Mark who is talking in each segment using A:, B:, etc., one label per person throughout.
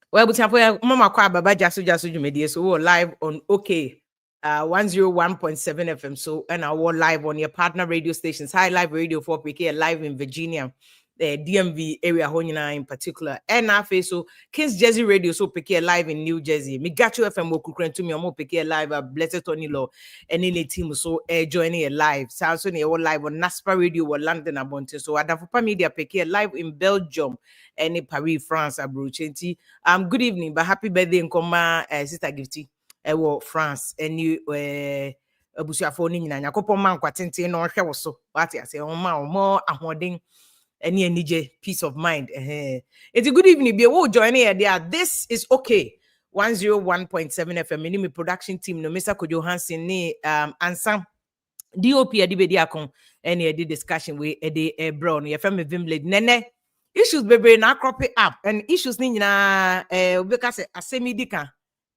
A: Well, but Mama Kwa Baba Jasu Jumedi, so we're live on OK 101.7 FM. So, and I will live on your partner radio stations, High Live Radio 4PK, live in Virginia, the DMV area, Honina in particular, and I face so Kings Jersey Radio, so PK live in New Jersey. Migacho FM Wokukren to me, I'm PK live at Blessed Tony Law, and any team so joining a live. Samson, all live on NASPA Radio or London Abonte. So, Adafupa Media PK live in Belgium, and in Paris, France, Abruchenti. Good evening, but happy birthday in Koma, Sister Gifty, France, and you, Abusiafo ni nyina Nyakopo man kwatente no hwe wo so what I say on ma more ahoden any enije peace of mind it's a good evening be wo join here there. This is okay 101.7 FM in my production team no Mr. Kojo Hansen ni ansam DOP adibedi akon any discussion we brown your family vimblade nene issues baby na crop it up and issues ni nyina because asemidika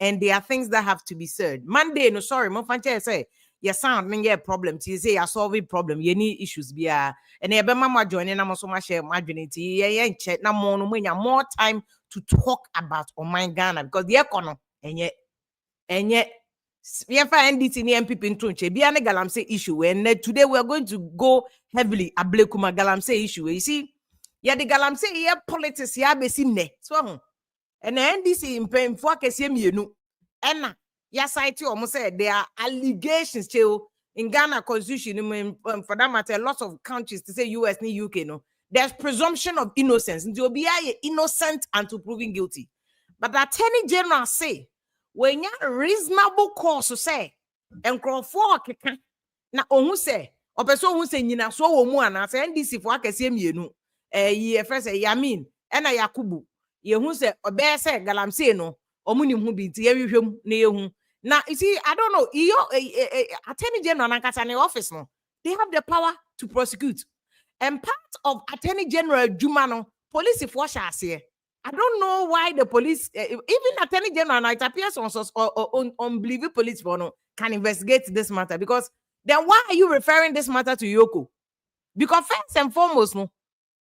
A: and there are things that have to be said. Monday no sorry mo fanche say your sound mean yeah problem to say you solving problem you need issues be and e be mama joining na mo so ma share marginity yeah check na more no more time to talk about my Ghana because the economy and yet we have NDC and MPP in Tunche be an Galamsey issue and today we are going to go heavily Ablekuma Galamsey issue. You see yeah the Galamsey yeah politics yeah be ne so and the NDC in pain for KCMU and ya cite almost said there are allegations too in Ghana constitution for that matter a lot of countries to say US and UK no there's presumption of innocence and you'll be innocent until proven guilty but the Attorney General say when you reasonable cause to say and call for keka na ohun say or person who say nyina so wo mu ana say NDC for KCMU ye first say yamin and Yakubu ye who say obe say Galamsey no omunim hu bi nti ye hwehwem na ye hu na you see I don't know Attorney General nankasa ne office no they have the power to prosecute and part of Attorney General Juma no police for shase I don't know why the police even Attorney General it appears on unbelievable police for no can investigate this matter because then why are you referring this matter to Yoko because first and foremost no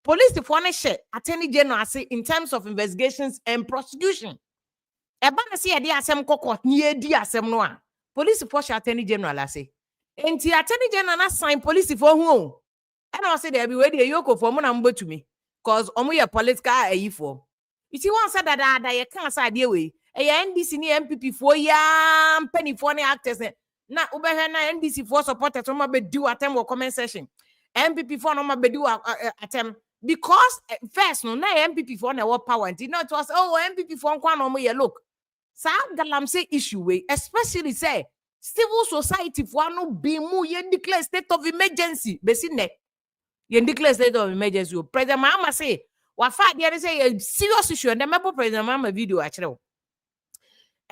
A: police for ne share Attorney General say in terms of investigations and prosecution eba na say dey asem kokot ni edi asem no a police for Attorney General say enti Attorney General na sign police for hu and I say there be we dey Yoko for mo na mbo to me cause omo ye political ayi for you see one said that ye can say dey we NDC ni MPP for ya penny for ni actors na ubehwe na NDC for supporters no ma be do attempt or comment session MPP for no ma be do attempt because first no na MPP for na what power and it was MPP for nkwa no mo ye look sa Galamsey issue we especially say civil society for no be mu ye declare state of emergency be si ne ye declare state of emergency President Mahama say wa fa there say a serious issue and remember President Mahama video actually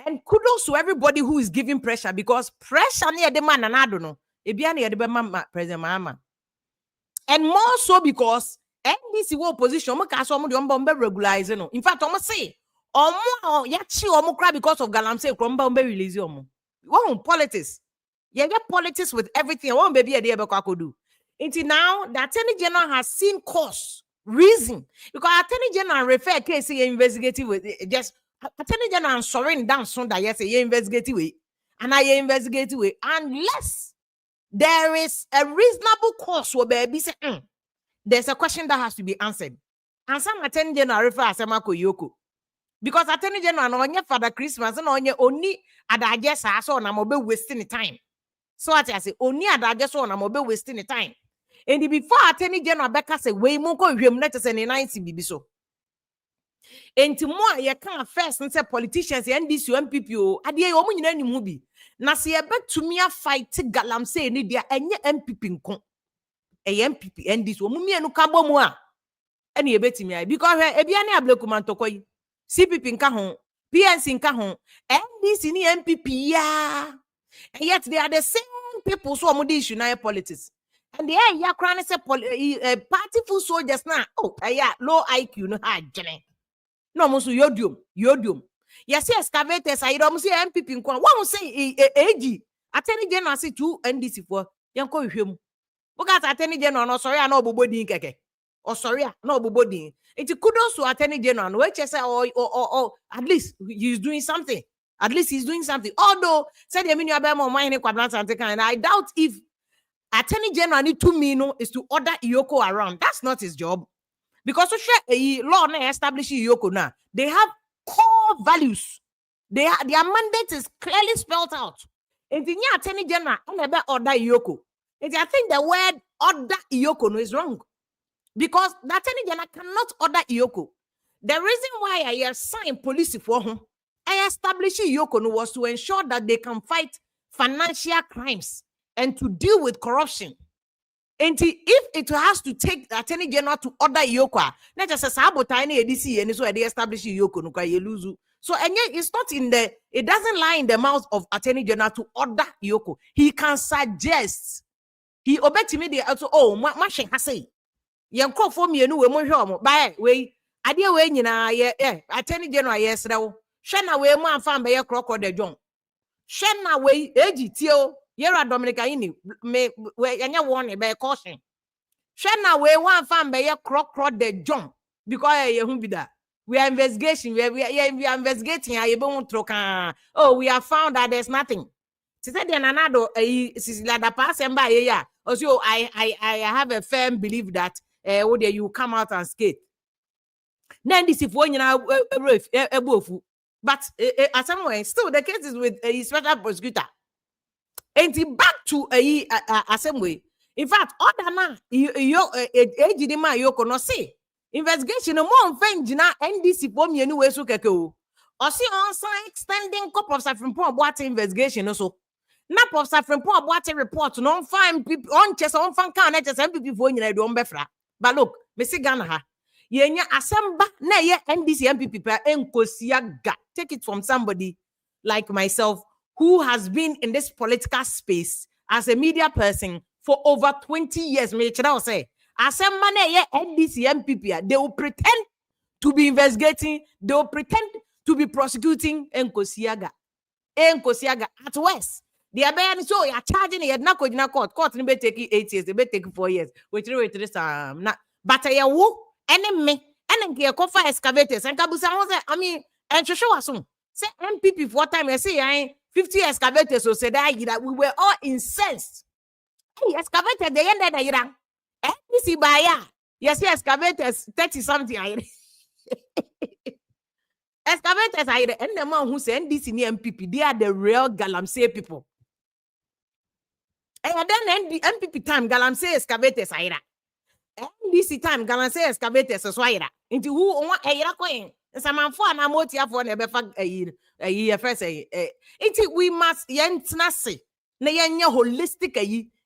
A: and kudos to everybody who is giving pressure because pressure near the man and I don't know e bia near the President Mahama and more so because NDC wo opposition mo ka so mo de omba regularize no in fact omo say omo ya chi omo cry because of Galamsey kromba omba release omo won politics you get politics with everything won baby e dey be kwa kodu until now the Attorney General has seen cause reason because Attorney General refer case investigative with just Attorney General sorry down soon that yes investigative way and I investigative way unless there is a reasonable cause where baby say there's a question that has to be answered and some Attorney General refer as Amako Yoko because Attorney General no onye Father Christmas no onye oni adaje sa so na mo be wasting the time so what I say oni adaje so na mo be wasting the time and before Attorney General Becca say we mo ko hwem na tese ne 90 bibi so enti mo ye kan first say politicians NDC MPP o ade ye omo nyina nim bi na se ye betumi a fight Galamsey ni dia enye MPP nko MPP NDC omo mienu ka bom a ene ye betumi ai because ebia ne Ablekuma ntokoyi CPP nka ho PNC nka ho NDC ni MPP ya and yet they are the same people so omo dey issue na politics and they ya kran say party full soldiers na low IQ no ha jene no mo so yodium yes excavators I don't say MPP nko one say AG Attorney General say to NDC for yanko hwem because Attorney General no sorry na obobodi nkeke or sorry, no body. It's kudos to Attorney General, which is or at least he's doing something. At least he's doing something. Although said and I doubt if Attorney General need to mean is to order Iyoko around. That's not his job. Because to share a law establish Iyoko now, they have core values. Their mandate is clearly spelled out. And the new Attorney General never order Iyoko. And I think the word order Iyoko is wrong. Because the Attorney General cannot order Iyoko. The reason why I assigned police for him, I established Iyoko was to ensure that they can fight financial crimes and to deal with corruption. And if it has to take the Attorney General to order Iyoko, not just a sabotage NDC and so they establish Iyoko no kay lose. So and yet it's not in the, it doesn't lie in the mouth of Attorney General to order Iyoko. He can suggest. He obey to me the also mashe hase. Yen call for me enu we mo hwe omo by we ade we nyina ye Attorney General yes rewo. Hwe na we mo amfa be ye kroko de dwon. Hwe na we ejitio Yera Dominica ini me we anya one be caution. Hwe na we wan fan be ye krokro de John because ye hu bi da. We are investigating. We are investigating. We have found that there's nothing. She said, "Nanado, the person by yeah. Also, I have a firm belief that you come out and skate. Then this is when you know but at some way, still the case is with a special prosecutor. And back to a assembly. In fact, other man, you cannot say investigation no more fenjina NDC for me anyway so keke o. Or see on sign extending cup of Saffron Boate investigation also. Nap of Saffron Boate report no fine people on chess on fan can just MPP for you do befra. But look, me see Ghana ha. Yenya asamba na ye NDC MPP pa enkosiaga. Take it from somebody like myself who has been in this political space as a media person for over 20 years. Me chira say asamba na ye NDC MPP, they will pretend to be investigating, they will pretend to be prosecuting enkosiaga at worst. The abayani so you are charging it na court ni be take 8 years, they be take 4 years. Wait but I wo enemy and kofa excavators and kabusa I mean and show us say MPP for time you say 50 excavators so said that we were all incensed. Hey, excavator the end that you NDC buyer yes excavators 30 something excavators are the end the man who say NDC ni MPP, they are the real Galamsey people. And then MPP time Galamsey excavators are NDC time Galamsey excavators so ira into who want a coin some for na motia for never a year first into we must yentnase na yenya holistic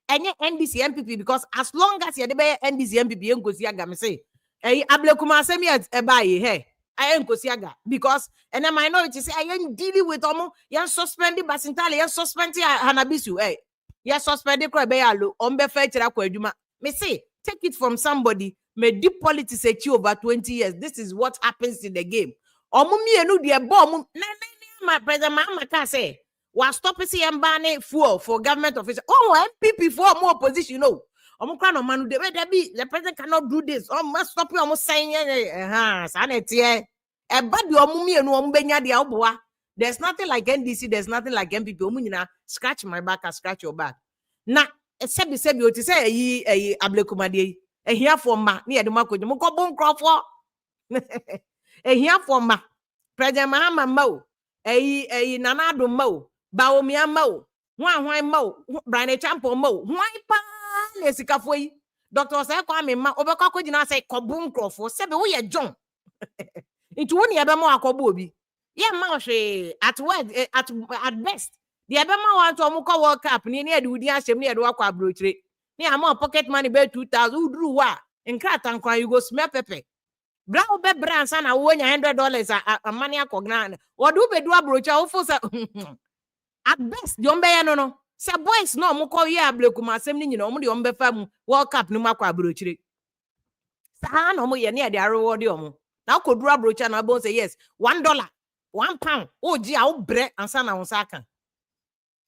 A: any NDC MPP because as long as you be NDC MPP enkosiaga me say Ablekuma asemi e buy hey I enkosiaga because and the minority say I ain't dealing with yan suspended basintale yan suspended hanabisu yan suspended ko be yalo ombe fe kira ko adwuma me say take it from somebody may deep politics over 20 years. This is what happens in the game. Omumienu de bomb my president mama can say was stopping CM fuel for government officials. Oh, MPP for more opposition, you know. The president cannot do this. Must stop you almost saying there's nothing like NDC, there's nothing like MPP. Scratch my back, I scratch your back. Now, except you say a Ablekuma de a here for ma near the Marco Mukobon Crawford. A here for ma President Mahama Mo, a Nanado Mo, Baomia Mo, why Mo, Brian Champo Mo, why pan is a cafe. Dr. Kwame Ma Obakako did not say Kobun Crawford, 7 we are John. Into 1 year more Kobobi. Yeah, Marshe at word at best. The Abema want to Muka World Cup near the Udia Shem near the Waka Brutry. Near more pocket money by 2,000 who drew what in Kratan you go smell pepper. Brown be brand son I won $100 a money cognan. Or do be do a brocha for at best, Yombe no. Sa boys no Muko ya Ablekuma Semni, you know, the Ombe Fam World Cup no Maka Brutry. Sahan no more near the reward yomo. Now could draw brocha and I both say yes, $1, £1. Oh, gee, I'll break and son on Saka.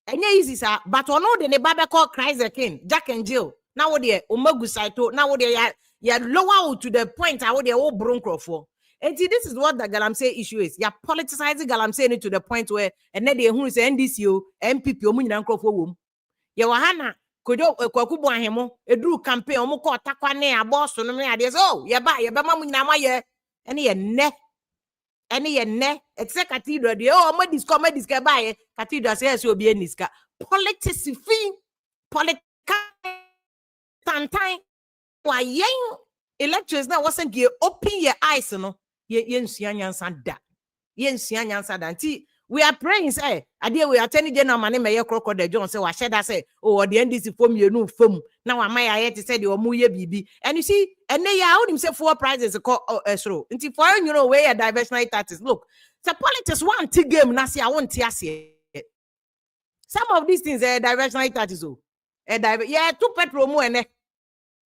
A: And easy, sir, but on all the Baba called Christ the King, Jack and Jill. Now what dear, Umogu Saito, now what dear Yeah, lower to the point how they all bronco for. And see, this is what the Galamsey issue is. You're politicizing Galamsey to the point where and then they who is NDC, MPP, Omunyanko for whom. Yawahana, Kodo, Kwakubo Hemo, a drew campaign, Omoko, Takwane, a boss, no me ideas. Oh, Yaba, Yabama, any ne, any ne, except cathedral. Oh, my discover this guy by cathedral says you'll be in this car. Politics, fee, politics, time. Why, young electors now wasn't you open your eyes, no? Yen Sanda. We are praying, say, I dear we are telling you, my name is Crocodile Jones. So I said, I say, oh, the NDC form you know, film. Now I might have to say the Omuye BB. And you see, and they are himself 4 prizes called through. Until foreign, you know, where a diversionary tactics. Look, the politics one T game, Nasi, I won't see. Some of these things are diversionary tactics. Yeah, 2 petrol more and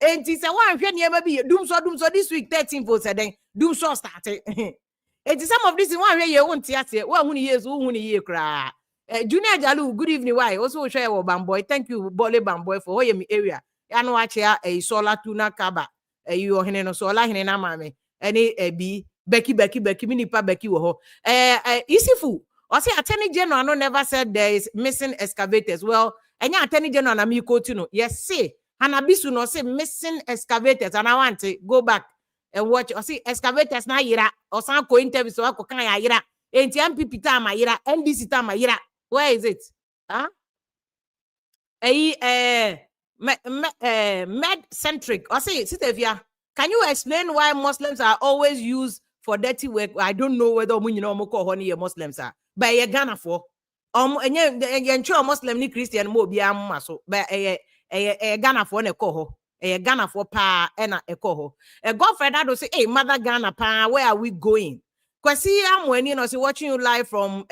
A: and it's a one maybe doom so this week 13 votes then doom so started. It is some of this one where you won't see one years who year cry. Junior Jalu, good evening. Why also share our bamboy. Thank you, Bolly Bamboy, for Hoyami area. I know actually a solar tuna kaba. You are no solar in a mammy. Any a Becky Minipa Becky wo. Isifu. I say Attorney General no never said there is missing excavators. Well, and your Attorney General Amiko to know. Yes, say. Hanabisu no say missing excavators, and I want to go back and watch or see excavators na yira or some co interview so ko kan ya yira MPP ta ma yira NDC ta ma yira. Where is it? Huh? Med centric or say Sitevia, can you explain why Muslims are always used for dirty work? I don't know whether you know moko honey Muslims are but ye Ghana for and you Muslim ni Christian mo bia so but Ghana for ne koho. Ghana for pa ena ekoho. Godfrey Dado say, hey, Mother Ghana pa, where are we going? Kwasi amweni no say watching you live from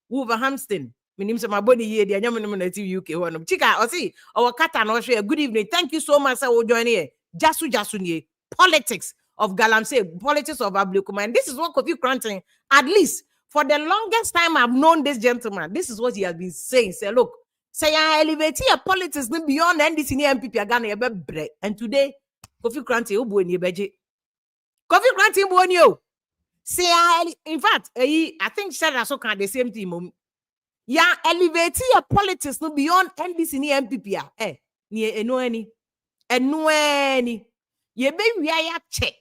A: Wolverhampton. My name is my body here. The TV UK one. Chika, or see our kata no share. Good evening. Thank you so much. I will join here. Jasu ni politics of Galamsey, politics of Ablekuma. And this is what Kofi Cranton, at least for the longest time I've known this gentleman. This is what he has been saying. Say, look. Say I elevate your politics beyond NDC MPP Ghana and today Kofi Cranton ubueni beje. Kofi Cranton ubueni yo. Say in fact I think Shada so can the same thing. Ya elevate your politics beyond NDC MPP ni eno ye be wia ya che.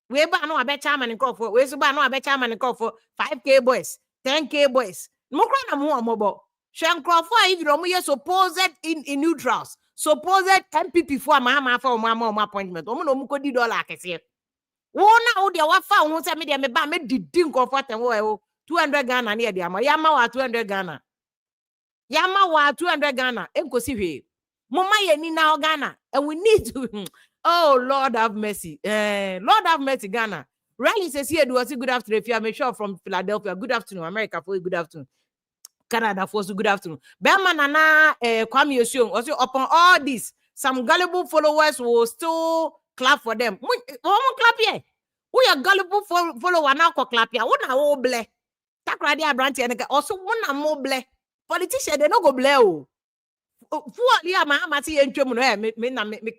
A: We ba no abe chairman call for we so ba no abe chairman call for 5K boys 10K boys. Mo kra na mo amobo. If you supposed in neutrals, supposed MPP for my appointment. $200 Ghana near the Yama wa 200 Ghana. Yama wa 200 Ghana. Enkosi Mama ye ni now Ghana. And we need to oh Lord have mercy. Lord have mercy, Ghana. Rally says here do us good afternoon. If you are sure from Philadelphia, good afternoon. America for good afternoon. Canada for good afternoon. Berman Nana Kwame Yoshung also upon all this, some gullible followers will still clap for them. Clap here. We are gullible follower now clap here. What na all ble? Takradi Abranti and also one more ble. Politician they no go ble. Fualia Mahamati and Chomuno me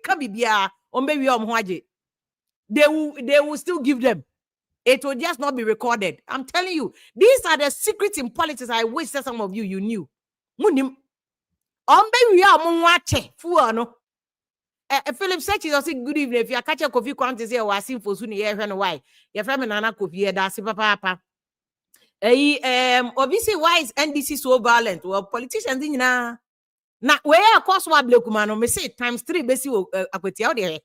A: kabibia on baby Mwaje. They will still give them. It will just not be recorded. I'm telling you, these are the secrets in politics. I wish that some of you knew. Munim. We are Mwache. Fuano. Philip Search is also good evening. If you are catching coffee quantities here, or seen for soon here, why? Your family Nana coffee, that's papa. Obviously, why is NDC so violent? Well, politicians didn't na. Now, where of course, what Ablekuma no me say times 3 basically akweti out there.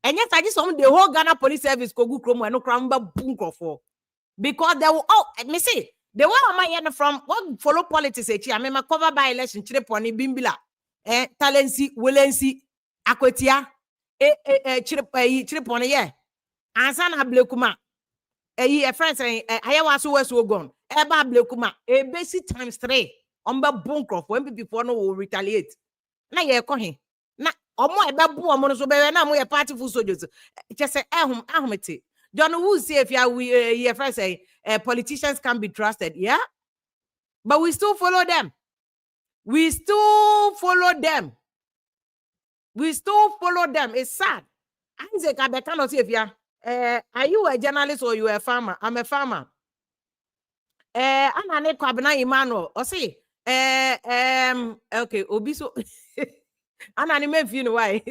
A: And yet, I just want the whole Ghana Police Service go Chrome and no cramba bunko for because they will me say the one am I from what follow politics I mean cover by election chireponi bimbila talensi welensi akwetia chireponi yeah ansa na Ablekuma a friend saying ayawa so west gone eba Ablekuma basic times 3 omba bunko for MPP no will retaliate na ye ko he na omo ebebu omo so be na mo ye party full soldiers just say ahumete John who say if you first say politicians can be trusted, yeah, but we still follow them. It's sad. Isaac, I cannot see if you are you a journalist or you a farmer? I'm a farmer. Anane Kwabena Emmanuel, or say, okay, Obiso. Ananime fino why?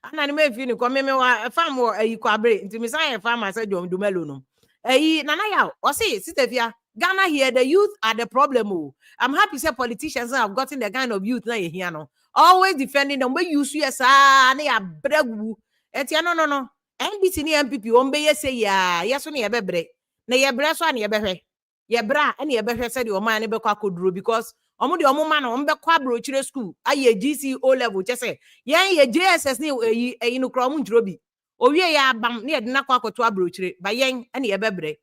A: Ananime fino come me wa farm or a kwabre into Messiah farmer said you do melono. Nanaya, or say, Sister Ghana here, the youth are the problem. Oh. I'm happy to say politicians have gotten the kind of youth now here. No, always defending them. When you see us, they are bregu. No. NDC ni MPP, ombe say ya, yes, only a bebre. Na ye breso and ye behe. Ye bra, and ye behe said your man never could do because the man on the quabro chile school. Aye GC O level, just say, ye JSS ni a cromun drobi. O ye ya bam near the Nakako to a brochre, by yang and ye bebre.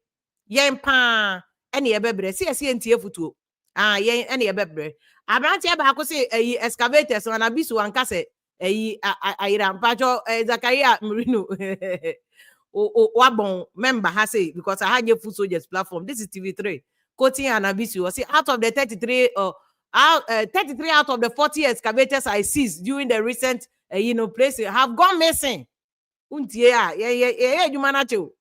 A: Yen pa any a bebre, see a CNT futu. Yen any a bebre. Abrantia Bako say a excavators on abisu and casse a rampacho Zakaria Marino. Wabon member has say because I had your food soldiers platform. This is TV3. Quoting and abisu. See out of the 33 33 out of the 40 excavators I seized during the recent place have gone missing. Yeah, you manacho.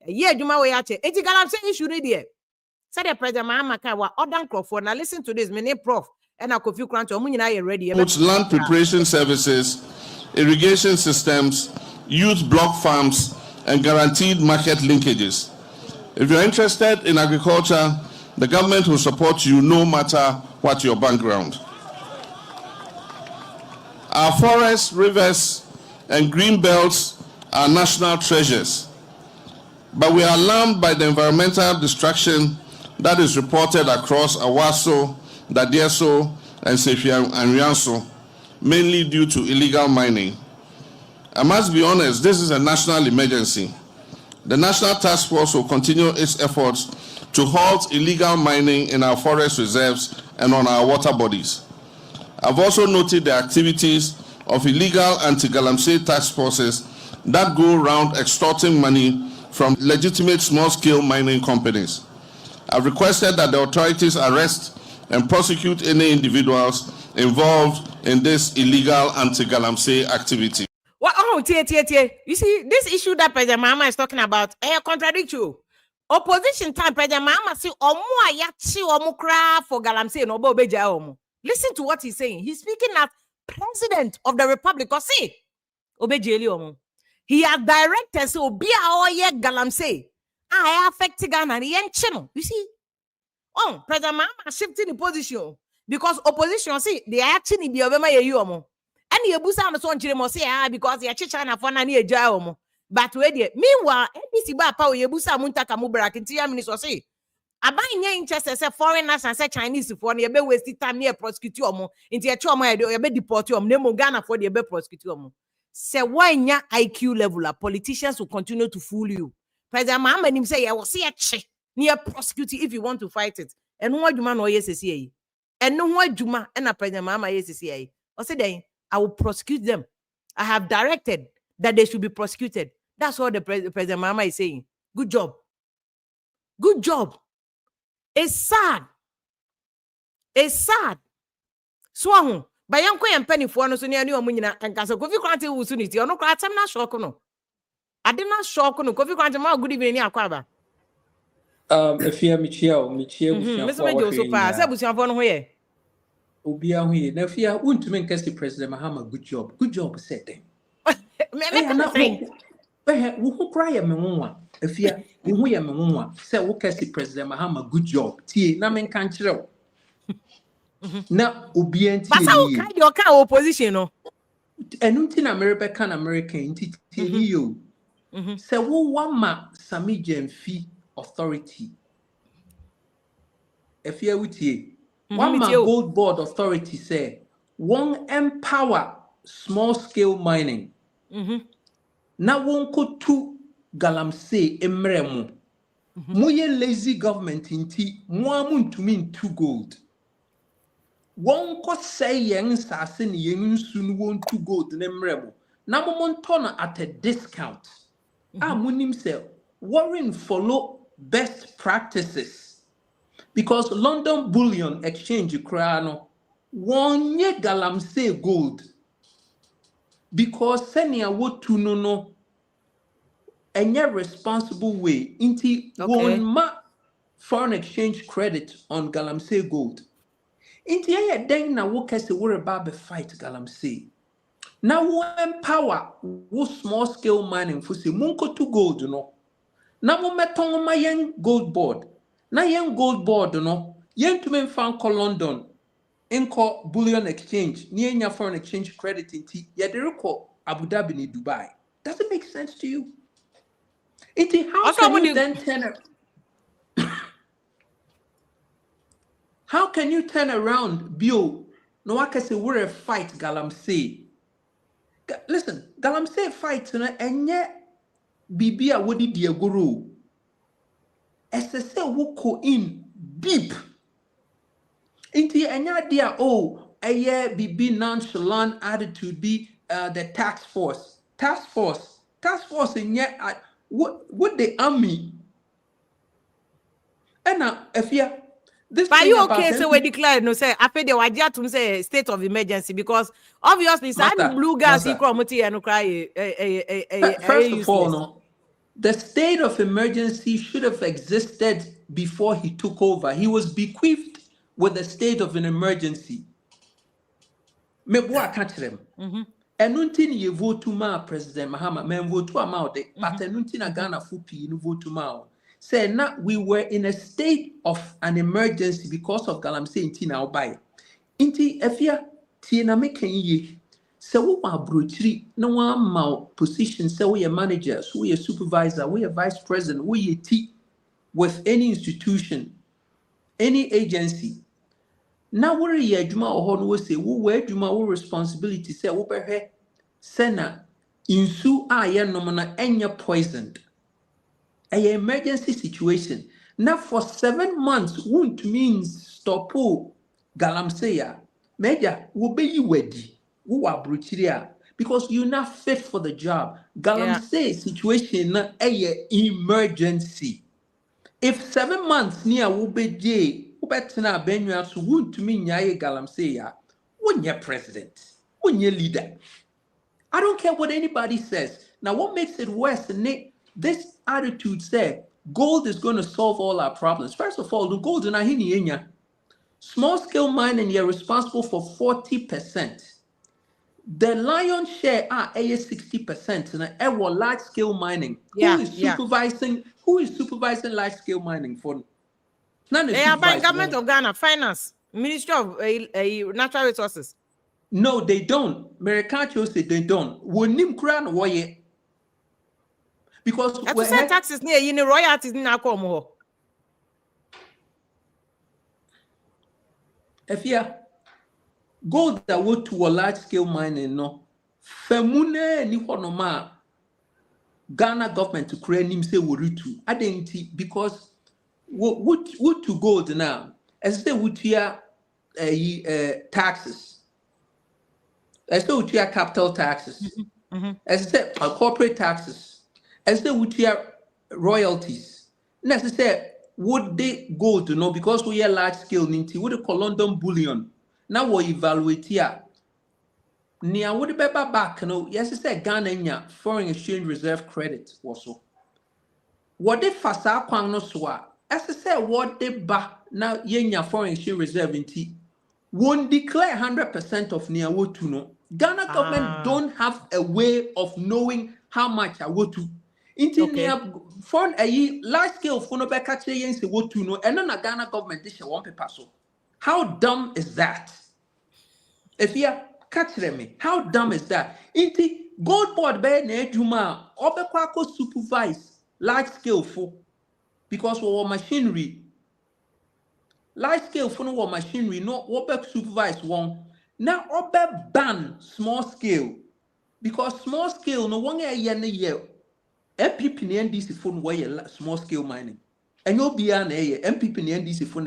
A: Yeah, you may actually. It's Galamsey issue there. Said the president Mahama wa Odan Crawford. Now listen to this. My name Prof. And I could feel crunch. Ready.
B: Land preparation services, irrigation systems, youth block farms, and guaranteed market linkages. If you're interested in agriculture, the government will support you no matter what your background. Our forests, rivers, and green belts are national treasures. But we are alarmed by the environmental destruction that is reported across Awaso, Dadieso, and Sefia and Rianso, mainly due to illegal mining. I must be honest, this is a national emergency. The National Task Force will continue its efforts to halt illegal mining in our forest reserves and on our water bodies. I've also noted the activities of illegal anti-Galamsey task forces that go around extorting money from legitimate small-scale mining companies. I've requested that the authorities arrest and prosecute any individuals involved in this illegal anti-Galamsey activity.
A: You see, this issue that President Mahama is talking about, contradict you. Opposition time, President Mahama say, for Galamsey no bobeja omo. Listen to what he's saying. He's speaking as President of the Republic. Or say, obejeli omo. He has directed so be a Galamsey. I affect Ghana and yen you see. President Mahama shifting the position because opposition see they actually be over my yomo. And you busa on the son chile say because they are China for nani a jaomo. But wait, meanwhile, NDC ba power you busa munta kamubra kintia minister say. Abai nye interest say foreigners and say Chinese for ne be waste time near prosecute omo. Into your choma you be deport you name Ghana for the be prosecute omo. Say why nya IQ level politicians will continue to fool you. President Mahama him say, I will see a check near prosecute if you want to fight it. And no one no yes see. And no one Juma and a President Mahama yes see. Or say then I will prosecute them. I have directed that they should be prosecuted. That's what the President Mahama is saying. Good job. Good job. It's sad. It's sad. So bayanko and penny for no so near you and Casa Kofi Kranti Usuniti or no cry. I'm not shocked. No. I did not shock no Kofi Kranti. Good evening, Aquaba.
C: If you are Michelle,
A: Mr. so far, I was your phone here.
C: Ubia here. Now, if you are want to make President Mahama, good job, said them. Who cry a memoir? If you are who ya memoir, say, okay, President Mahama, good job. Tea, Namen can't show. Now, Ubian,
A: but how kind your car opposition, no?
C: And until America can American, you say, one ma Samijan fee authority. If you are with you, one ma gold board authority say, one empower small scale mining. Now one could two Galamsey emremo. Moye lazy government in tea, moamun to mean two gold. One could say young assassin young soon won't two gold nemremo. Now one ton at a discount. Munim say, Warren follow best practices. Because London Bullion Exchange Crown one ye Galamsey gold. because senia what to no any responsible way into one ma foreign exchange credit on Galamsey gold. Into a then na wo kese worry about the fight Galamsey. Now we empower wo small scale mining for say munko to gold no. Na mo meton ma yen gold board. Na yen gold board no. Yen to men fan ko London. Inko bullion exchange. Ni enya foreign exchange credit inti. Yaderiko Abu Dhabi ni Dubai. Does it make sense to you? How can you then how can you turn around, Bio? No, I can say we're a fight, Galamsey. Listen, Galamsey fight, and yet Bibia Woody Diaguru. SSA woko in deep. Into any idea, a year Bibi nonchalant attitude be the task force. Task force, and yet what the army. And now, if you
A: but you okay? So we declare no say I pay the wajia to say state of emergency because obviously some blue gas equal and cry.
C: First of all, no, the state of emergency should have existed before he took over. He was bequeathed with the state of an emergency. Me boa catch them. And until you vote to ma President Mahama, men vote to amount, but until na Ghana fupi you vote to ma. Say now we were in a state of an emergency because of Galamsey inti na obai. Inti efia tina making ye. So we are brutally no one mal position. So we are managers, we are supervisor, we are vice president, we are T with any institution, any agency. Now we're a juma or we say we wear juma we responsibility. Say we bear sena insu aye nomana enya poisoned. An emergency situation. Now for 7 months, won't means stop Galamsey. Major will be you ready. Who are brutal because you're not fit for the job. Galamsey situation a emergency. If 7 months near will be J, who better now Benua so won't mean yae Galamsey. When you're president, when you're leader. I don't care what anybody says. Now what makes it worse than this attitude said gold is going to solve all our problems. First of all, the gold in Ahinienya, small scale mining, you're responsible for 40%. The lion's share are 60% and a large scale mining. Who is supervising large scale mining for?
A: None of by government of Ghana, finance, Ministry of Natural Resources.
C: No, they don't. Merikacho said they don't. Wonim kran woye. Because
A: we say taxes near you royalties in our come.
C: If you gold that would to a large scale mining, no, Femune ni honoma Ghana government to create him say wuritu. I didn't because what to gold now? As they would hear taxes, as they would hear capital taxes, as they corporate taxes. As they would hear royalties. Necessary would they go to know because we are large scale ninti would call London bullion. Now we evaluate here. Nia would be back no yes it's a Ghana foreign exchange reserve credit also. What they fasa kwang no swa as I say what they ba now yenya foreign exchange reserve inti won't declare 100% of nia would to know. Ghana government don't have a way of knowing how much I would to. Foreign a large scale for no back catch say what to know and then a Ghana government this one paper so. How dumb is that? If you catch them, how dumb is that? Inti gold board be na juma obekwako supervise large scale for because we machinery large scale for no machinery no obek supervise one now obe ban small scale because small scale no one year MPP ni NDC phone where small scale mining. And you'll be an MPP ni NDC phone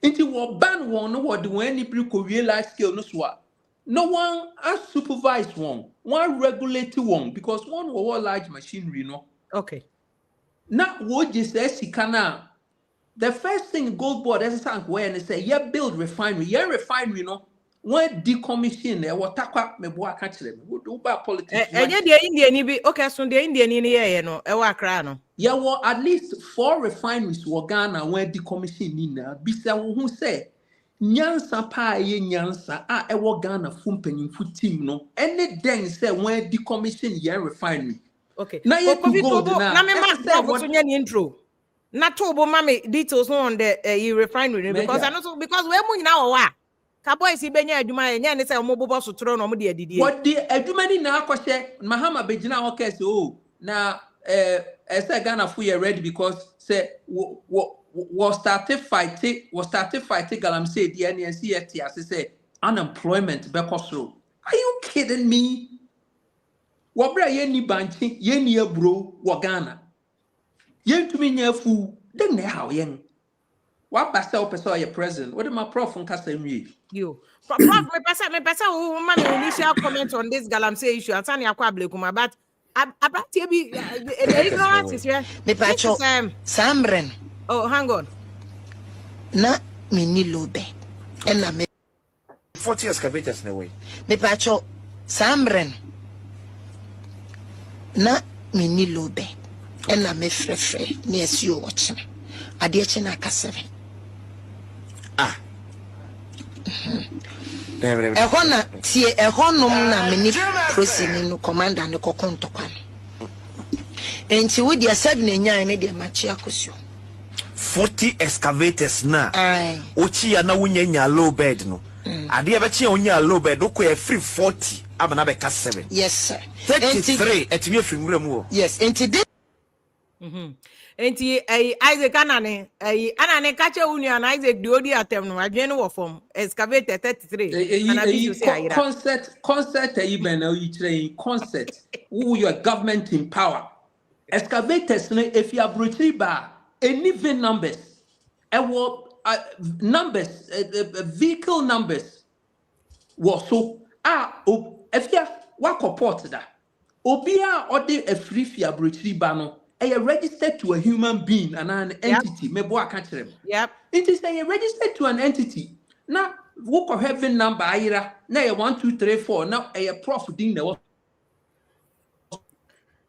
C: Inti wo ban one no what do any pre large scale no swa. No one has supervised one regulate one because one will large machinery no.
A: Okay.
C: Now what you say sikana. The first thing gold board as a where and say build refinery, refinery no. when decommission e watakwa mebo aka kire me wo ba politics
A: enye de Indian bi okay so de Indian ni ye no e wa kra no
C: yeah well at least 4 refineries wo Ghana when decommission ni na bisa wo hu say nyansa pa ye nyansa a e wo Ghana fu mpanyimfu team no ene den say when decommission ye refinery
A: okay
C: na ye to gold
A: na me ma so nya ni intro na to bo ma me details on the refinery because I know so because we mu nyina wo wa ka boys benya adwuma ye nya ne say mo bobo so toro no mo de adidie
C: what the adwuma ni na akwhye mahama begina ho kase o na say Ghana fu ye ready because say was started fighting Galamsey the NDC as say unemployment bekosro. Are you kidding me? What bra ye ni banchi ye ni abro wo Ghana ye tumi nya fu den na how yen what ba say person your president what my prof nkasa nwie
A: you prof me pesa who ma me initial comment on this Galamsey issue Atani Ablekuma Rerun but abratie bi the ignorance is here
D: me pacho Samren
A: oh hang on
D: na me ni lobe and na me
E: 40 excavators na way
D: me pacho Samren na me ni lobe and na me frefre ni esi o watch me ade echi na ka 7 ehona tie ehonum na me ni prosini no commander ne kokonto kwa enti wo dia 7 na nya ne dia machi akosio
E: 40 excavators na ochi ya na wunya low bed no ade ya bechi onya low bed ko e free 40 abana be ka 7
D: yes sir
E: 33 etimi afiri nwura mu
D: yes enti de
A: enti Isaac anane kache unu ana Isaac di odi atem no adwen wo form excavator 33
C: and you say concept even now you train concept who your government in power excavators if you are ba any VIN numbers numbers vehicle numbers was so if you what report that obia or the a free fia ba no registered to a human being and an entity mebo aka kire
A: yep
C: it is registered to an entity now work of heaven number ayira na 1 2 3 4 now prof din na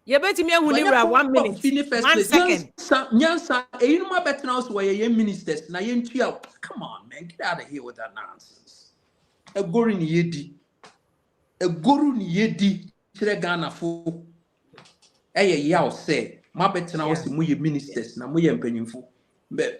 A: you bet me hu libra 1 minute 1 second
C: nyansa you know better now so ye ministers na ye ntua come on man get out of here with that nonsense a goru ni yedi kire Ghana fo yaw say ma better now so mu ministers na mu ye mpanyimfo
A: the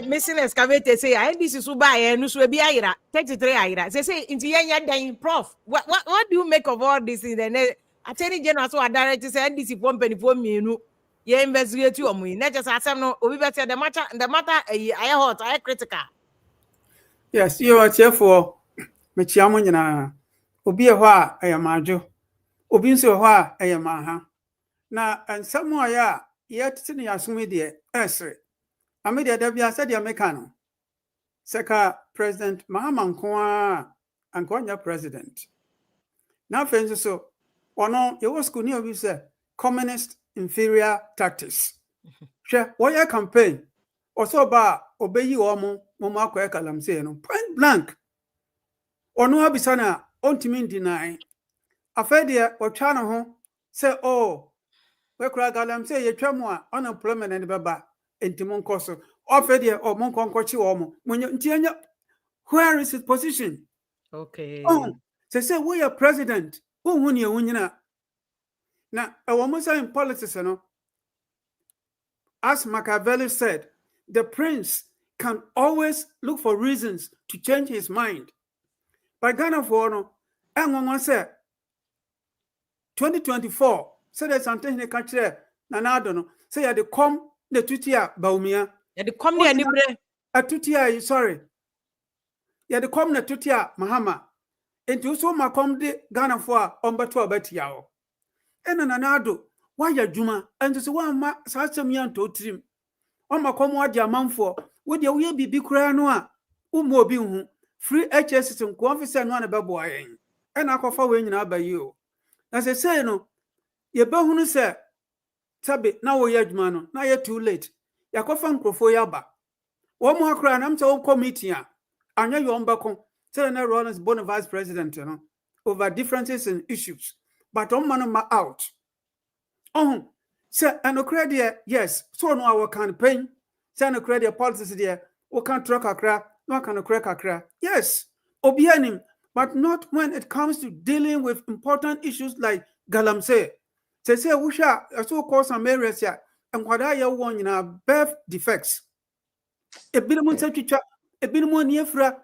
A: missing excavator say NDC so buy no so bi ayira 33 ayira say inti yenya dan prof what do you make of all this in the Attorney General so direct say NDC company for mienu ye investigate omo yi na just asem no obi better the matter aye hot aye critical
F: yes you are cheerful me chiamo nyina obi e ho a ayamajo obi nso ho a ayamaha na nsam a ya ye tete ne yasome de esre amede da bia se de meka no seka president Mahama nkoa ankonya president na fenso so ono ye was school ni obi say communist inferior tactics she woye campaign oso ba obeyi omo akwa Galamsey no point blank ono abisa na ontimi deny afede otwa no ho say oh we kura Galamsey ye twam a unemployment ne beba entimo nkoso afede o monko nkochi omo munye ntianya where is his position
A: okay
F: say we are president who ni ewunyina na ewomusa in politics no as Machiavelli said the prince can always look for reasons to change his mind but Ghana for no enwon say 2024 say there's something he can share na nado no say ya de come the tutia baumia
A: ya de come ne nibre
F: atutia sorry ya de come na tutia Mahama enti so makom de Ghana for ombeto abatia o ena na nado waya djuma enti so wa ma sasem ya nto trim o makom wa dia manfo wo de wo ye bibi kura no a umo obi hu free HS nko officer no na bebo ayen ena akofa we nyina abayi o na se say no ye behunu se tabe na wo ye djuma no na ye too late yakofa nkrofo ya ba wo mo akra na mta wo committee a Anya Yombako, Senator Rollins, Bonner Vice President, over differences in issues. But on man out. Oh, sir, and credit, yes, so no our campaign, send a credit policies there, we can't track a crack, no can crack a crack. Yes, Obianim, but not when it comes to dealing with important issues like Galamsey. Say, we shall so call some areas here, and what I want in our birth defects. A bit of teacher, a bit more near fra.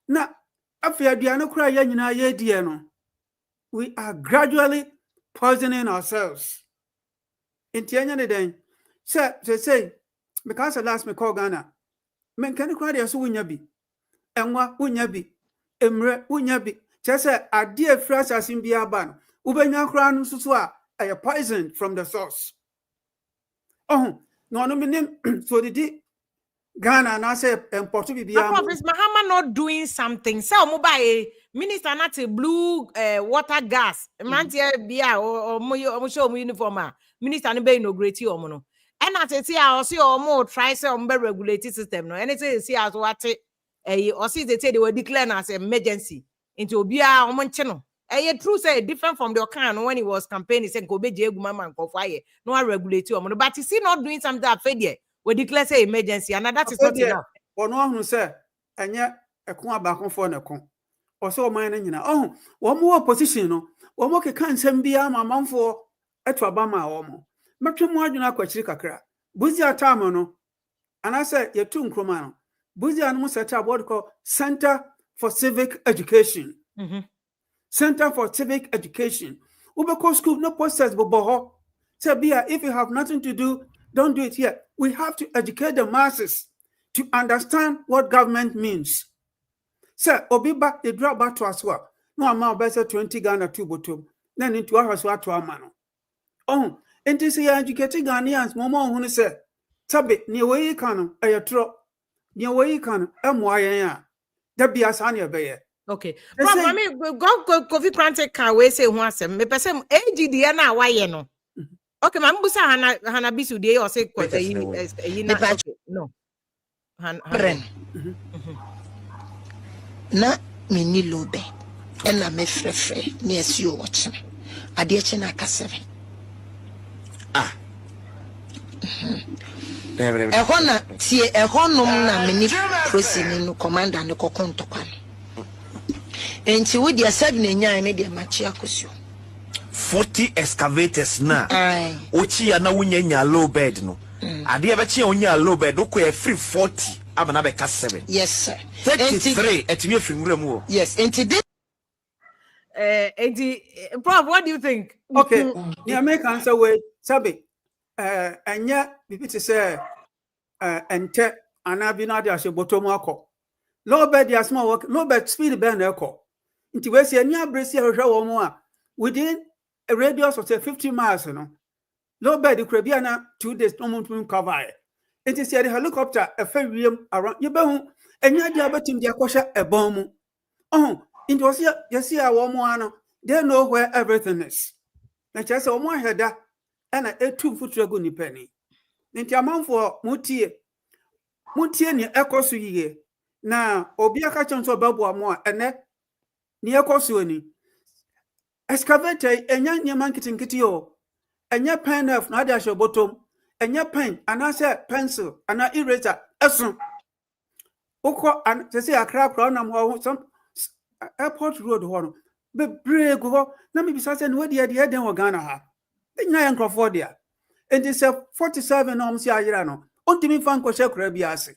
F: Now, after Diana cry, we are gradually poisoning ourselves. In Tianya den, say, because I last me call Ghana, men can cry as winyabi, and what winyabi, emre winyabi, just say, a dear friends as in Biaban, Ubenya crown susua, a poison from the source. Oh, no, no, meaning, so the Ghana and I say, and possibly be
A: Mahama not doing something. So, mobile minister not a blue water gas, mantia bia or show uniform. Minister no be inaugurate or mono. And at a I see or more try some regulated system. No, and it's see as what or see they say they were declared as emergency into Bia or Moncheno. A true say different from the kind when he was campaigning saying go be Jeguma and fire. No regulate or mono, but you see not doing something that failure. We declare say emergency, and that is not enough.
F: Or no one who say, and yet a coin back on for a con. Or so mine, oh, one more position, no, one more can send be a man for a Trabama or more. Much more than a quachicacra. Buzia Tamono, and I said, you're too cromano. Buzia and Musa what called Center for Civic Education. Center for Civic Education. Ubeko school no posters, but boho. Say, Bia, if you have nothing to do, don't do it here. We have to educate the masses to understand what government means. Sir, Obiba, they drop back to us. No amount better 20 Ghana 2 bottom. Then into our house to our man. Oh, and this year educating Ghanaians, Mama, who said, Tabi, near way you can, a tro, near way you can, MYA. That be as on bay.
A: Okay. Well, I go coffee granted can we say once, me person, AGDN, why you know. Okay, Mambusa Hana Bisu de or say no.
D: Bren. Na mini lobe. Ena me frefre ni esio watching. Adieche na ka 7.
E: Ah.
D: Ehona tie ehonom na mini prosini no commander ne kokonto kwan. Enti wo dia 7 nya ne dia machi akosio.
E: 40 excavators na ochi ya na wunya low bed no ade e be chi onya low bed o ko e free 40 abana be ka 7.
D: Yes sir.
E: 33 etimi afimura mu o.
D: Yes, enti
A: Prof, what do you think?
F: Okay, the American answer way sabi anya bibi to say ente anabina dia se botomu akọ low bed dia small work low bed speed be na ekọ nti we say anya bresi ahwehwe wo mu a within a radius of say 50 miles, low bed the Caribbean 2 days no to cover it. Is a helicopter a ferry around you behu and you diabetim dia kosha a bomb. Oh, it was here, you see a woman, they know where everything is. And just a one header and a 2-foot dragoni penny. Then your mount for Mutie ni echo suye. Now, Obiaka Chanso Babu more and net near Kosuani. Excavator and young marketing kitty and your pen of Nadash bottom and your pen and I said pencil and I eraser essence. Oko and to say a crap round some airport road horn. But brave go, let me be certain what the idea then we're gonna have. The Nyan Crawfordia. And this 47 ohms Yarano. Only fan Kosha Crabiasi.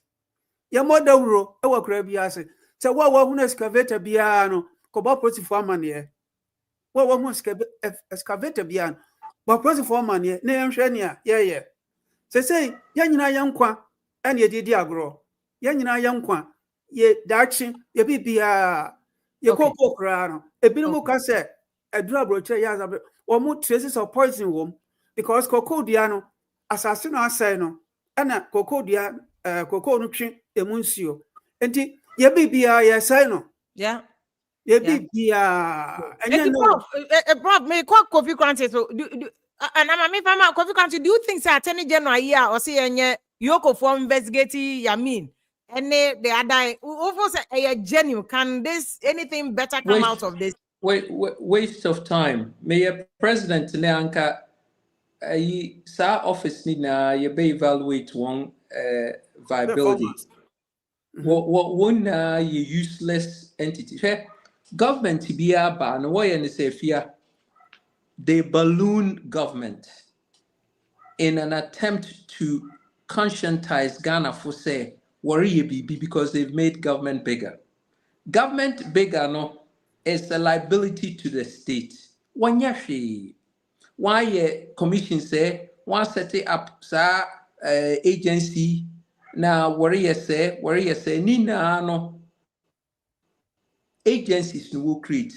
F: Your mother row, our Crabiasi. So what one excavator piano, Coboposi for money. What one excavator beyond, but present for money, name Shania, yeah. Say, Yanina young qua, and ye did agro. Yanina young qua, ye dachi, ye be ye coco crano, a bit more cassette, a drab rocha or more traces of poison womb, because coco diano, assassino asano, and a coco dian, coco nutrient, a muncio. And ye be a sino.
A: Yeah.
F: Ye be
A: Prof, may call coffee granted. So do and I'm coffee granted. Do you think say Attorney General here or say any Yoko for investigating Yamin And the other almost a genuine. Can this anything better come out of this?
C: Waste of time. May a president Neanka sa office need na you be evaluate one viability. What one useless entity. Government be a ban why and say fear they balloon government in an attempt to conscientize Ghana for say worry because they've made government bigger. Government bigger no is a liability to the state. One yashi. Why commission say one set it up sa agency na worry say nina no agencies no will create.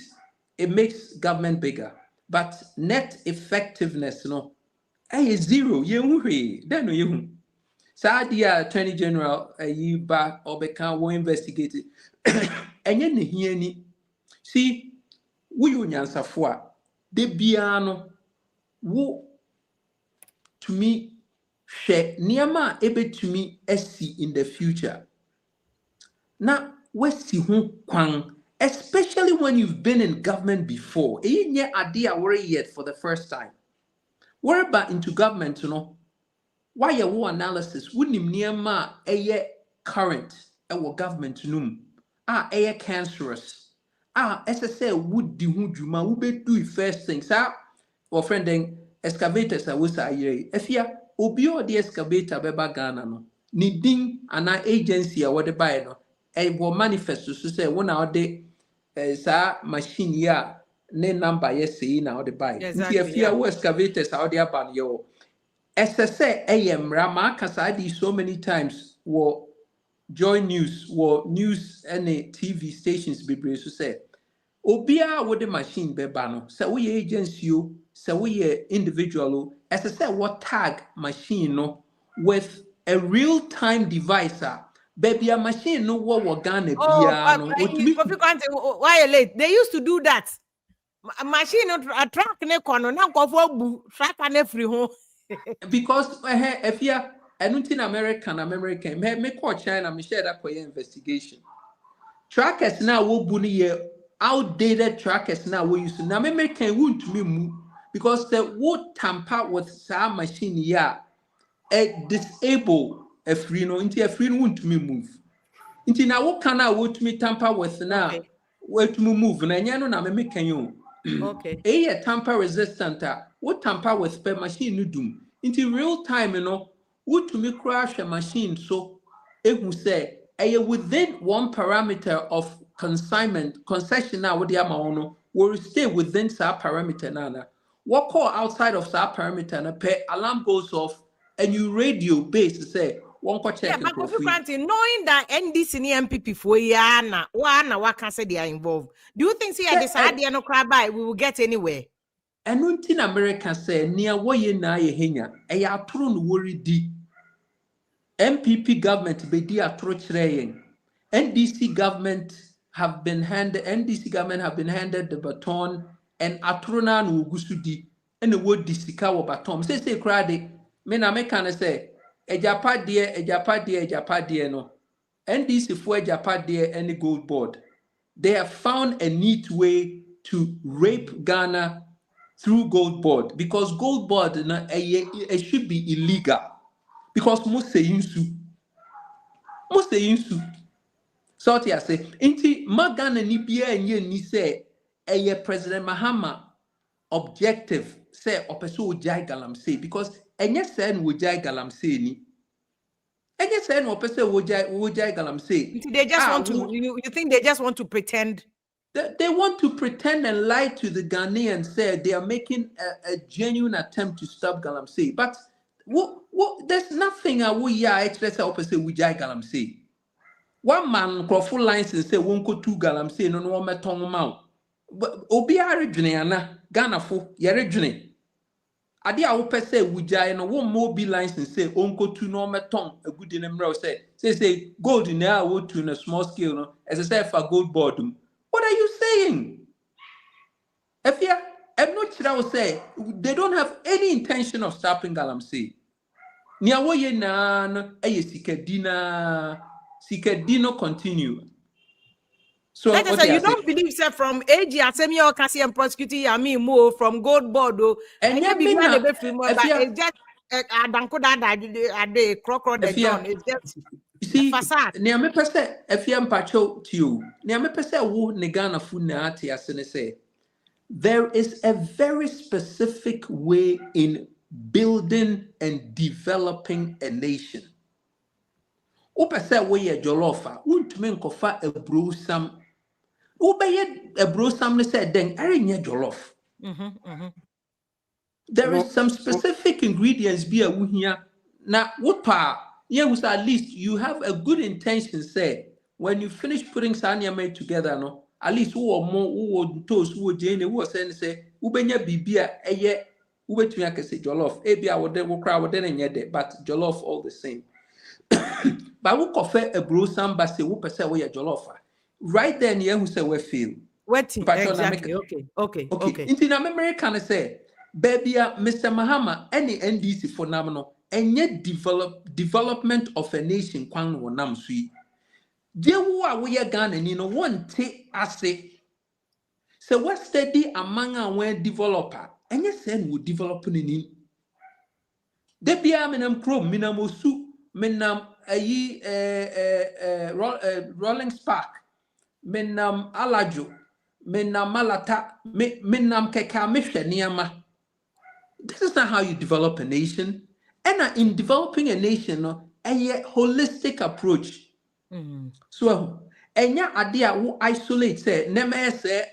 C: It makes government bigger, but net effectiveness no is zero. Then no you. Sadia Attorney General you back or become will investigate it. And yen here ni see we unyansa for de biano wo to me share niama ebe to me SC in the future. Now we see who kwang, especially when you've been in government before. Nye idea worry yet for the first time. Worry about into government, you know. Why your war analysis wouldn't niama current our government num cancerous SSA would do juma who be do first things or friending excavators was if ya obio the excavator beba Ghana no needing an agency or what the buy no will manifest to say one out de machine ya ne number yes say now the buy if ya excavators out there ban yo SSA AM Rama Kasadi so many times were Joy News news and TV stations be brave to say Obia with the machine bebano so we agency so we individual SSA what tag machine no with a real-time device baby a machine no what Ghana
A: why late they used to do that a machine a track ne kono na nkofo track na free home.
C: Because if you are American, me call China, me share that for your investigation. Trackers now will be outdated trackers now we use. Now American won't me move because the would tamper with some machine disable a free no into a free won't me move. Into now what can I would me tamper with now? Where to move? Na nyano na American you.
A: Okay.
C: A tamper resistant what tamper with per machine no doom. Into real time, you know, would to me crash a machine so it will say within one parameter of consignment concession now with the amount will stay within that parameter nana. What call outside of that parameter and a pay alarm goes off and you radio base to say one call check.
A: Yeah, but knowing that NDC and MPP for Yana, what can say they are involved. Do you think see this idea no cry by we will get anywhere?
C: And one thing America say near what ye na ye henya, a atron worry di. MPP government be di atro chreyen. NDC government have been handed the baton and atrona no gusudi and the word disika wa baton. Say crowd me na me can say ejapa die no. NDC for ejapa die any gold board. They have found a neat way to rape Ghana through gold board because gold board it should be illegal because most say insu so I say inti magana ni bia enye ni say President Mahama objective say opeso ojai Galamsey because enye say no ojai Galamsey ni enye say no opeso ojai Galamsey
A: they just want to you think they just want to pretend.
C: They want to pretend and lie to the Ghanaians, say they are making a genuine attempt to stop Galamsey. But there's nothing we are expressing opposite with Galamsey. One man full license say won't go to Galamsey no one metong mount. But Obi Arjuna Ghana fo Yarjune. Adi a wope say wujai no one more be license say onko to no metong a good in a say gold in there would to in a small scale no as I say for gold board. What are you saying? If you I'm not sure I will say they don't have any intention of stopping Galamsey. Niawoye na ayesika dina Sikadino continue. So
A: that is you don't believe sir from AG Assembly or Cassian prosecuting Yami Mo from gold board and you be one but it's just the crocodile the John it's just
C: you see near me pese efia mpacho to you near me pese wo ne Ghana fu na ate asene say there is a very specific way in building and developing a nation. Upese we ye jollofa untumi nkofa ebrosam ubeye ebrosam ne say den erenye jollof. There is some specific ingredients be a wuhia na wopa yeah at least you have a good intention say when you finish putting sanya together no at least who toast who jane who say ubenya bibia eye ubetumi akese jollof ebia wode wo kra wode na nyede but jollof all the same. But who coffee a bro samba say who per se we a jollof right then yeah who say we feel
A: what exactly okay
C: in American say baby Mr. Mahama any NDC for namno and yet development of a nation kwan wo nam sui je wo a we Ghana ni no won te ase so what steady among our developer and yes say we develop ni de bia menam krom menam osu menam ayi rolling spark menam alajo menam malata menam keka mehwe niama. This is not how you develop a nation. And in developing a nation, a holistic approach. So, enya idea who isolate say, neme say,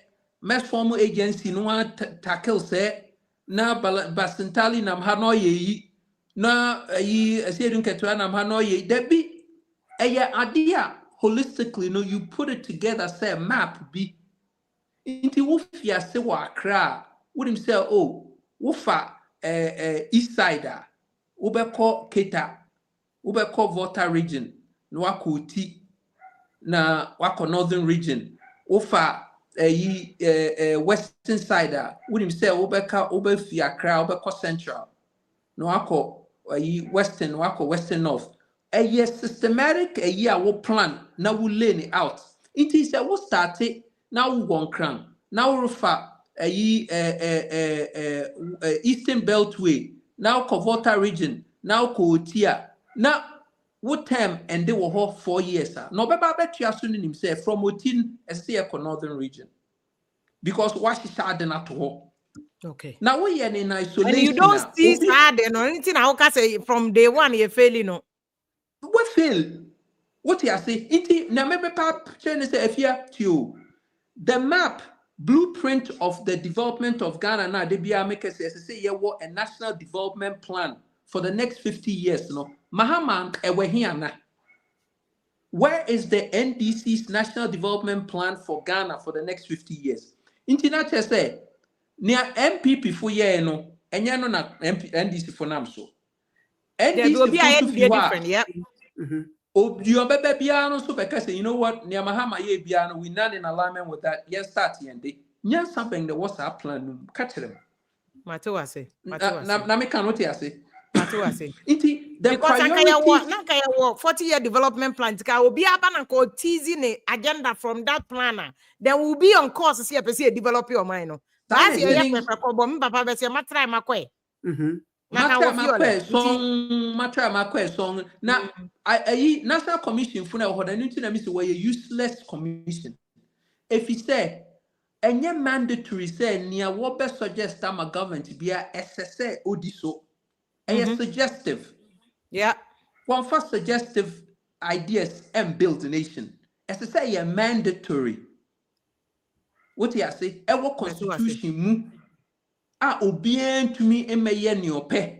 C: mass formal agency no tackle say, na basentali nam hanoye, na ye asirun ketua nam hanoye. There be a idea holistically, no, you put it together, say a map be. Into wufia se wa kra, would him say, oh, wufa. East side, ubeko Keta, ubeko Volta region, na wako Uti, na wako northern region, ufa western side, unim say ubeka ubefi Accra, ubeko central, na wako western, wako western north. A systematic wo plan, na wo lay it out. It is a wo start it, now we won crown, now we refer. Eastern Beltway, now Volta region, now Kootia. Now, what time and they were here 4 years? No, but I bet you are soon himself from within a Seako northern region. Because what is sad at all.
A: Okay.
C: Now we are in isolation.
A: And you don't see sad or anything. I can say from day one you're failing. No,
C: what fail? What you say? Now, maybe Pap Chen say if you the map. Blueprint of the development of Ghana now, they be make us say a national development plan for the next 50 years. No, Mahama ewehiana. Where is the NDC's national development plan for Ghana for the next 50 years? International say near MPP for year no, and ya no na NDC for nam so. NDC will be different, yeah. Oh, you baby piano so because you know what, near Mahama ye piano, we not in alignment with that. Yes, start and they yes something the WhatsApp plan catch them.
A: Matuwa say.
C: Na me can what you say.
A: Matuwa say.
C: Iti the
A: because Nankaya 40-year development plan will be a teasing agenda from that planner. Then we'll be on course to see if develop your mind. That's your papa say matry makwe.
C: Matra song. Now, I National Commission for now, I need to know a useless commission. If he say, and your mandatory say, near what best suggest my government to be a SSA Odiso, a suggestive.
A: Yeah.
C: One first suggestive ideas and build a nation. SSA a mandatory. What do you say? Our constitution. Obien to me in my yeniope.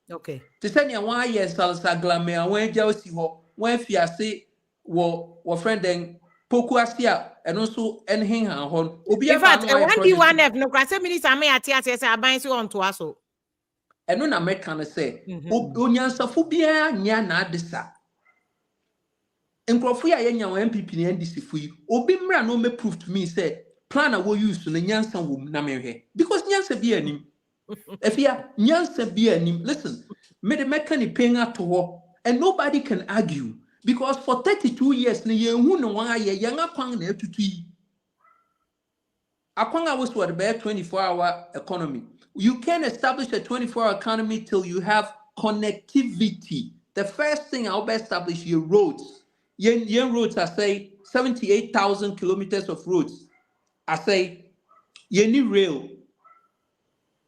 A: Okay.
C: To send you 1 year salsa glamea when jealousy when fiase wo friend then pokuasia and also anything on.
A: In fact, I want you one F no crasa minutes I may attach I bind you on to us.
C: And when American say, Onyansa phobia nya na desa. Encrofia yenya MPP NDC for you. Obimra no me prove to me say. Plan I will use to the Nyansa womb Name because Nyansa be anim. If ya Nyansa be anim, listen, made a mechanic paying out to war, and nobody can argue Because for 32 years, ne yenhu no wan aye yanga kwang na etutu. Akwanga was what about 24-hour economy. You can establish a 24-hour economy till you have connectivity. The first thing I'll be establish your roads. Your roads, I say 78,000 kilometers of roads. I say you need rail,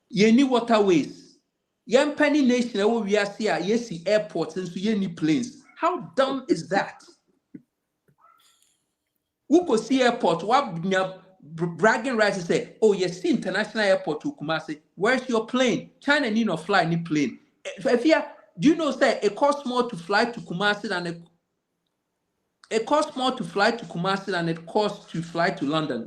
C: you need waterways. Young penny nation we are here, yes, airports and so you need planes. How dumb is that? Who could see airport? What bragging rights to say, oh, you see international airport to Kumasi. Where's your plane? China need not fly any plane. If you, do you know say it costs more to fly to Kumasi than it costs more to fly to Kumasi than it costs to fly to London?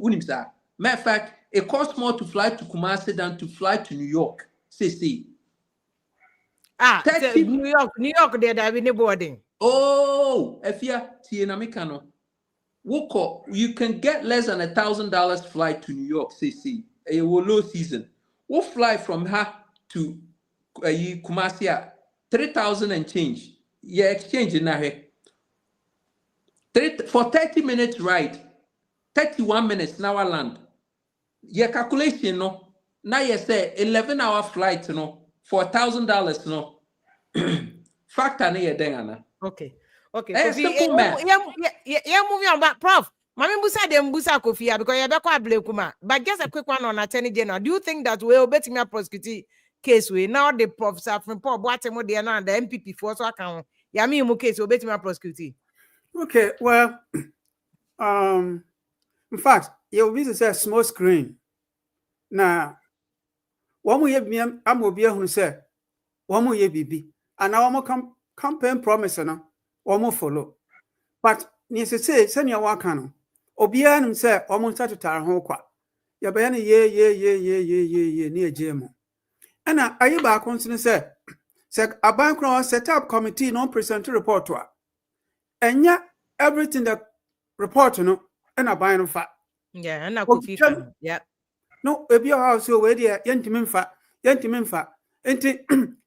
C: Matter of fact, it costs more to fly to Kumasi than to fly to New York. See.
A: New York, there have been boarding.
C: Oh, if you you can get less than $1,000 flight to New York, CC. A low season. We'll fly from her to Kumasi 3,000 and change. Yeah, exchange in here. For 30 minutes ride, 31 minutes now land. Yeah, calculation no. Now you say 11-hour flight no for $1,000 no. Factor na dengana.
A: Okay.
C: Simple math.
A: Yeah, moving on, but Prof. Mami Busa de Mbusa Kofia because you're back Ablekuma. But just a quick one on Attorney General. Do you think that we'll bet me a prosecute case we now the Prof. From Paul Boatemo de and the MPP for so account? Yami mu case will bet me a prosecute.
F: Okay, well, in fact, you will say small screen. Now, one more year, I'm will be who say, one more year, BB, and now I'm campaign promise, no, one more follow. But, near to say, send your work on. Obia himself almost started to home qua. Your banner, ye, near Jemo. And are you back on to say, a bank set up committee non present report to her. And yet, everything that report, no, and a buying fat.
A: Yeah, and I could feel yeah.
F: No, a beer house over there, Yantimin fat,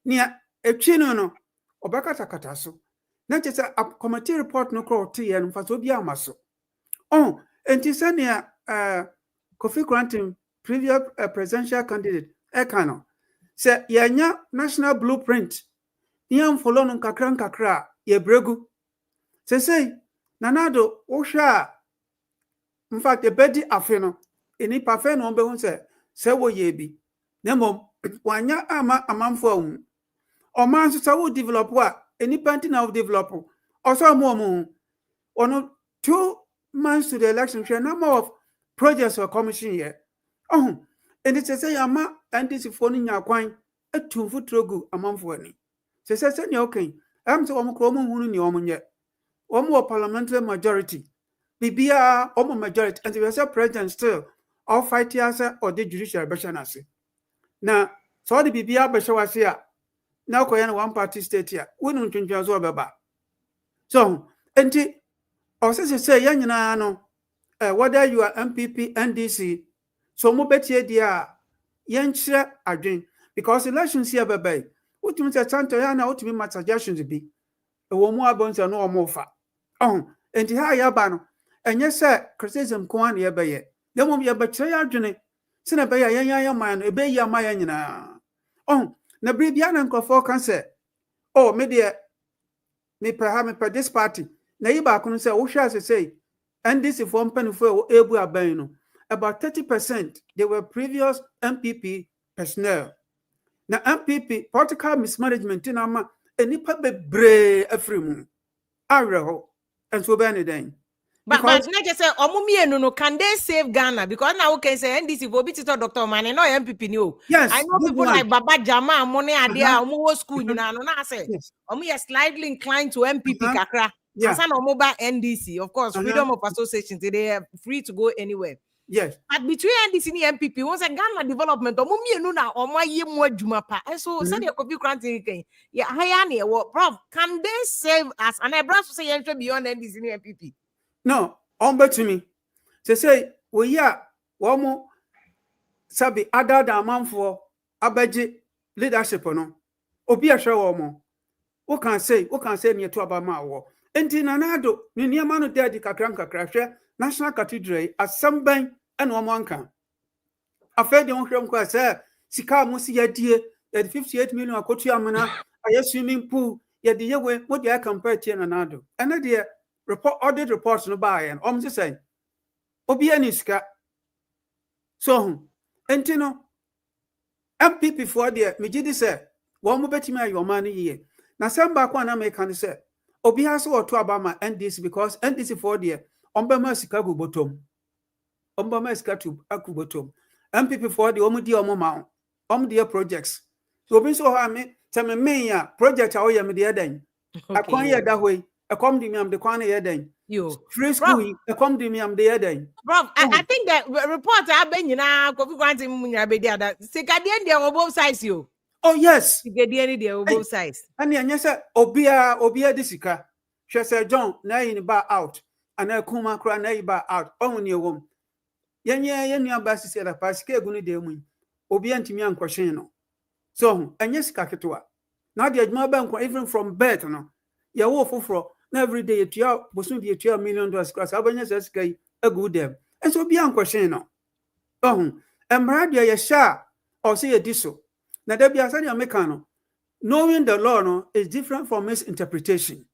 F: near a chino, no, or Bacatacataso. Not just a committee report no call tea and Fasobia Maso. Oh, and Tisania Kofi Granting, previous presidential candidate, Ekano, say, Yanya national blueprint, Niam Folon Kakra, ye bregu. Say, Nanado, Osha, in fact, a beddy afeno, any parfait on Behun say, wo ye be. Nemo, Wanya ama a man for or man so develop what any painting of developer, or some more 1 or 2 months to the election, share number of projects or commission here. Oh, and it's a say, Ama, NDC phoning your coin, a 2-foot trogu a month for any. Say, okay, I'm so almost yet. One more parliamentary majority. BBR almost majority, and the president still, all 5 years or the judicial bashanasi. Now, so the BBR Bashawasia, now Koyan 1-party state here, we don't change as well. So, and also say, Yanano, whether you are MPP, NDC, so more better dear, Yancha again, because elections here, baby, what you mean, Santayana, what you mean, my suggestions be a more bones and no more fat. Oh, and the higher ban, and yes, sir, criticism Kwan ye bay. There won't be a betrayal journey. Send a bay a young man, a bay ya mayana. Oh, Nabribian and Crawford can say, oh, maybe me perhaps per this party. Neighbor couldn't say, oh, shall I say, and this is one penny for Abu Abeno. About 30% they were previous MPP personnel. Now, MPP, political mismanagement in Ama, and nipa bebre every Araho, and so Benny then.
A: But not just say, no, can they save Ghana? Because now we can say NDC will be to Dr. Man and no MPP new.
F: Yes,
A: I know people like Baba Jama, Money Adia, Omo school, you know, I say, we are slightly inclined to MPP Kakra. Yes, and mobile NDC, of course, freedom of association, they are free to go anywhere.
F: Yes,
A: but between NDC and MPP, once a Ghana development, or my year more Jumapa, and so said you could be granting. Yeah, Hayani, what, Prof, can they save us? And I brought to say entry beyond NDC and MPP.
F: No, on back to me. Say, we are one more sabi other than man for abaji leadership no. Obi a show more. What can say near to about my war. enti nanado ni niama no dedi kakra hwe National Cathedral asamban ene omo anka afede on hwem kwa say sika mo si yadie ya 58 million akotu amana aye swimming pool ya de yewe mo de compare tie nanado ene de report audit reports no ba yen om se say obi ani sika so enti no MPP for de me gidi say wo mo betimi ayo man ye na samba kwa na me kan say obi ha so oto abama NDC because NDC for de ombema sika go bottom ombema sika to akubotom MPP for the omudi omoma omudi projects so obi so ha me teme me ya project a oyam de eden akwan ye da hoyi ekom di mi am de kwan ye den
A: yo
F: free school ekom di mi am de eden
A: bro I think that report abenyina Kofi Kwanti munya be dia that sika de dey on both sides yo.
F: Oh yes
A: sika de any dey on both sides
F: and anya say obia de sika hwe say John na yin ba out ana kuma kra na yi ba out ohun ni ewom yenye nua sisi da pasika egunu de mu obi antimi ankwhwen no so anya sika ketwa na de adwuma ba nkwa even from birth no ye wo foforo na every day etua bosun de etua $1 million class abanya sika egu dem enso obi ankwhwen no emra de ye sha o say ye diso na da bia say America no knowing the law no is different from misinterpretation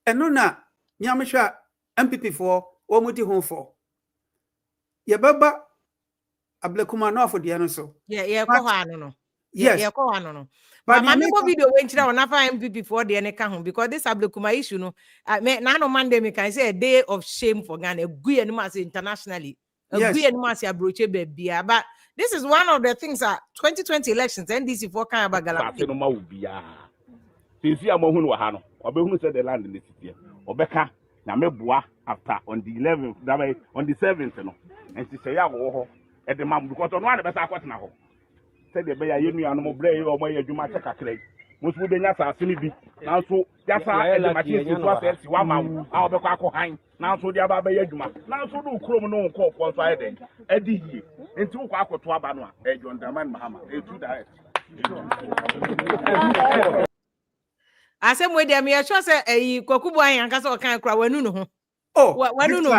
F: eno na nyamhwa MPP for omudi hon for Yababa Ablekuma no for the so.
A: Yeah, ko ha no.
F: Yes.
A: Yeah, ko ha no. But my video when chira on afa MPP for the neka ho because this Ablekuma issue no na no Monday me can say a day of shame for Ghana. Gu enu as internationally. Gu enu as abroche bebia. But this is one of the things that 2020 elections NDC for kan about Galamsey.
G: no ma ubia. Since am hu no ha no. Obehunu say the land in the city. Obeka na meboa after on the 11th that way on the 7th no. And she say ya wo ho e de mam because no one be sa kwatena ho say de be ya yenu anom bre o mo ya dwuma cheka krai mo so be nya sa asini bi na so ya sa e de ma chi so ase si wa mam a o be kwa ko han na so de aba be ya dwuma na so do krom no nko ko so aye de edi hie enti wo kwa akoto aba no a e John Dramani Mahama e too direct
A: asem we dem ye sure say Kwaku boy anka say o kan kra wanu no ho.
F: Oh,
A: wanu no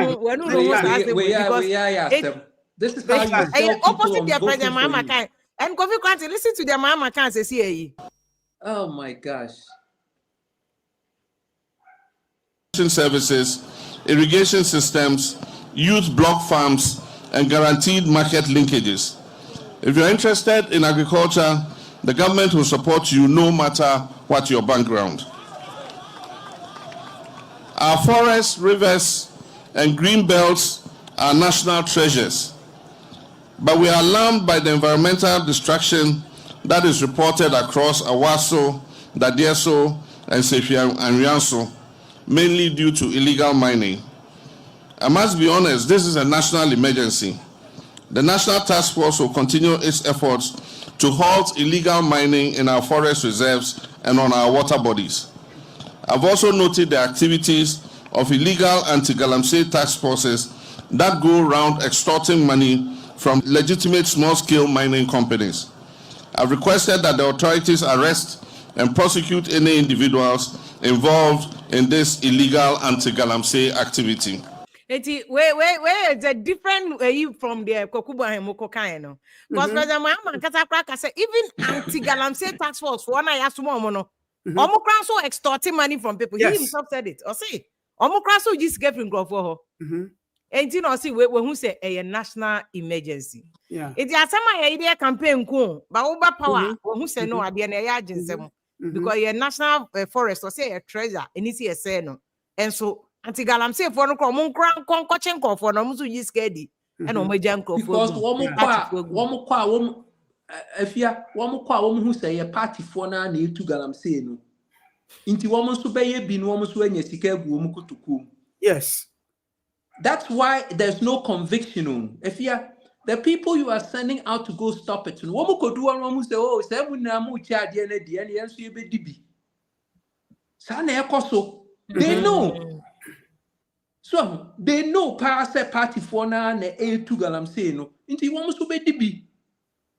C: this is how you sell
A: opposite their president Mama kan and Kofi Kwanti listen to their Mama kan say see.
C: Oh my gosh.
B: Services, irrigation systems, youth block farms, and guaranteed market linkages. If you're interested in agriculture, the government will support you no matter what your background. Our forests, rivers, and green belts are national treasures, but we are alarmed by the environmental destruction that is reported across Awaso, Dadieso, and Sefia and Rianso, mainly due to illegal mining. I must be honest, this is a national emergency. The National Task Force will continue its efforts to halt illegal mining in our forest reserves and on our water bodies. I've also noted the activities of illegal anti-Galamsey task forces that go around extorting money from legitimate small-scale mining companies. I've requested that the authorities arrest and prosecute any individuals involved in this illegal anti-Galamsey activity.
A: Where is a different from the Kokubo and Mokokai no? Because President Mahama Katakra say even anti-Galamsey task force for one ayasumo mono. Omokran so extorting money from people. Yes. He himself said it. Or see, Omokran so just get from for her. And you know, see, we who say a national emergency.
F: Yeah.
A: It's a summer idea campaign cool, but over power. Who say no, I be an agency because a national forest or say a treasure, and it's a say no. And so anti-Galamsey for no common crown concochenko for no musu just scaredy and no majanko
C: because one if you one who say a party for na need to Galamsey no. Inti woman so be bi no woman so anya sika gu woman kutukum.
F: Yes.
C: That's why there's no conviction. If you the people you are sending out to go stop it, woman could do one woman say, oh, say we na mu cha de na de and so you be dibi. Sana ekoso. They know. So they know pass a party for na a to Galamsey no. Inti woman so be dibi.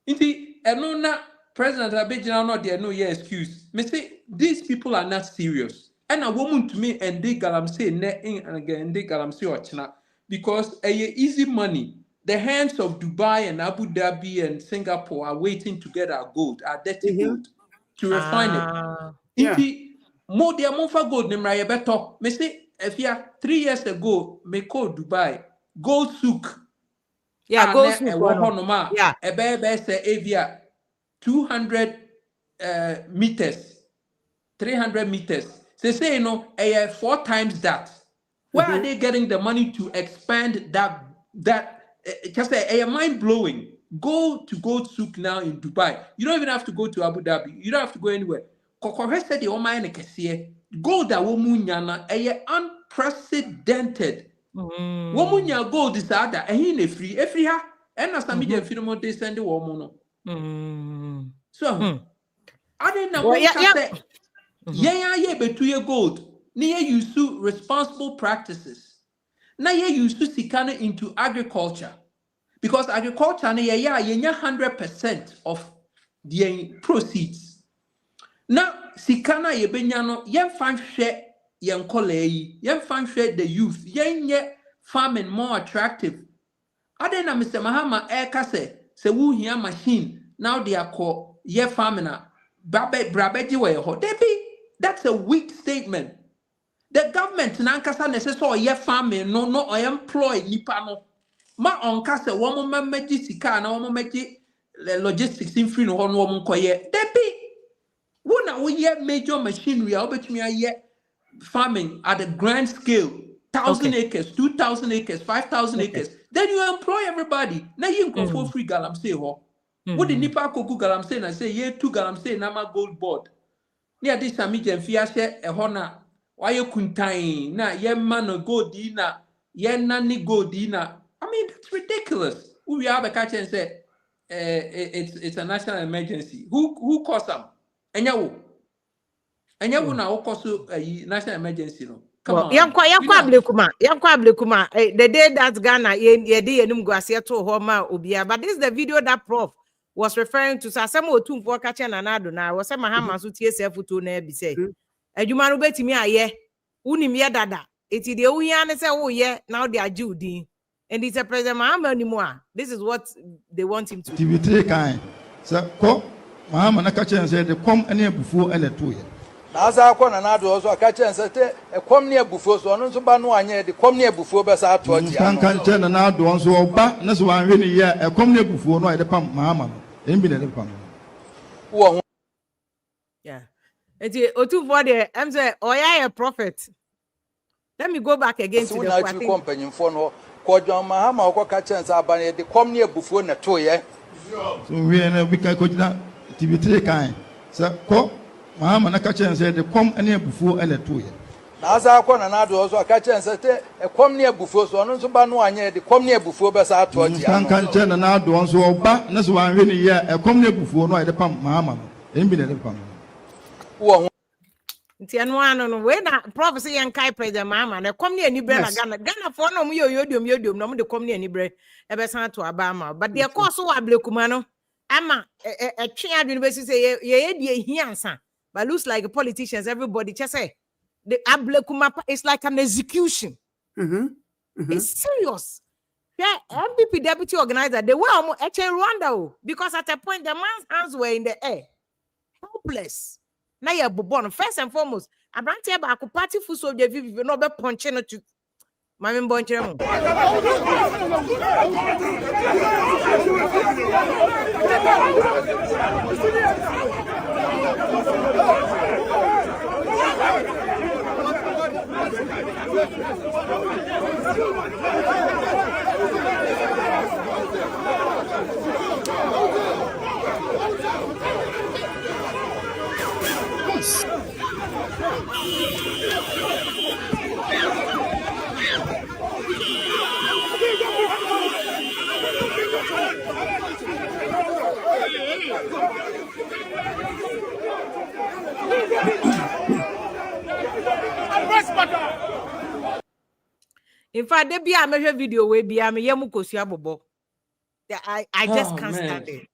C: Inti eno na President Abidjan not there no excuse. Me say these people are not serious. and a woman to me and they Galamsey net in and again they Galamsey or China because easy money. The hands of Dubai and Abu Dhabi and Singapore are waiting to get our gold, our dirty gold, to refine it.
F: Yeah.
C: More dear Monfa gold name better. Me say if you 3 years ago, me call Dubai gold souk.
A: Yeah, gold souk.
C: Yeah, a baby say avia 200 meters, 300 meters. They say, 4 times that. Where are they getting the money to expand that? Just a mind blowing. Go to gold souk now in Dubai. You don't even have to go to Abu Dhabi. You don't have to go anywhere. Kokore said the Oman gold that womunyana unprecedented. Womunya gold is other and he free. Every ha and as a media film they send the woman. So I didn't know what say. Yeah, but 2 year gold. Near you to responsible practices. Now you to sikana into agriculture. Because agriculture, 100% of the proceeds. Now, sikana yebenyano, yen fan share yen kolei, yen fan share the youth, yen ye farming more attractive. Adena Mr. Mahama eka se wu here machine, now they are called ye farming. Brabeji way ho. That's a weak statement. The government nankasa necessary ye farming no I employ nipa no. Ma onka se woman meji sika na woman meji logistics in free no one woman koye. Debi wona we ye major machinery obetumi aye farming at a grand scale 1,000 acres, 2,000 acres, 5,000 acres. Then you employ everybody. Now you go for free Galamsey ho. What the nipa koku Galamsey na say ye 2 Galamsey na ma gold board. Near this amija fiashe a hona. Why you kuntain na ye man no gold na ye nani gold na. I mean that's ridiculous. We have a catch and say it's a national emergency. Who caused them? Enyawo na who caused a national emergency no. Come on.
A: Yankwa Ablekuma. The day that Ghana ye di enum guasia to homa obia. But this is the video that Prof was referring to. So some otu for catch and anado na was some Mahama so TSF to na be say. Adwuma no betimi aye. Unim ye dada. Eti de uya ne say oh yeah now they are Judy. And it's a President Mahama anymore. This is what they want him to do.
H: TV3 kind. So ko Mahama na catch and say the come any before and 2 years.
I: Naza akwa na nado also akache nsete ekom ne abufuo so no nso ba no anye de kom ne abufuo be sa ato tia no
H: kanche na nado nso oba na so wan hwe ne ye ekom ne abufuo no ide pam Mahama no embi na de pam
I: wo
A: yeah eti otu for the am say oya a prophet. Let me go back again to the
I: company no ko John Mahama ko kache nsa abane de kom ne abufuo na to ye
H: so we na we ka ko na TV3 kind so ko Mahama na catch and said the come any before and 2 years.
I: Naza akwa na nado also akache nsete ekom ne abufuo so no nso ba no anye de kom ne abufuo be sa ato tia no
H: kanche na nado nso oba na so wan hwe ne ye ekom ne abufuo no ide pam Mahama no embi na de pam
I: wo
A: nti eno ano no we na prophecy yan kai President Mahama na kom ne ani bre na Ghana for no mo yodiom no mo de kom ne ani bre e be san to aba ma but the course wa Ablekuma no ama twe adwene be say ye die hiansa. But looks like politicians, everybody just say the Ablekuma is like an execution. It's serious. Yeah, MPP deputy organizer, they were actually Rwanda because at a point the man's hands were in the air, helpless. Now you're born first and foremost. I brought you back a party for so if you know about punching it to my member. In fact, there be a measure video where be a me yamukosia bobo. I just can't stand it.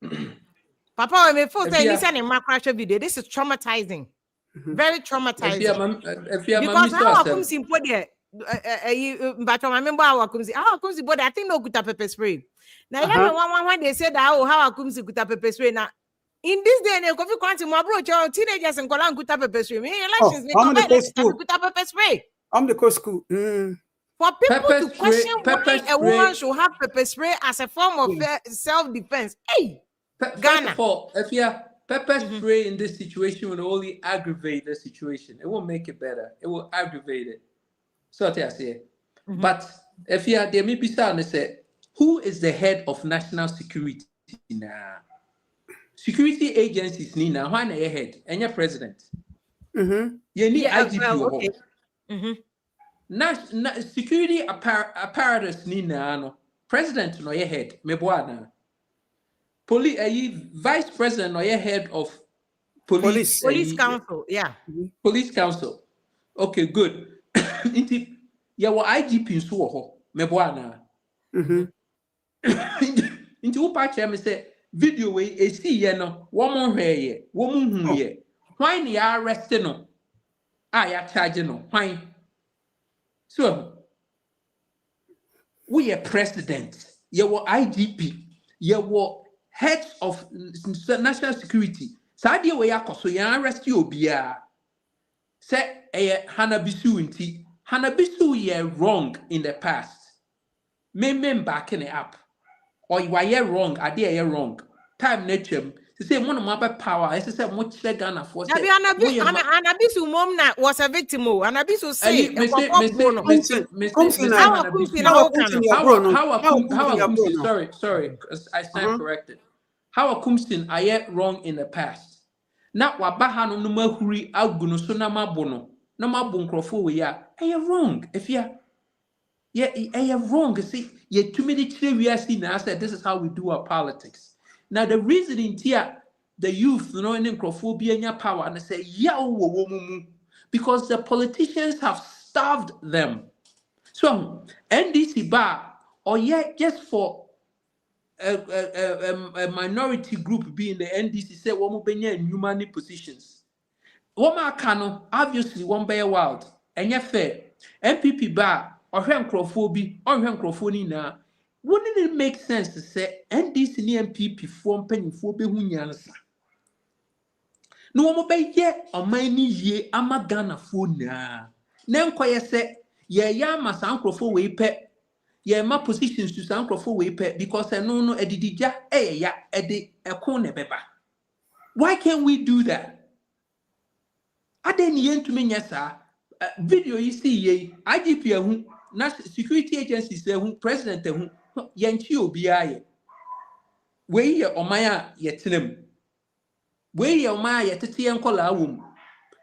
A: Papa, when me first time listen in my crash video, this is traumatizing. Very traumatizing.
C: Because
A: how comes in there? But I remember how comes but I think no good pepper spray. Now when they said that how comes good pepper spray now. In this day, and coffee quantum, my bro, teenagers and Kolan good pepper spray. Elections, they come back good pepper spray.
F: I'm the co school.
A: For people to question why a woman should have pepper spray as a form of self-defense. Hey,
C: First
A: Ghana.
C: of all, if you pepper spray in this situation will only aggravate the situation. It won't make it better. It will aggravate it. So I say. But if you there may be sound say, who is the head of national security now? Security agencies ni na why na your head and your president. You need IGP. Security apparatus ni na no president no your head me boana. Vice president or your head of police
A: council, yeah.
C: Police council. Okay, good. Inti ya wa IGP so ho me boana. Inti upa che me say video we esi ye no wo mo hwe ye wo mo hu ye why ni arrest no ya charge no why so we are president ye wo IGP ye wo heads of national security sadia we akoso yan arrest you obia say Hanabisu inti Hanabisu ye wrong in the past me backing it up or you are wrong idea you wrong time nature to say one of my power I say much Ghana for say
A: Anabisu mom was a victim Anabisu say
C: sorry I stand corrected how a kumsin I yet wrong in the past not wabahano no mahuri aguno so na mabono na mabonkrofo we ya wrong if you wrong see you too many we are seeing I said this is how we do our politics. Now the reason in here the youth in necrophobia in your power and they say because the politicians have starved them. So NDC bar or just for a minority group being the NDC say in human positions. Woma kano obviously one by a wild and yet fair MPP bar or necrophobia or necrophony now. Wouldn't it make sense to say NDC and MPP form penny for behunyansa? No more by yet or many ye amagana for na. Then quite say, ya must uncle for way pet. Ye my positions to uncle for way pet because I know a didija a corner beba. Why can't we do that? I didn't yen to me, yes, sir. Video you see ye IGP national security agencies who president who yanchi obiaye we ye omaya yetenem we ye omaya yetete enkola awom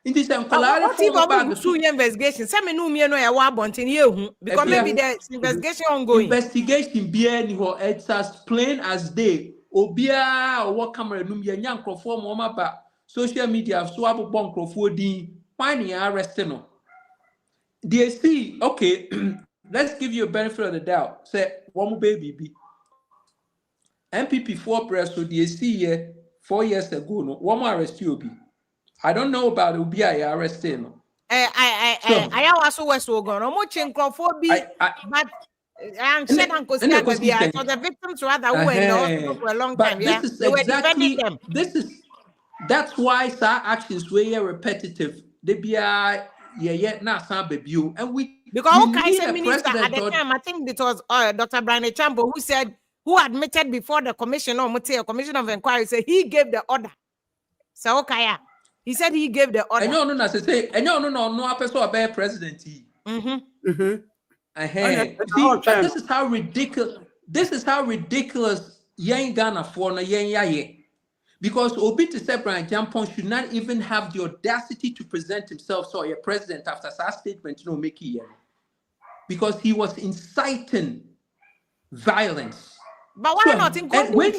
C: inti se enkola
A: for bag so investigation say me no me no ya wa bonten ye hu because maybe there's investigation ongoing
C: investigation bia ni ho it's as plain as day obia or camera num ye nyankrofo mo maba social media so abobon krofo din why ni arrest no they see okay. Let's give you a benefit of the doubt. Say one baby MPP 4 press so they see here 4 years ago. No, one more arrest you be. I don't know about Obi I arrested no.
A: I also was so gone. I'm watching Crawford but I'm said Uncle so the victims rather who were in the hospital for a long time. Yeah, they were defending them.
C: That's why our actions were repetitive. They be not some baby and we.
A: Because Kaisa minister at the time, I think it was Dr. Brian Chambo who admitted before the commission of inquiry said he gave the order. So okay, he said he gave the order.
C: No person about president. This is how ridiculous. This is how ridiculous young Ghana for na young because Obi to say Brian Jampon should not even have the audacity to present himself so a president after such statement make it because he was inciting violence.
A: But why not in at least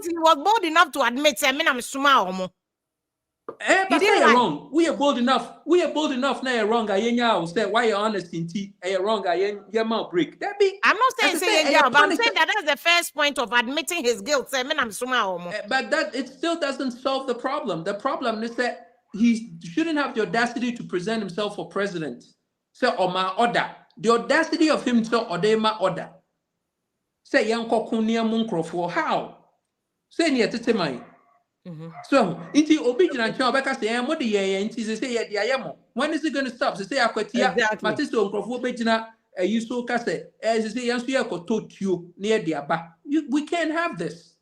A: he was bold enough to admit I mean I'm small.
C: But they are wrong. We are bold enough. Now you're wrong. I say why you're honest in tea. You're wrong. Your mouth break.
A: I'm not saying yeah, but I'm saying that that's the first point of admitting his guilt. I mean I'm small.
C: But that it still doesn't solve the problem. The problem is that he shouldn't have the audacity to present himself for president. Say, or my order. The audacity of him to order my order. Say, young Kokunia Munkrofo, how? Say, near to mine. So, inti obijina ncha obeka say mo de ye inti say ye de ayemo. When is it going to stop? Say akwatia Matiso nkrofo obejina you so ka say say yanso ye kototuo na ye de aba. We can't have this.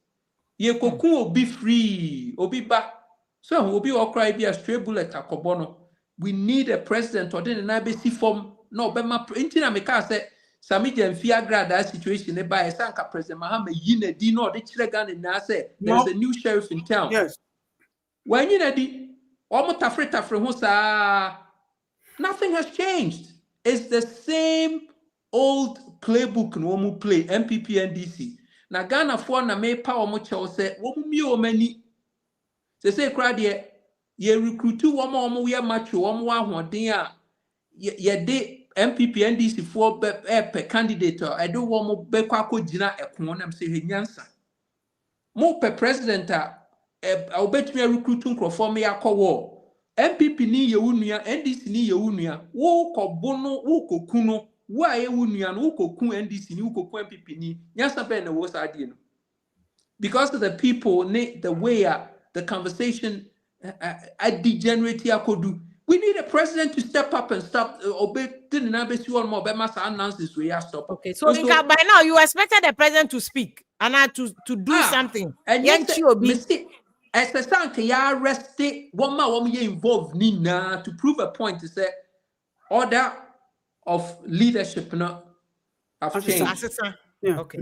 C: Ye koku obi free, obi ba. So obi okrai be a stray bullet akobono. We need a president or then na be si form no be ma inti na me ka say Sami Jemfia grad that situation by Sanka President Mahama Yine di no de Chilegan na say there's a new sheriff in town.
F: Yes.
C: When you di almost tafre nothing has changed. It's the same old playbook no mu play MPP NDC. Na Ghana for na me pa omo che say wo mu mi o mani. Say crowd ye recruit omo we macho omo ahoden a ye de MPP NDC for per candidate I do want mo be kwako gina ekon nam say henyansa mo per president obetumi recruit nkrofo me yakọ MPP ni ye wunua NDC ni ye wunua wo kobono wo kokuno wo aye wunua no wo kokun NDC ni wo kokun MPP ni nyansa be na wo saade no because of the people the way the conversation degenerate akodu. We need a president to step up and stop obey announces we have stop.
A: Okay, so by now you expected the president to speak and to do something.
C: And yes, as a son can ya arrest one involved Nina to prove a point to say order of leadership not have changed.
A: Yeah. Okay.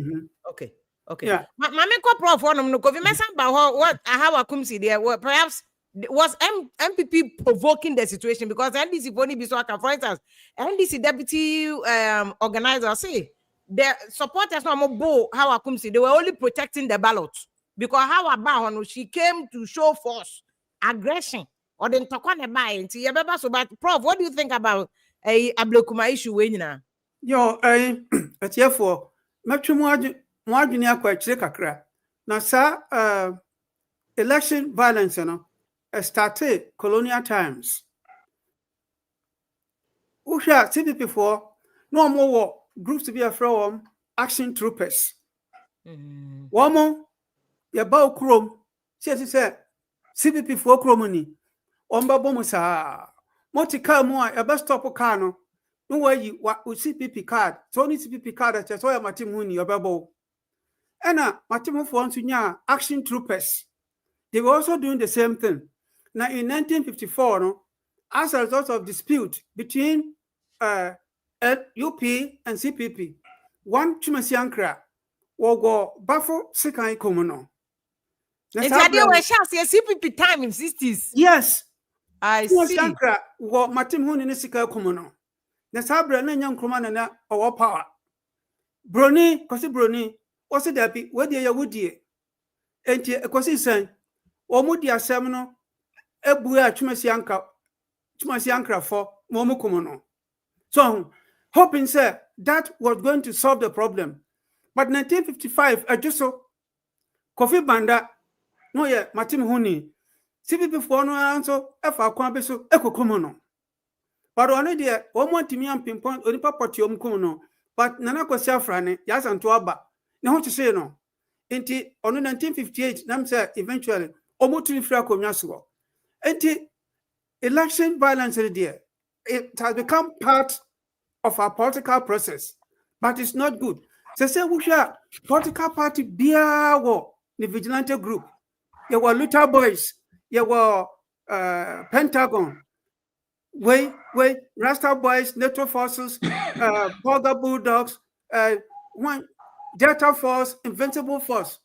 A: Okay. Okay. Yeah. Mama ko prof one no go mess about what how akumsi there perhaps was MPP provoking the situation because NDC only be so for instance NDC deputy organizer say the supporters no more how akumsi they were only protecting the ballot because how about she came to show force aggression or then talk on about so but prof what do you think about a Ablekuma issue when
F: yo for matchu mo adwene akwa kire kakra na sa election violence no started colonial times. Usha CPP for no more groups to be afraid action troopers. Woman, ya ba okrom, say CPP for kromoni. Omba bomu sa. Moti car mo ya ba stop car no. No way what CPP card. So only CPP card at so ya matim huni ya babo. Ena matim for nya action troopers. They were also doing the same thing. Now, in 1954, no, as a result of dispute between UP and CPP, one Chumasiankra will go baffle Sekai Komono.
A: CPP time in 60s.
F: Yes.
A: I see.
F: Chumasiankra will Matim Hun in Sekai Komono. The Sabra Nyan Kromana or power. Brony, Kosi Brony, was it happy? Where they are woody? And Kosi saying, Omudia Semino. Ebuya Chumasiankra for Momukumono. So, hoping, sir, that was going to solve the problem. But 1955, I just saw Kofi Banda, no, yeah, Matim Huni, CPP for no answer, F.A. Kwabeso, Eko Kumono. But only there, 1 million pinpoint, only Papatium Kumono, but Nanako Safrane, Yasan Tuaba. Now, what to say no? On 1958, Namsa eventually, Omutu Frako Nyasuo. Election violence there, it has become part of our political process, but it's not good. So say we share political party biawo the vigilante group. There were Luther Boys, there were Pentagon, Rasta Boys, Network Forces, Border Bulldogs, one Delta Force, Invincible Force.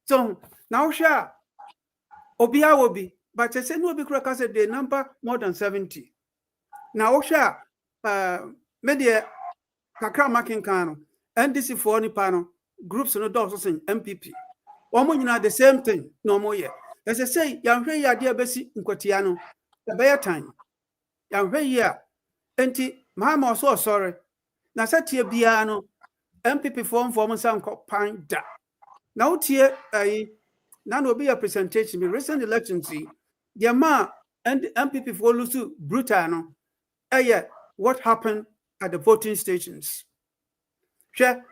F: So now share Obiawobi. But I said no because they number more than 70. Now, Osha, media, Kakra Makinkano, NDC for Nipano, groups no dogs in MPP. One the same thing, no more yet. As I say, young Ray, dear Bessie in Quotiano, the bear time. Young Ray, yeah, Enti, Mahama so sorry. Now, set here Biano, MPP form for some pine da. Now, here, none will be a presentation. The recent election, see. The ma and MPP for Lusu Brutano. What happened at the voting stations? Share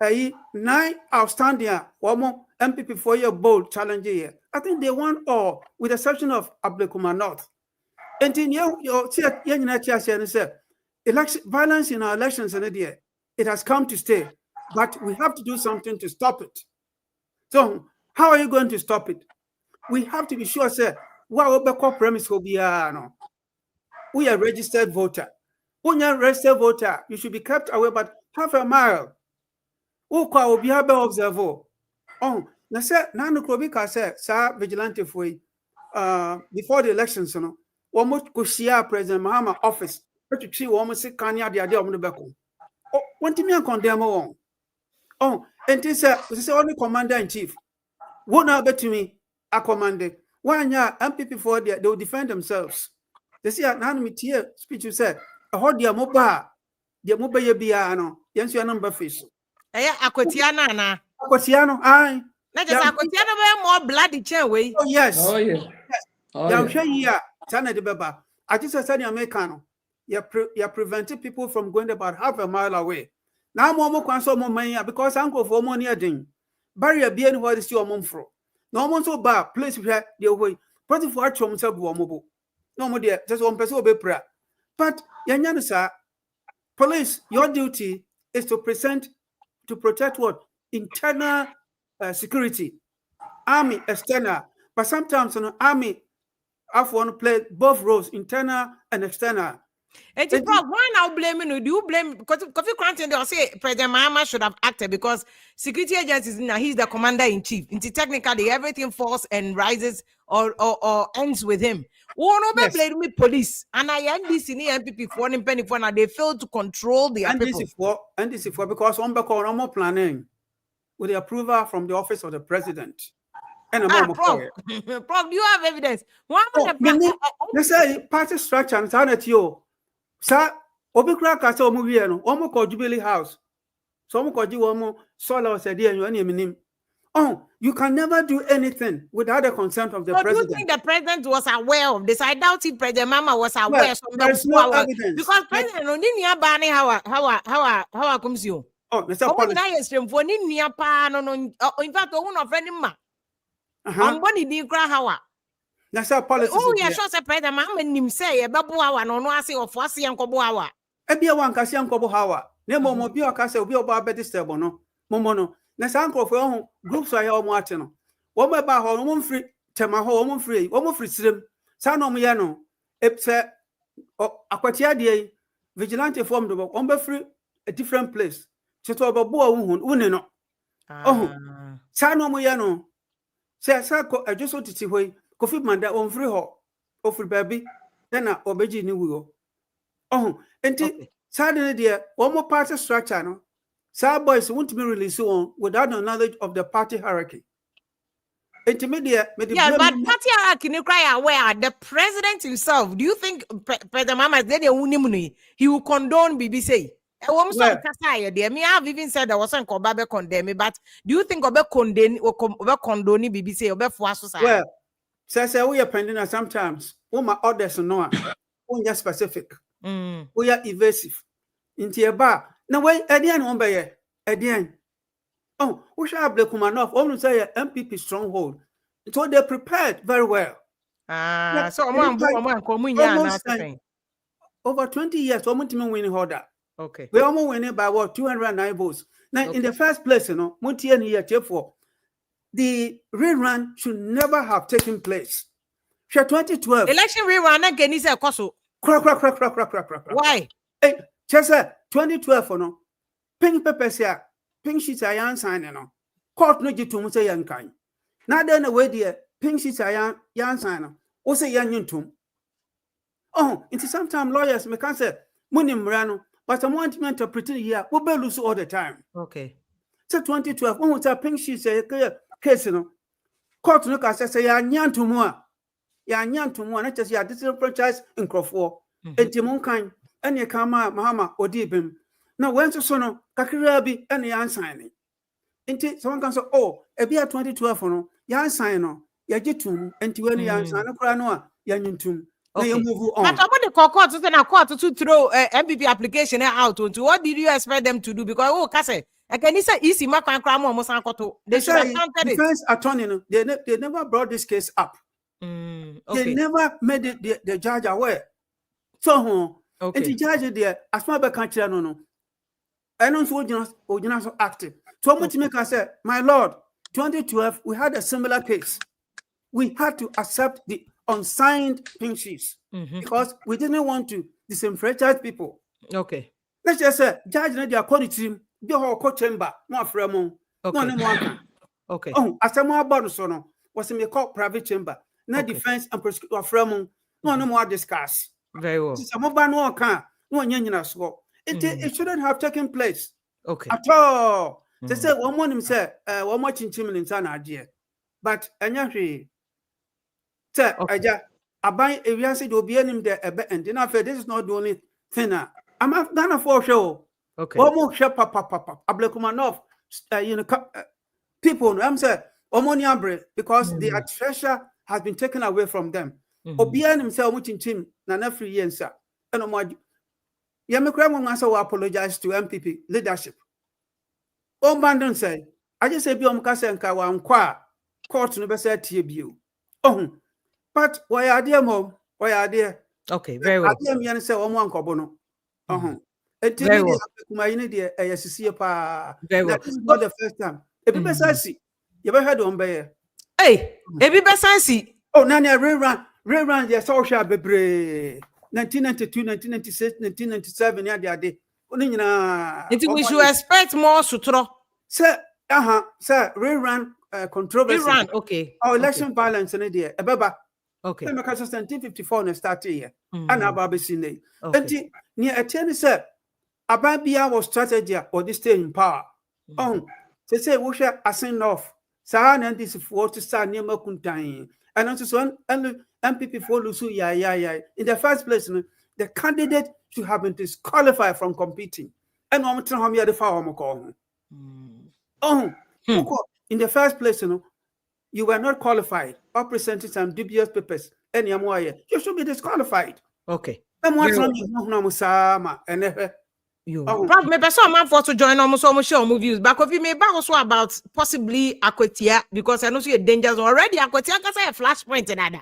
F: 9 outstanding MPP for your bold challenge here. I think they won all, with the exception of Ablekuma North. And in your election violence in our elections and it has come to stay, but we have to do something to stop it. So how are you going to stop it? We have to be sure, sir. We are a registered voter. When you're a registered voter, you should be kept away but half a mile. Who will be able to observe? Oh, now, sir, Nano Krobika said, sir, vigilante for before the elections, you know, almost Kushia President Mahama office, but you see, almost Kanya, the idea of the Beko. Oh, want me condemn on. Oh, and this is only commander in chief. What now bet to me? A commander. One year, MPP for they will defend themselves. They see an enemy here speech you said, a hot dear mobile biano, yes, your number fish.
A: Akotiana na.
F: Akotiano, aye.
A: Na just Akotiana more bloody chair way.
F: Oh, yes.
C: Oh, yeah.
F: I'm sure here, Tana de Beba. I just said, Americano. You're preventing people from going about half a mile away. Now, Momo can so more money because Uncle for money a ding. Barrier being what is your mom for. No one so bad, place where the way. Pretty for actual himself, mobile. No more dear, just one person will be prayer. But, Yanyan, sir, police, your duty is to protect what? Internal security. Army, external. But sometimes an army have one play both roles, internal and external.
A: And why now blaming you? Do you blame because Kofi Kranton they'll say President Mahama should have acted because security agencies now he's the commander in chief. Into technically everything falls and rises or ends with him. Oh no, blame me police and I NDC MPP for and penny for now they failed to control the people.
F: NDC for because on more planning with the approval from the office of the president. And
A: Prof, do you have evidence?
F: They say party structure and sanity you. Sir, Obikra Casa Omuviano, Omo called Jubilee House. Some called you Omo Sola said, oh, you can never do anything without the consent of the president.
A: Do you think the president was aware of this? I doubt if President Mahama was aware.
F: Well, there's no evidence.
A: Because President Oninia Bani how comes you?
F: Oh, Mr.
A: Policy. In fact, one of friend ma. Boni di kra hawa.
F: That's our policy.
A: Oh, yeah, sure, say President Mahama nim say ebabuawa no ase ofoase enkoboawa.
F: Ebia wan kasi enkoboawa. Ne momo bi o kase obi oba be disturb no. Momo no. Na san krofo ho groups aye o mo ate no. Wo me ba ho mo mfiri tema ho mo mfiri sirem. San no mo ye no. Epse akwatia de vigilante form do wo be free a different place. Cheto obabu a wu no. Oh. San no mo ye no. Say sako ajuso titi hoi. Kofi Manda on free ho, offer baby, then a obeji ni wo. Oh, and suddenly, dear, one more party structure. No, sir boys won't be released on without the knowledge of the party hierarchy. Intermediate,
A: yeah, but party hierarchy, you cry aware. The president himself, do you think President Mahama is he will condone BBC? Me have even said there wasn't Kobabe condemn me, but do you think Obe condone BBC Obe for society?
F: Well, say we are pending sometimes. My orders no we are specific. We are evasive. Into a bar. Now wait, Edian on by Edian. Oh, we shall have Ablekuma enough. Almost say MPP stronghold. So they're prepared very well. Over 20 years, almost winning order.
A: Okay.
F: We almost winning by what 209 votes. Now, in the first place, Muntian here, therefore. The rerun should never have taken place. 2012.
A: Election rerun again is a coso.
F: Crack.
A: Why?
F: Hey, just 2012 no. Pink papers here. Pink sheets are yan signing no. Court no jitu say yan kind. Now then away there. Pink sheets are yan signing. O say yan yuntum. Oh, into sometimes lawyers may can say money mrano, but I want to interpret it here. We be lose all the time.
A: Okay.
F: So 2012 when we say pink sheets say case no court no ka say ya nyantumu na just ya disenfranchise nkrofo entimun kan ene kama Mahama odibem na when so no kakira bi ene ya sign enti someone can say oh e bia 2012 no ya sign no ya gitum enti when ya sign no kra no a yanyentum.
A: Okay.
F: You move on.
A: But about the court to throw MPP application out onto what did you expect them to do? Because Kase, I can say easy they should have counted it.
F: Defense attorney, they never brought this case up.
A: Okay.
F: They never made the judge aware. So and the judge there, as far as country no. I don't so active. So much make us say, my lord, 2012, we had a similar case. We had to accept the unsigned pink sheets because we didn't want to disenfranchise people.
A: Okay.
F: Let's just say, judge na dia call team, the whole court chamber, no fremo, no.
A: Okay.
F: Oh, as a more about so no, was in call private chamber, no defense and prosecutor fremo, no more discuss.
A: Very well.
F: Some mobile no can, no nyina so. It shouldn't have taken place.
A: Okay.
F: At all. They say one morning say, one more chinchim in Sana idea. But anyahwe. Say, Aja, I buy a real said will be in there and then after this is not the only thing. I'm done for show.
A: Okay.
F: One more shop papa Ablekuma people I'm say Omoniabre because the treasure has been taken away from them. Obian himself much in na free yen sir. And Yamikram answer will apologize to MPP leadership. Bandon say, I just say Biom Kasenka one qua court no better TBU. Oh, but why are dear mom? Why are dear?
A: Okay, very well.
F: I am say one cobono.
A: Very well.
F: This is
A: not
F: the first time. If you see, you ever heard on Bayer?
A: Hey, see.
F: Oh, Nanya rerun, yes, social bebre. 1992, 1996, 1997,
A: we should expect more sutro.
F: Sir, rerun controversy.
A: Rerun, okay.
F: Our election violence in India. Baba.
A: Okay.
F: 1954 and start here. And Ababisine. Okay. Near a tennis, sir. Ababia was strategy or this stay in power. They say we shall ascend off. Sahan and this for to start near Makuntain. And also one MPP for Lusu, in the first place, the candidate should have been disqualified from competing. And I'm telling you the far in the first place, you were not qualified or presented some dubious papers. And you should be disqualified.
A: Okay.
F: And what's wrong and
A: Probably person man for to join almost show movies. But if you may also about possibly Akwetia because I know see a danger zone already. Akwetia can say a flashpoint in that.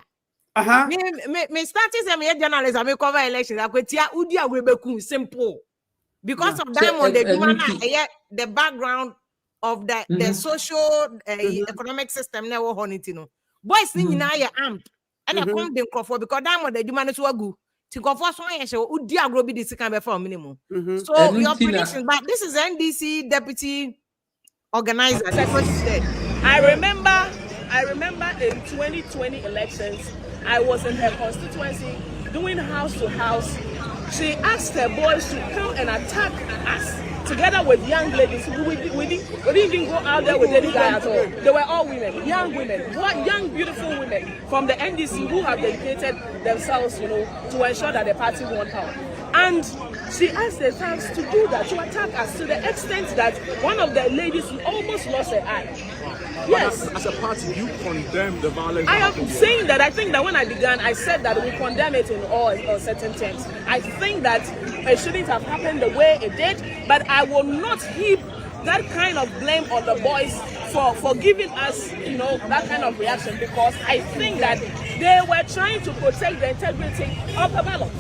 A: Me starting some journalists I may cover elections. Akwetia Udi Agrebeku simple because of them on the background of the social economic system now honitino. Boys thing in your armed and I come the crop because that one the human is wagu. To go for someone show would be this kind of minimum. So your prediction, but this is NDC deputy organizer. That's what she said.
J: I remember in 2020 elections, I was in her constituency doing house to house. She asked her boys to come and attack us together with young ladies. We didn't even go out there with any guy at all. They were all women, young beautiful women from the NDC who have dedicated themselves, to ensure that the party won power. And she asked the thugs to do that, to attack us to the extent that one of the ladies almost lost her eye. Yes.
K: As a party, you condemn the violence.
J: I am saying that I think that when I began, I said that we condemn it in all certain terms. I think that it shouldn't have happened the way it did, but I will not heap that kind of blame on the boys for giving us, that kind of reaction, because I think that they were trying to protect the integrity of the ballot.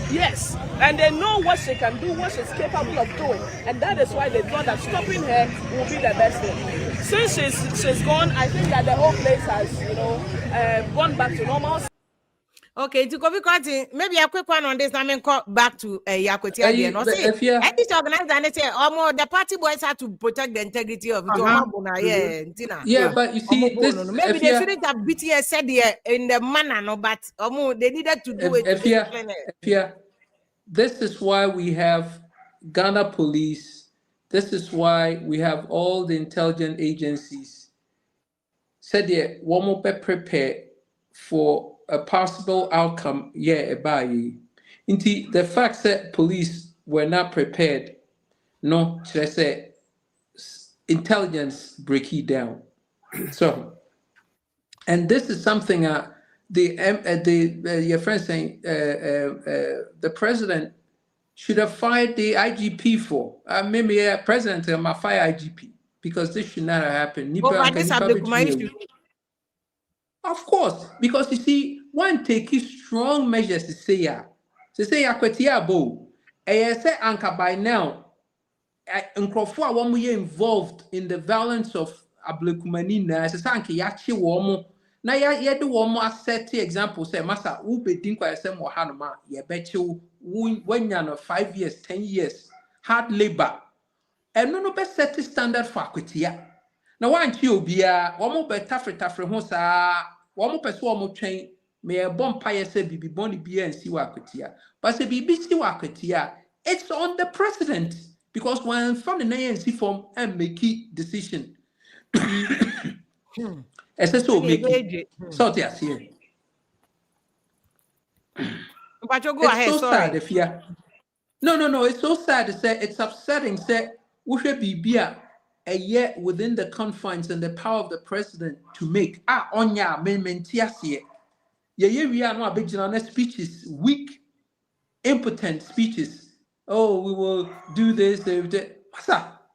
J: Yes, and they know what she can do, what she's capable of doing, and that is why they thought that stopping her will be the best thing. Since she's gone, I think that the whole place has, gone back to normal.
A: Okay, to cover maybe a quick one on this. I mean, call back to Yakutia. And this organizer and they say, the party boys have to protect the integrity of it.
C: Yeah, but you see,
A: maybe they shouldn't have BTS said here in the manner, no, but they needed to do it.
C: This is why we have Ghana police. This is why we have all the intelligence agencies. Said here, one more prepare for a possible outcome, the fact that police were not prepared, no, should I say, intelligence break it down. So, and this is something your friend saying the president should have fired the IGP for. Maybe president my fire IGP because this should not have happened.
A: But this Ablekuma issue.
C: Of course, because you see, one taking strong measures to say Akwetiabo. I say anchor by now. Nkrofo a wɔn yɛ involved in the violence of Ablekuma ni na ɛsɛ sɛ anka yɛakye wɔn na yɛde wɔn asɛte example sɛ masa wobɛdi nkwayɛsɛm wɔ hanom a yɛbɛkyew wɔnya no 5 years 10 years hard labor ɛno no bɛsɛte standard for Akwetia na wankye obiara wɔn bɛtafretafre ho saa wɔn pɛ sɛ wɔn twɛn meyɛbɔ mpaeɛ sɛ bibi bɔne biara nsi wɔ Akwetia but sɛ biribi si wɔ Akwetia it's on the president because when from the ANC form and make a decision SSO make it so yes here
A: but you go ahead
C: so
A: sorry
C: sad if yeah no it's so sad to say it's upsetting say we should be a year within the confines and the power of the president to make on your amendment yes here we are no big speeches weak impotent speeches. Oh, we will do this.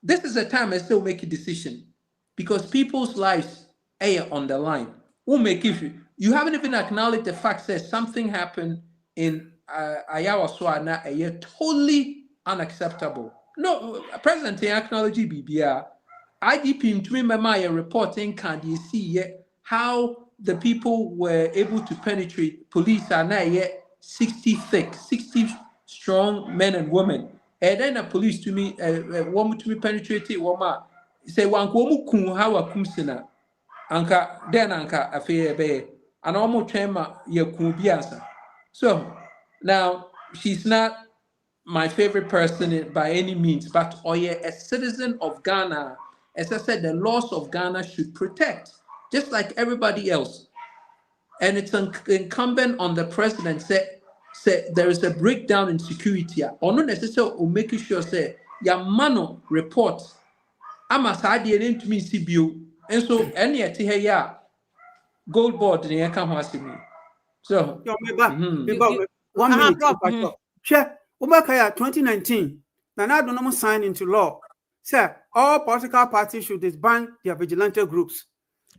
C: This is a time I still make a decision because people's lives are on the line. We'll make it. You haven't even acknowledged the fact that something happened in Ayawaswa a year totally unacceptable. No, President acknowledge BBR. IGP to remember my reporting can you see how the people were able to penetrate police are now yet 60 thick, 60 strong men and women. And then the police to me, want to be penetrated. Woma say one komu kun hawa kumsina. Anka then anka affair be and almost chema ye kumbiasa. So now she's not my favorite person by any means, but a citizen of Ghana. As I said, the laws of Ghana should protect, just like everybody else. And it's incumbent on the president say there is a breakdown in security. Or not necessarily making sure say your mano report. I'm a side to me CBU. And so any at gold board in come to me. So
F: 1 minute. Share Ubakaya 2019. Nana don't sign into law. Sir, all political parties should disband their vigilante groups.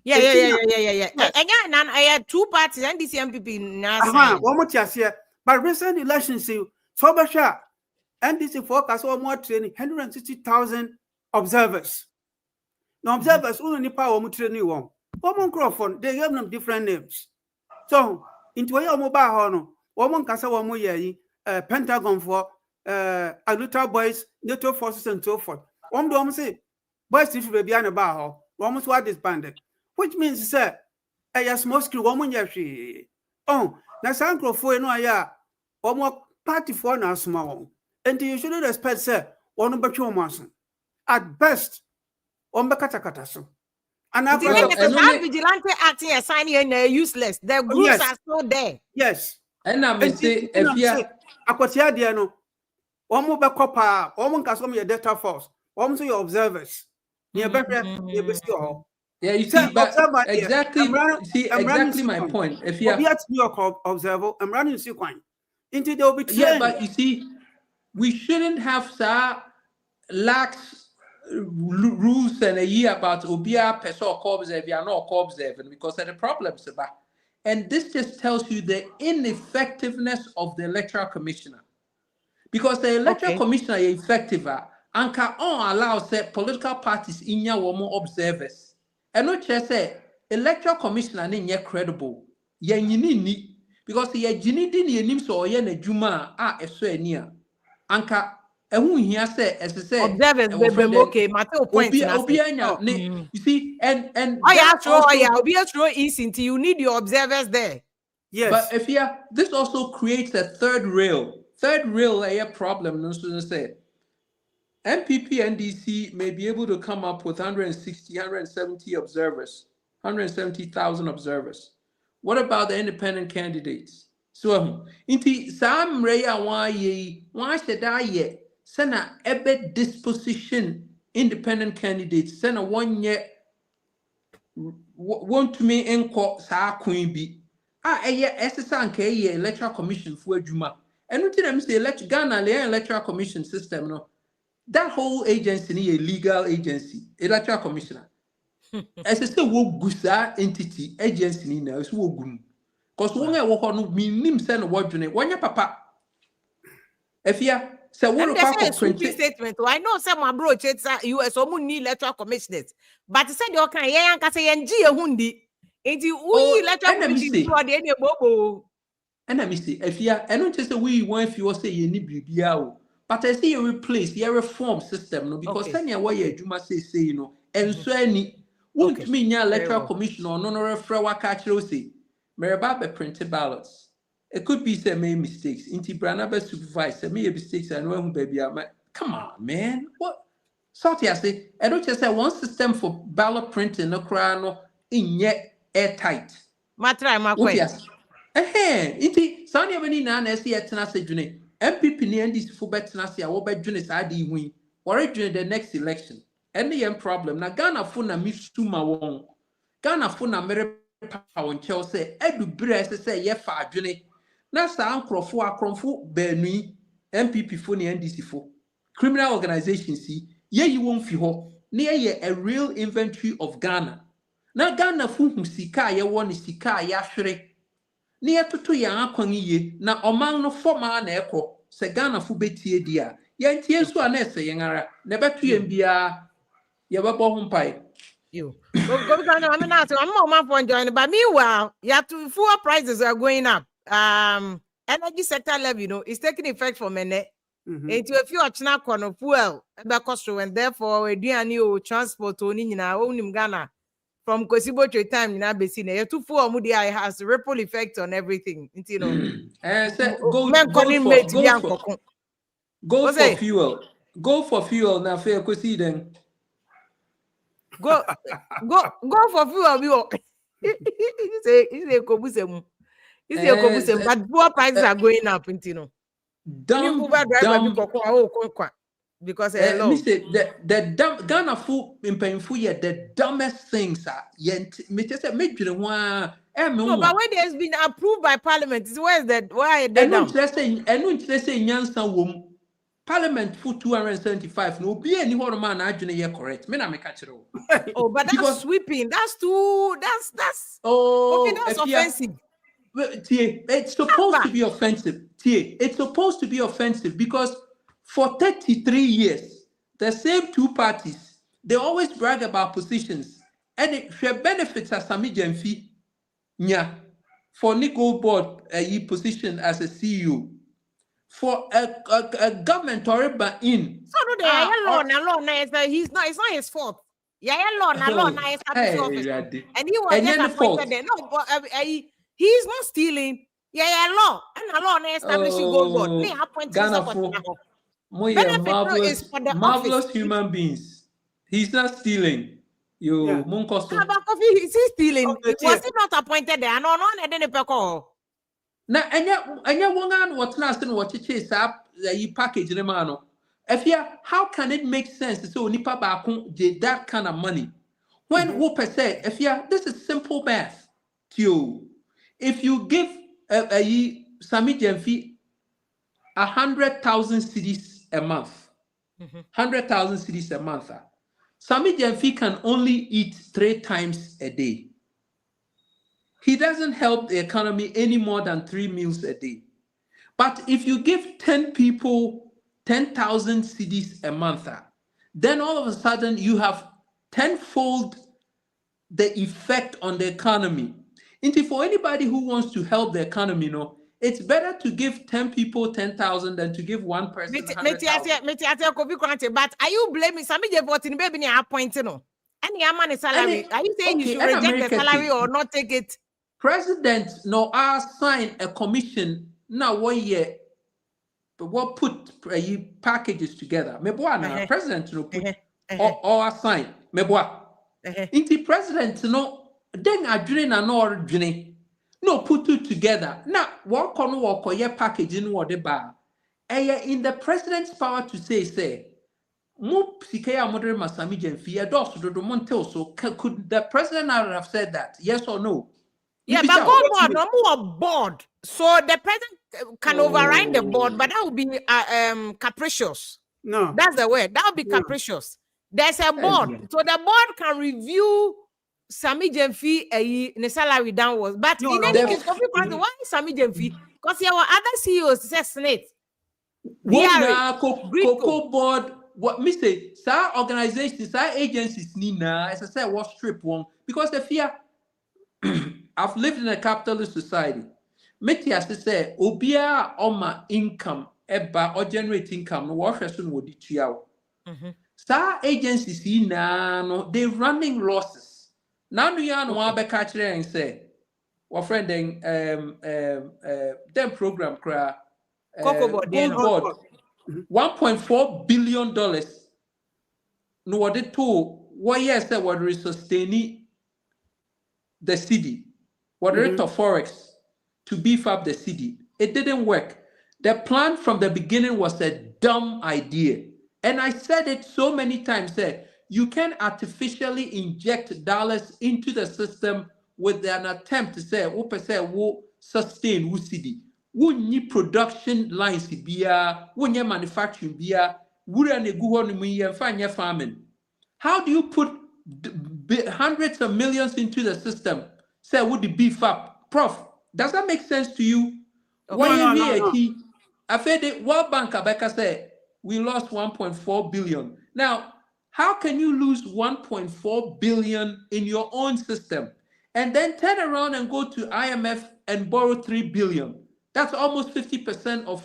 A: Yeah. Again, I had 2 parties, NDC MPP now.
F: One more here. But recent elections, so Basha, NDC forecast or more training 160,000 observers. Now, observers only power more training one. One microphone, they have them different names. So, into a mobile honor, one casa one more Pentagon for Electoral boys, NATO forces, and so forth. One do say, boys should be on a bar, almost what disbanded, which means, sir, a small screw woman, yashi. Oh, now some crofo no ya or more party for now small. And you shouldn't expect, sir, one but your mason. At best, on the katakataso. And after
A: vigilante acting as signing and useless. The groups are still there.
F: Yes.
C: And I may say, if
F: Akwatia Diano, one more back up, one can some your data force, one your observers. Near better,
C: yeah, you see, but exactly, exactly my point. If you
F: have to observer, I'm running sequence into the obit.
C: Yeah, but you see, we shouldn't have lax rules and a year about Obia Peso Corps if you are not observing because of the problems about. And this just tells you the ineffectiveness of the electoral commissioner. Because the electoral commissioner is effective and can allow political parties in your woman observers. And not just say electoral commissioner is credible. Ni because ye jini din ye nim so ye na juma eso ania. Anka ehun hia say as say
A: observers okay matter point
C: na you see and
A: you need your observers there.
F: Yes.
C: But if this also creates a third rail a problem. No students say MPP NDC may be able to come up with 170 observers, 170,000 observers. What about the independent candidates? So, inti Sam Raya why should I sena ebe disposition independent candidates sena 1 year want to me enko sa queen be Electoral Commission for Juma. And what them say Ghana Electoral Commission system no. That whole agency is a legal agency, Electoral Commissioner. As I say, wo gusa entity agency ni na so wo gun. Cause one wo ho no minim say no wadwene. Wonya papa. Efia say wo lo kwa print
A: statement. I know some abroad it's US or need electoral commissioners. But said you can yan ka say yan gi ehundi. Enti we electoral commission for the any bobo.
C: And I miss Efia, I don't just say we want if you say you need bibia. But I say you replace your reform system no because then you why you must say you know and so any won't mean your electoral commission or no refer what catch say Mereba be printed ballots. It could be say made mistakes. Inti Brana be supervise say me mistakes and when baby come on man. What sort I say I don't just say one system for ballot printing no cry no in yet airtight.
A: Matra my question.
C: Inti Sanya Mani na see at Tenasa MPP ni NDC for better say I will bet Junis ID win or during the next election. Any problem na Ghana funa misuma won. Ghana funa mere power Chelsea edu bre say ye fa adwene. Na sa ankrofo akromfo benui MPP for ni NDC for. Criminal organization see ye you won fi ho. Na ye a real inventory of Ghana. Na Ghana fu hu sika ye won sika ya hwere. Ni etoto ya akwan ye na oman no forma na ekọ se Ghana fu betie dia ye ntie so na ese yenara na beto yem bia ye bebo ho mpai
A: you go Ghana I mean I'm man for join but meanwhile you have to fuel prices are going up energy sector level you know is taking effect for many into a few ochna kono fuel be cost and therefore aduani o transport oni nyina onim Ghana from Kosibo to time na be seen you too full moody has a ripple effect on everything you know
C: go for fuel na fair kosi then
A: go for fuel say kobusem but poor prices are going up you know because
C: the Ghana food in painful yet the dumbest things are yet me just make you
A: no, but when there's been approved by parliament is where is that why they
C: don't let's say nyansa wom parliament for 275 no be any one man adwene here correct me na me catch it
A: oh but that's sweeping that's too that's offensive.
C: It's supposed to be offensive. It's supposed to be offensive because for 33 years, the same two parties, they always brag about positions. And it benefits as Sami Jemfi for Nico board position as a CEO. For a government or in.
A: So no, it's not his fault. Yeah, and he was just appointed there. No, but he's not stealing. Yeah, law and law na establishing gold board. Me appointed
C: marvelous human beings. He's not stealing. You Munkoso.
A: He's stealing. Was he not appointed there? No, then peko.
C: Na anya wongan what na still what chase up the package the man. How can it make sense to so nipa ba that kind of money? When Whooper said, this is simple math. If you give Sami Jemfi 100,000 cedis a month, 100,000 cedis a month, Sami Jemfi can only eat 3 times a day. He doesn't help the economy any more than 3 meals a day. But if you give 10 people 10,000 cedis a month, then all of a sudden you have tenfold the effect on the economy. And for anybody who wants to help the economy, it's better to give 10 people 10,000 than to give one person 100,000.
A: But are you blaming somebody voting baby appointing? Any money salary? Are you saying you should reject the salary or not take it?
C: President sign a commission now 1 year. But what put packages together? Meboa president no put or assign meboa. Inti president then adwene na no adwene no put it together. Now what ye package in what the bar. In the president's power to say mo sikaya modern Masami Jemfi dos do montel so could the president have said that yes or no?
A: Yeah, but gold board, no more board. So the president can override the board, but that would be capricious.
F: No.
A: That's the word. That would be capricious. There's a board. So the board can review Sami Jemfi the salary downwards. But in any case, why Sami Jemfi? Because there were other CEOs, Senate.
C: Cocoa board, what me say, sir, organizations, sir, agencies, Nina, as I said, was strip one because the fear. I've lived in a capitalist society. Meti as to say, Obia oma income, eba or generate income, no worship would it chiao. Star agencies, no, they're running losses. Now, you know, I'll catch there and say, what friend, them program cry, gold board, $1.4 billion. No, what they told, what yes, that was sustaining the city, what rate of forex to beef up the city. It didn't work. The plan from the beginning was a dumb idea. And I said it so many times that you can artificially inject dollars into the system with an attempt to say, we'll sustain the city. We need production lines, we need manufacturing, farming. How do you put hundreds of millions into the system? Say, would the beef up? Prof, does that make sense to you?
F: No.
C: I feel the World Bank, Abeka said, we lost 1.4 billion. Now, how can you lose 1.4 billion in your own system and then turn around and go to IMF and borrow 3 billion? That's almost 50% of.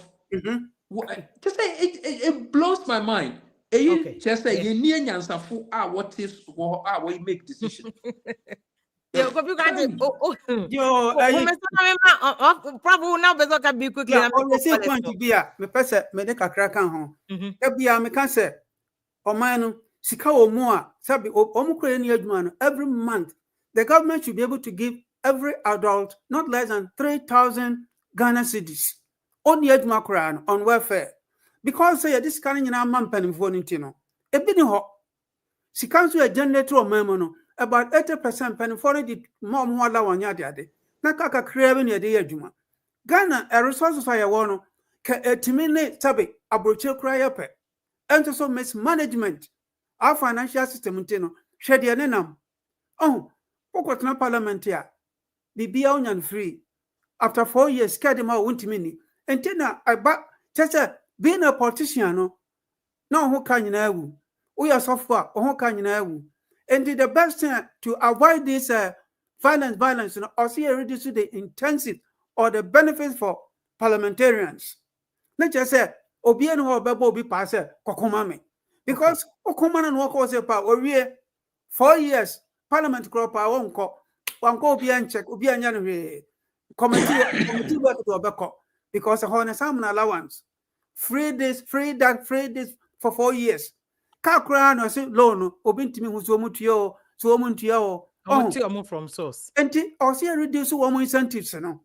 C: Just say it blows my mind. Just say you need what is what we make decisions.
A: Probably now quickly.
F: Point to be a me pese me de kakra kan ho. Ebia me kan say oman no sika omu a sabi omu kure ni adwuma no every month the government should be able to give every adult not less than 3,000 Ghana cedis on the adwuma kura on welfare because say this kind nyina man panimfo no ntino ebi ni ho sika so generate oman no about 80% panimfo di more ala wanya de na kaka kra be na de adwuma Ghana a resources are one ka etimine sabi abroche kura yepe and so mismanagement our financial system ntino hwede ne nam pokotna parliament ya bibia onyan free after 4 years kadema wontimi entina aba chese being a politician no ho kan nyina awu uya software ho kan nyina awu and the best thing to avoid this violence or see reduce the intensive or the benefits for parliamentarians not just say obi en ho bebo obi pass kokoma me because okoma na no ko say pa owie 4 years parliament crop wanko obi en check obi anya no we committee work to obeko because the some allowance free this for 4 years kakra no say loan obi ntimi hu so mutuo so omuntua
A: from source
F: enti or see reduce one incentives no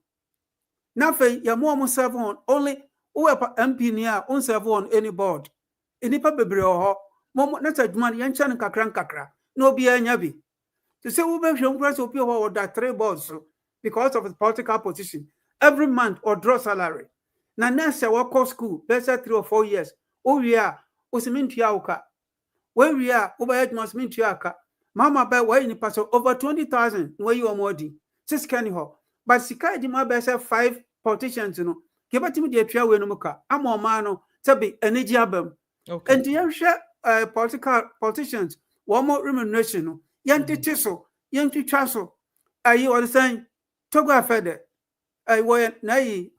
F: nothing ya mo serve on only whoever MP near on serve on any board enipa bebre ho mo na tadwuma ya ncha nkakra no bi anya bi to say we be hwe press opi ho that 3 boards because of his political position every month or draw salary na next work school better 3 or 4 years we are osimintua uka we are over osimintua aka mama by why ni pass over 20,000 where you are modi six can ho but sika di ma be say 5 politicians no kebatimi de atwa we no muka amoma no sabi energy abam and you share politicians one more remuneration no yantete so yantitwa so ayi what saying togo afede I na yi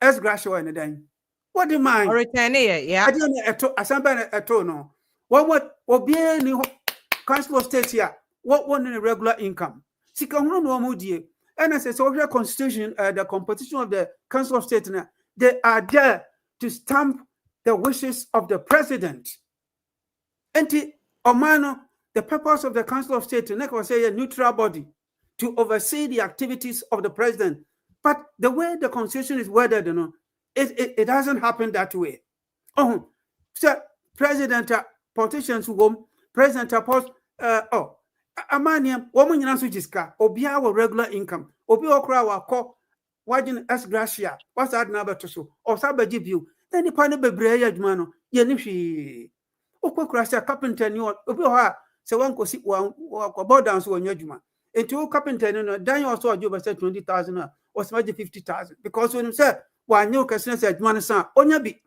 F: s graduate in the day what do mind
A: return yeah
F: I didn't asamba eto no what obi ni council of state here what one in a regular income sika hono no amudie and I say so the constitution the composition of the council of state now they are there to stamp the wishes of the president and the purpose of the council of state to say a neutral body to oversee the activities of the president. But the way the constitution is worded, it doesn't happen that way. So president politicians who president post Amanium, woman in Ansujiska, Obia our regular income, Obi okra wa ko, wajin as gracia, what's that number to so, or sabaji view, then the pane bebre mano, yenishi. Oko gracia carpenter new, Obi ha, so one could sit one about down so on your juma. And two carpenter, no, Daniel also a job said 20,000 or smudge 50,000, because when you said, why no Cassian said, Manasa, Onyabi.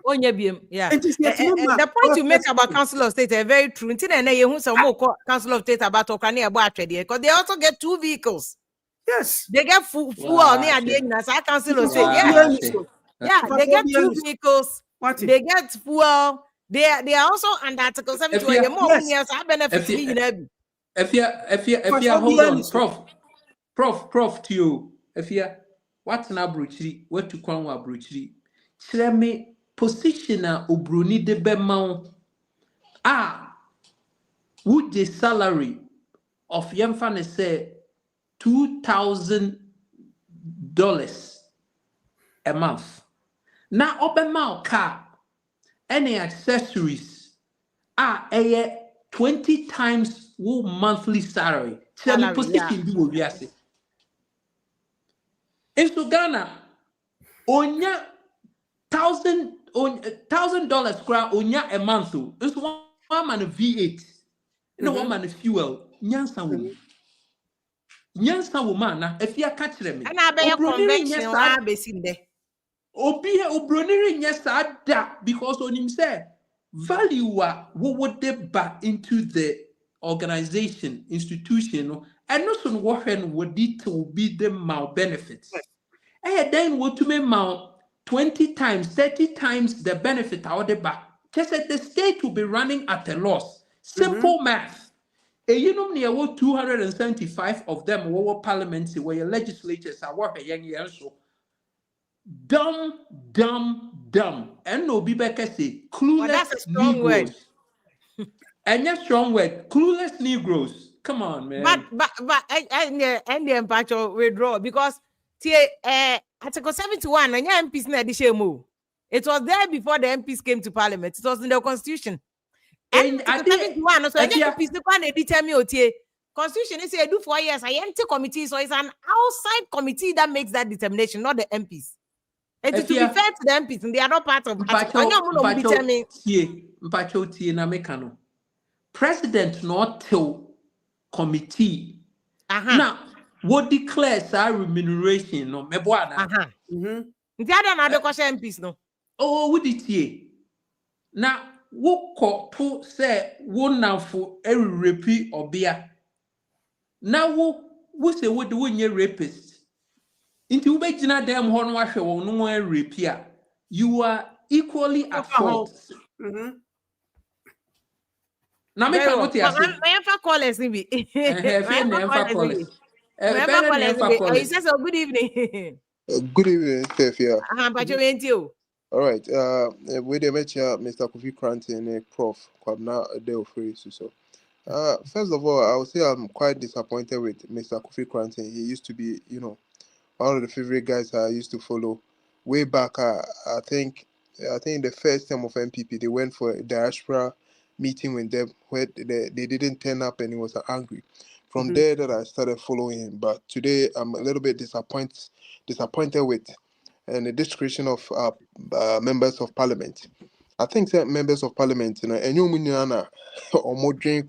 A: Yeah. The point you make about Council of State is very true. Council of State about Okani about because they also get 2 vehicles.
F: Yes.
A: They get full near the Council of State. Yeah, they get 2 vehicles. They get fuel. They are also under Article 71. The more years I benefit.
C: If you hold on, Prof, to you, if you what's na bruchiri, what to call wa bruchiri, share me position a ubruni de bemau. Would the salary of Yemfane say $2,000 a month? Now obemau car any accessories are 20 times monthly salary. Share me position do we say. In Ghana, onya $1,000 crowd onya a month. It's one man of V8, no one man of fuel. Nyansa woman na if you catch them.
A: And I be a convention I be seen there.
C: Obroniri nyesa da because on him say value what would they back into the organization institution and not on what would it will be the mal benefits. Then what to me mal 20 times, 30 times the benefit out the back. Just that the state will be running at a loss. Simple math. You know, near 275 of them were parliaments where your legislatures are working young years. Dumb. And no be back say clueless that's a strong Negroes. Word. And yes, strong word. Clueless Negroes. Come on, man.
A: But and the empathy withdraw because Article 71 and your MPs na move. It was there before the MPs came to Parliament. It was in the Constitution. And Article 71 so MPs they determine Constitution is do 4 years. I enter committee, so it's an outside committee that makes that determination, not the MPs. And to be fair to the MPs, and they are not part of
C: President not till committee. Now, what declares our remuneration? No, Meboana.
A: The other question MPs no.
C: Oh, what did ye? Now, what call say one now for every repeat or beer? Now, what say what do you rapist? Into Bejina them horn washer or no one repair. You are equally at fault. Now make a note here.
A: I call us maybe.
C: He
A: says good evening.
L: Good evening, Stefia.
A: All
L: right. We met Mr. Kofi Cranton and Prof. Kwabna Adeofri so. First of all, I would say I'm quite disappointed with Mr. Kofi Cranton. He used to be, one of the favorite guys I used to follow way back. I think the first term of MPP, they went for a diaspora meeting with them where they didn't turn up and he was angry. From there that I started following him. But today I'm a little bit disappointed with the discretion of members of parliament. I think that members of parliament, and you or more drink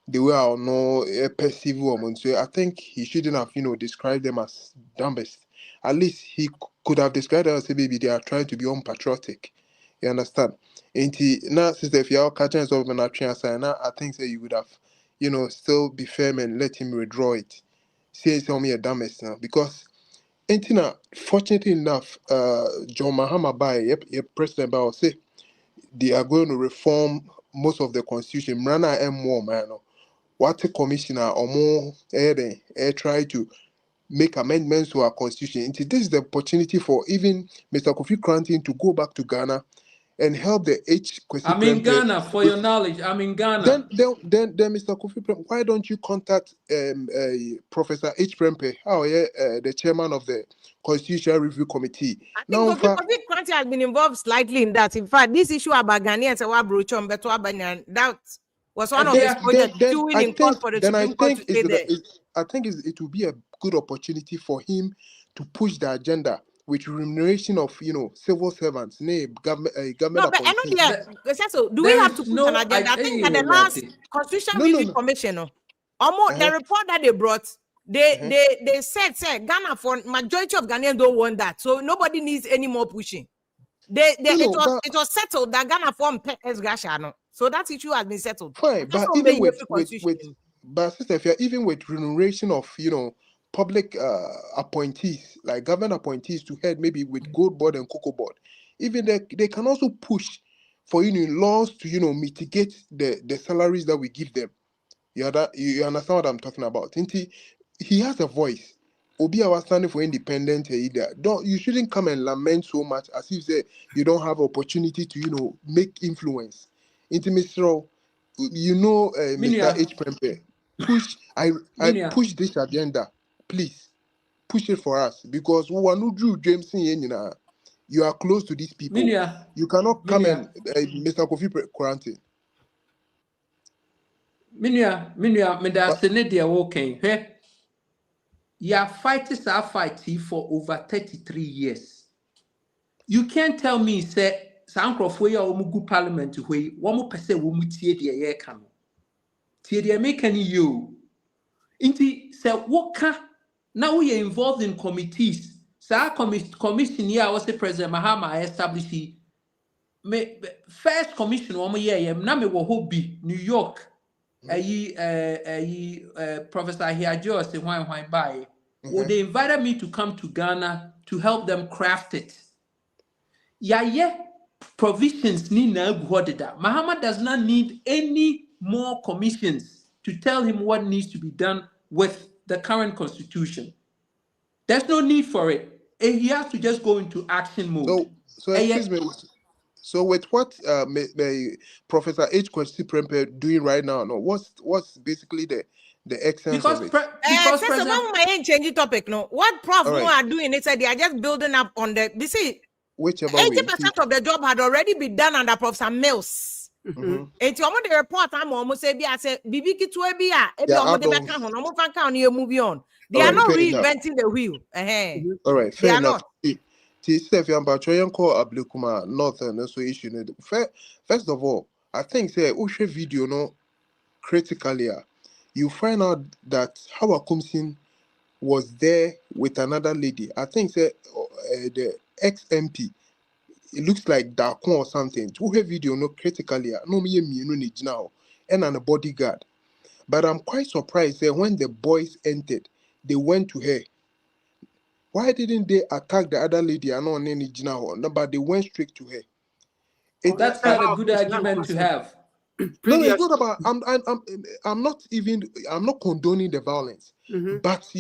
L: the way I know a perceive woman. So I think he shouldn't have, described them as dumbest. At least he could have described them as maybe they are trying to be unpatriotic. You understand? And now, sister, if you're catching us over an action, I think that you would have, still be firm and let him withdraw it. Say it's only a dumbest now. Because fortunately enough, John Mahama Bai, President Bao say they are going to reform most of the constitution. Mrana M1, man. What a commissioner or more try to make amendments to our constitution. This is the opportunity for even Mr. Kofi Cranton to go back to Ghana and help the
C: I'm in Ghana, for your knowledge. I'm in Ghana.
L: Then Mr. Kofi, why don't you contact Professor H. Prempe, the chairman of the Constitutional Review Committee?
A: I think Kofi Cranton has been involved slightly in that. In fact, this issue about Ghanaians and that was one of his projects doing in court for the Supreme Court to stay there.
L: I think it will be a good opportunity for him to push the agenda with remuneration of civil servants, government appointees.
A: So do we have to put an agenda? I think that the last Constitution Review Commission, the report that they brought, they said Ghana, for majority of Ghanaians don't want that, so nobody needs any more pushing. It was settled that Ghana form Gasha, so that issue has been settled.
L: Fine, but even with remuneration of public appointees, like government appointees to head maybe with gold board and cocoa board, even they can also push for laws to mitigate the salaries that we give them. You understand what I'm talking about? He has a voice. Obi was standing for independence either. You shouldn't come and lament so much as if say you don't have opportunity to make influence. Mr. Mr. H. Prempe, push this agenda, please. Push it for us because we are not Drew James. You are close to these people. You cannot come and Mr. Kofi Quarantine.
C: Minya, Senedia walking. Hey, your fighters are fighting for over 33 years. You can't tell me, say, Sankrof, where you Mugu Parliament, where 1% will tie the air canoe. Tie the American you. Inti, say, what now we are involved in committees. Sa commission here, I was the President Mahama established. First commission, 1 year, Name Wahobi, New York. Professor Hiajo say why by. Well, they invited me to come to Ghana to help them craft it. Provisions need na that. Mahama does not need any more commissions to tell him what needs to be done with the current constitution. There's no need for it. He has to just go into action mode.
L: So excuse me. So with what Professor H. Kwesi Prempe doing right now, what's basically the essence of it?
A: Because President changing topic. No, what Prof are doing is that they are just building up on the. You see, 80% of the job had already been done under Professor Mills. It's almost the report. I'm almost say Bibi moving on. They are not reinventing the wheel.
L: All right, fair enough. Ablekuma North and also issue. First of all, I think say Ushe video no critically, you find out that Hawa Kumsin was there with another lady. I think say the ex-MP. It looks like Dakon or something. Ushe video no critically. No me now and a bodyguard. But I'm quite surprised that when the boys entered, they went to her. Why didn't they attack the other lady? I know but they went straight to her.
C: That's not a good argument to have.
L: No, it's not about. I'm not condoning the violence, but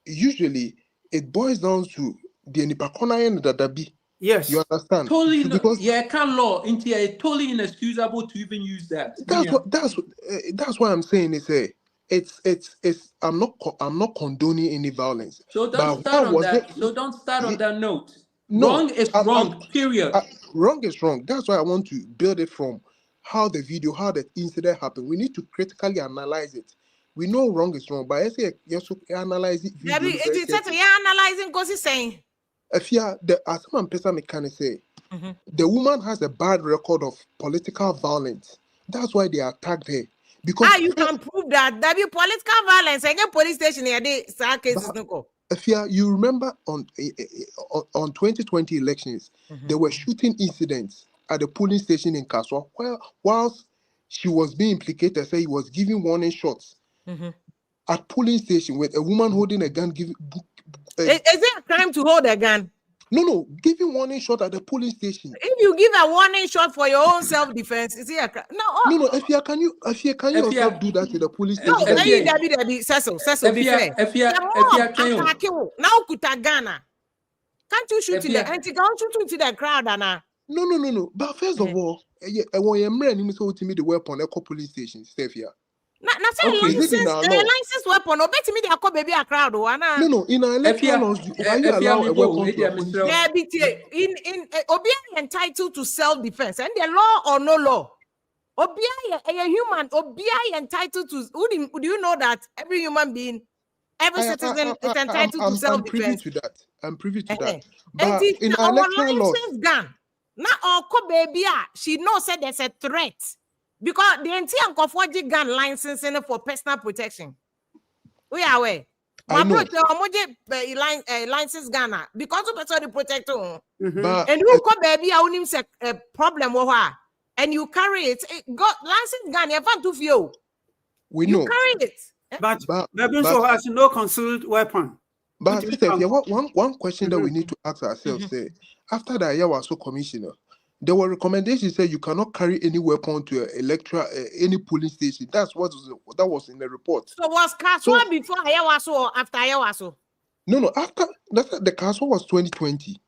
L: usually it boils down to the Nipakona and the Dabi.
C: Yes,
L: you understand.
C: Totally, because can law into totally inexcusable to even use that.
L: That's what I'm saying. It's I'm not condoning any violence.
C: So don't start on that. So don't start on that note. No, wrong is wrong. Period.
L: Wrong is wrong. That's why I want to build it from how the incident happened. We need to critically analyze it. We know wrong is wrong, but I say yes, analyze it.
A: Analyzing because he's saying.
L: If as someone person can say, the woman has a bad record of political violence. That's why they attacked her. Because
A: you can prove that there be political violence and your police station here.
L: If you remember on 2020 elections, there were shooting incidents at the polling station in Kaswa. Whilst she was being implicated, say he was giving warning shots at polling station with a woman holding a gun.
A: Is it a crime to hold a gun?
L: No, giving warning shot at the polling station.
A: If you give a warning shot for your own self-defense, is it a crime?
L: No. If you can yourself do that to the police station?
A: No, Cecil, be fair. Now Kutagana. Can't you shoot in the shoot the crowd, Anna?
L: No. But first of all, when you're marrying, you me the weapon at police station, stay here.
A: License weapon. Or better me they call baby a crowd.
L: No. In an electoral laws, why you allow a weapon to
A: in entitled to self-defense and the law or no law. Obia a human, Obia entitled to. Do you know that every human being, every citizen is entitled to self-defense?
L: I'm privy to that. I'm privy to that.
A: But
L: in our electoral laws,
A: gun. Now, our baby, she knows that there's a threat because the entire uncle gun licensing for personal protection. We are aware. My brother, license gun because of personal protection. And who come baby, I only say a problem with her. And you carry it. Got license gun, you have to feel.
L: We know.
A: Carry it.
F: But so has no concealed weapon.
L: But one question that we need to ask ourselves, after the Ayawaso commissioner, there were recommendations say you cannot carry any weapon to electoral any polling station. That was in the report.
A: So was Kaswa before Ayawaso or after Ayawaso?
L: No, after the Kaswa was 2020.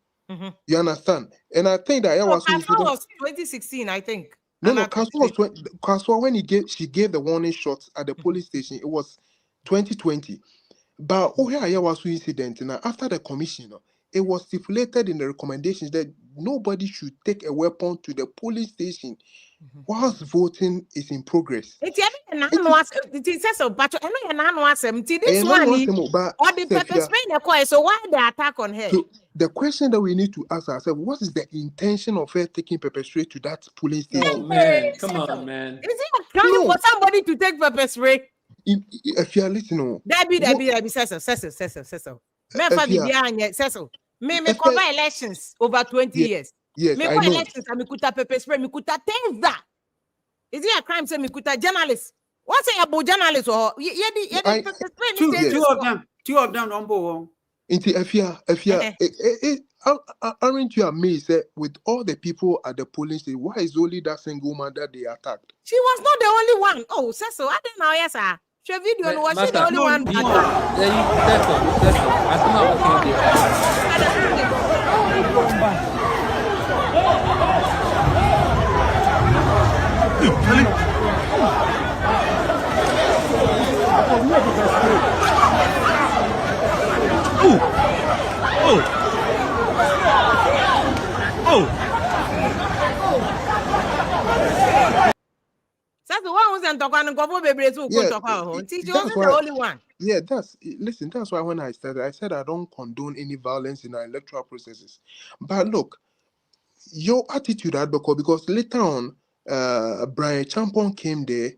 L: You understand? And I think that
A: Kaswa was 2016, I think.
L: No, Kaswa when she gave the warning shots at the police station, it was 2020. But Ayawaso incident, and after the commissioner, it was stipulated in the recommendations that nobody should take a weapon to the police station whilst voting is in progress.
A: This one, or the pepper spray, so why the attack on her?
L: So the question that we need to ask ourselves, what is the intention of her taking pepper spray to that police station?
C: Oh man, come on, man.
A: Is it a crime for somebody to take pepper spray?
L: If you are listening,
A: Cecil. Me cover elections over 20 years.
L: Yes,
A: me
L: I know.
A: Elections, I kuta pepper spray, me kuta things that. Is it a crime? Say me kuta journalists. What's it about journalists or
F: two of them number one.
L: Aren't you amazed with all the people at the polling station? Why is only that single man that they attacked?
A: She was not the only one. Oh, Cecil, I don't know. Yes, sir. She video was she the only one? That's the one who's on talk and go baby to talk about. She wasn't the only one.
L: Yeah, that's why when I started, I said I don't condone any violence in our electoral processes. But look, your attitude at because later on, Brian Champon came there,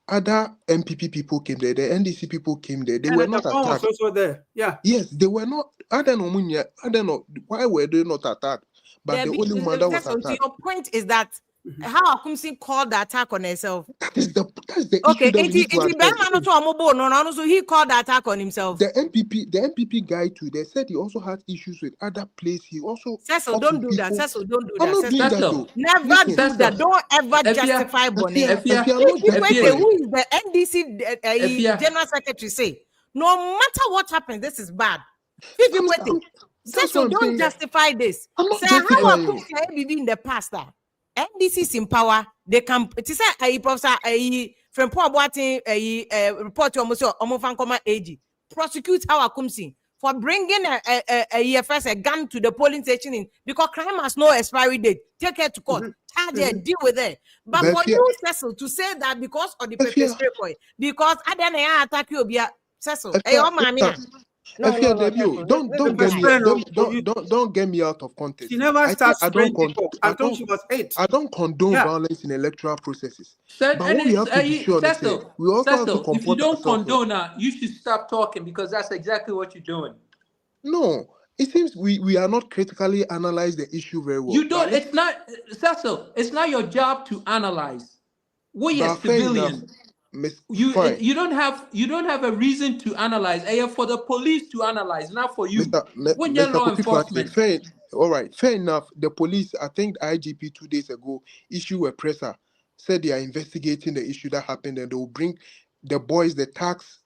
L: other MPP people came there, the NDC people came there. They were not attacked.
F: Was also there. Yeah.
L: Yes, they were not. I don't know why were they not attacked. But the only one that was attacked.
A: Your point is that how Akumsi called the attack on herself.
L: That's the
A: okay.
L: Issue
A: So he called the attack on himself.
L: The MPP guy too. They said he also had issues with other places. He also.
A: Cecil, don't do that. Cecil, don't do that.
L: I'm not doing that though.
A: Never do that. Don't ever justify Bonnie. Who is the NDC General Secretary say? No matter what happens, this is bad. Cecil, don't justify this. Say how Akumsi be in the past. NDC is in power. They can. It is a professor. From poor boating report to almost Omofankoma AG. Prosecute how Akumsi for bringing a gun to the polling station because crime has no expiry date. Take it to court. Deal with it. But for you, Cecil, to say that because of the pepper spray point, because I don't attack you, be Cecil.
L: Don't get me out of context.
F: She never starts. I don't
L: condone violence in electoral processes. But what we have to be sure we also have to
C: if you don't condone her, you should stop talking because that's exactly what you're doing.
L: No, it seems we are not critically analyze the issue very well.
C: You don't. It's not, Cecil. It's not your job to analyze. We are civilians. You don't have a reason to analyze. For the police to analyze, not for you. When you're law enforcement.
L: All right, fair enough. The police, I think the IGP 2 days ago issued a presser, said they are investigating the issue that happened and they will bring the boys, the tax,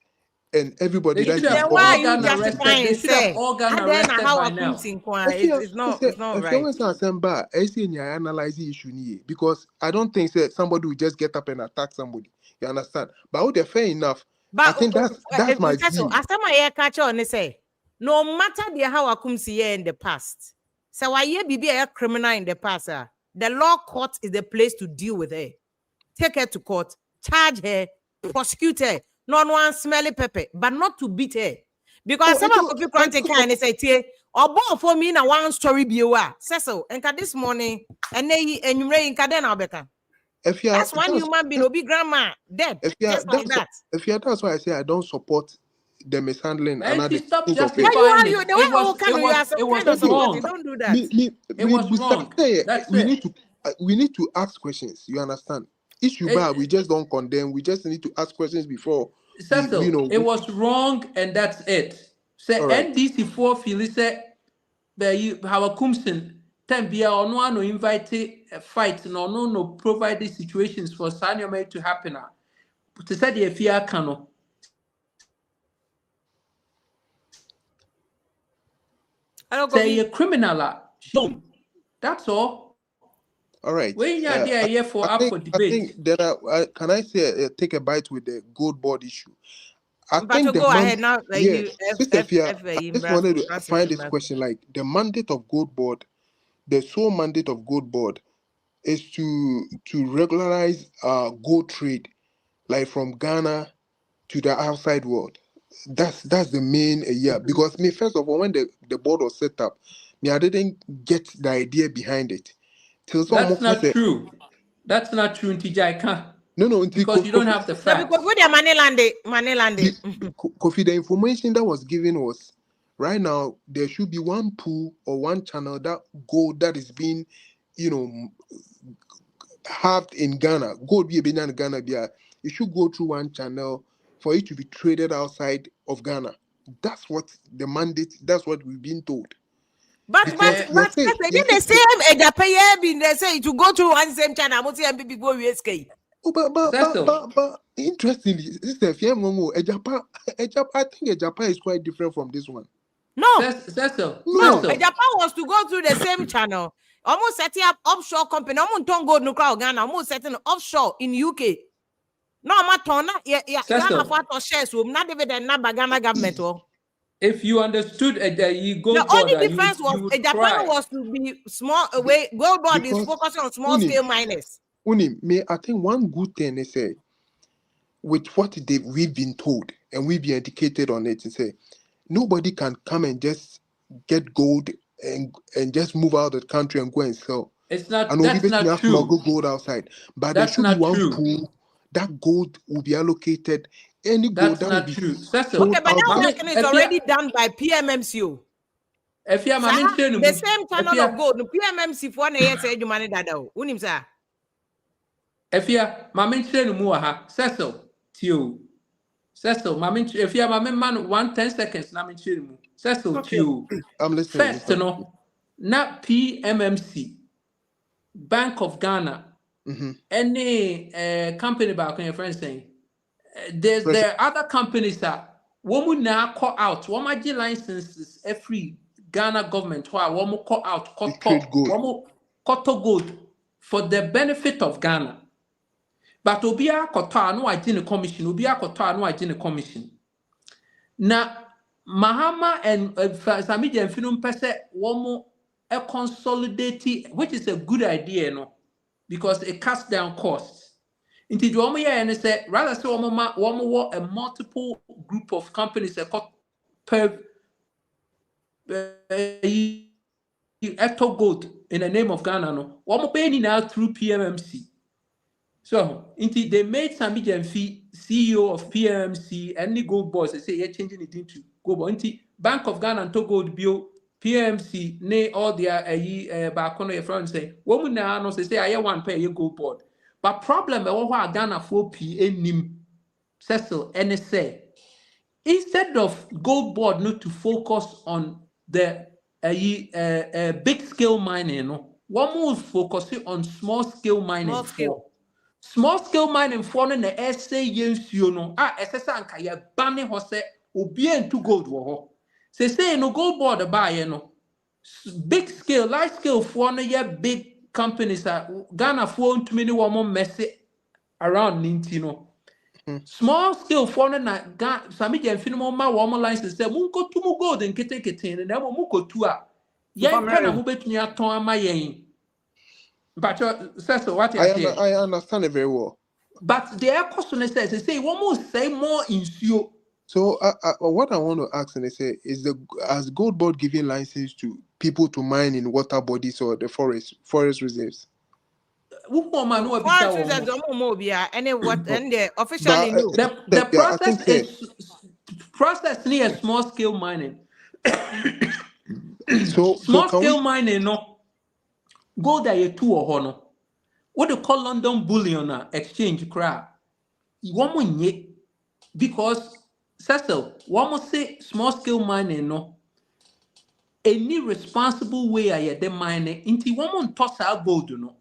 L: and everybody.
C: They should have all gotten arrested. They should have all gotten arrested by now.
A: It's not right.
L: I analyze the issue because I don't think somebody will just get up and attack somebody. You understand? But fair enough. But I think that's my view.
A: After my catch on, say no matter the how Akumsi in the past. So why be a criminal in the past? The law court is the place to deal with it. take her to court, charge her, prosecute her, no one smelly pepper, but not to beat her. Because some of the Coffee kind of say, or both for me, now one story be aware. Cecil, and this morning, and they and you rain Cadena better. That's one human being, be grandma dead. Just like that.
L: That's why I say I don't support the mishandling and
C: stop
L: the
C: justifying it. It was wrong.
A: Don't do that.
C: It was wrong.
L: We need to ask questions. You understand? Issue bad. We just don't condemn. We just need to ask questions before.
C: It was wrong, and that's it. Say NDC 4 feel say you have a kumsin. Tambia or no invite a fight no provide these situations for Sanyome to happen. To say the fear cano. Say a criminal. That's all.
L: All right.
C: When you're there here for debate.
L: I think that can I say take a bite with the gold board issue? I think
A: go ahead now.
L: Yes, Sister Fia, I just wanted to find this question like the mandate of gold board. The sole mandate of gold board is to regularize gold trade, like from Ghana to the outside world. That's the main because first of all, when the board was set up, I didn't get the idea behind it.
C: That's not true. That's not true, Ntijai.
L: No,
C: because you don't have the facts.
A: Because with your money landed.
L: Kofi, the information that was given was right now there should be one pool or one channel that gold that is being, halved in Ghana. Gold be in Ghana. It should go through one channel for it to be traded outside of Ghana. That's what the mandate. That's what we've been told.
A: But the same they say to go through one same channel. I'm saying people go USK.
L: But interestingly, Sister Fiamongo, Japan, I think Japan is quite different from this one.
A: No, Japan was to go through the same channel. Almost setting up offshore company. Almost don't go to Ghana. Almost setting offshore in UK. No, Matona, Ghana for shares. Not even the Ghana government.
C: If you understood
A: the only difference was Japan was to be small away. Gold board is focusing on small scale miners.
L: I think one good thing they say with what we've been told and we've been educated on it, to say nobody can come and just get gold and just move out of the country and go and sell.
C: It's not. That's not true.
L: Smuggle gold outside, but
C: that's
L: there should be one pool that gold will be allocated. Any gold
C: that's not true.
A: Okay, but that is already done by PMMCO.
C: If you
A: the same channel of gold, the PMMC for na yes you money that unim sir.
C: If you mamin train mu ha Cecil tio mamin if you mamin man 1 seconds na mamin train mu Cecil tio.
L: I'm listening.
C: First no not PMMC Bank of Ghana any company back on your friend saying there are other companies that women now call out one of the licenses every Ghana government who one call out cotton gold for the benefit of Ghana. But Obia Kota no identity commission, Obia Kota no identity commission. Now, Mahama and Samiji and Finum Pese one a consolidated, which is a good idea, no, because it cuts down costs. Into the one and say rather say one more a multiple group of companies per Electoral gold in the name of Ghana, no, one more paying now through PMMC. So, they made Sami Jemfi CEO of PMC and the gold boss. They say you're changing it into gold. Bank of Ghana and Gold Bill, PMC, nay, all their back on your friends say, woman now say, I want pay your gold board. But problem, Ghana 4P and NIM, Cecil, NSA. Instead of gold board not to focus on the big scale mining, no, one more focusing on small scale mining. Small scale mining for the essay yes you know SSA kaya banning hose obi to gold wo say no gold board buy no big scale large scale for no big companies Ghana for too many woman mess around Nintino. Small scale for na Sami Jemfino ma woman license say munko to gold and kete and then munko to a yan kana mu betumi aton ama yen. But what you say?
L: I understand it very well.
C: But the air question says, they say, one more say more in you.
L: So what I want to ask and they say is has Gold Board giving license to people to mine in water bodies or the forest reserves?
A: Forest reserves, and officially no.
C: The process is process near small scale mining.
L: So
C: small scale mining no go there 2 or hono. What they call London bullion exchange crap. One more because Cecil, one more say small scale mining no. Any responsible way I the mining into one more toss out gold no.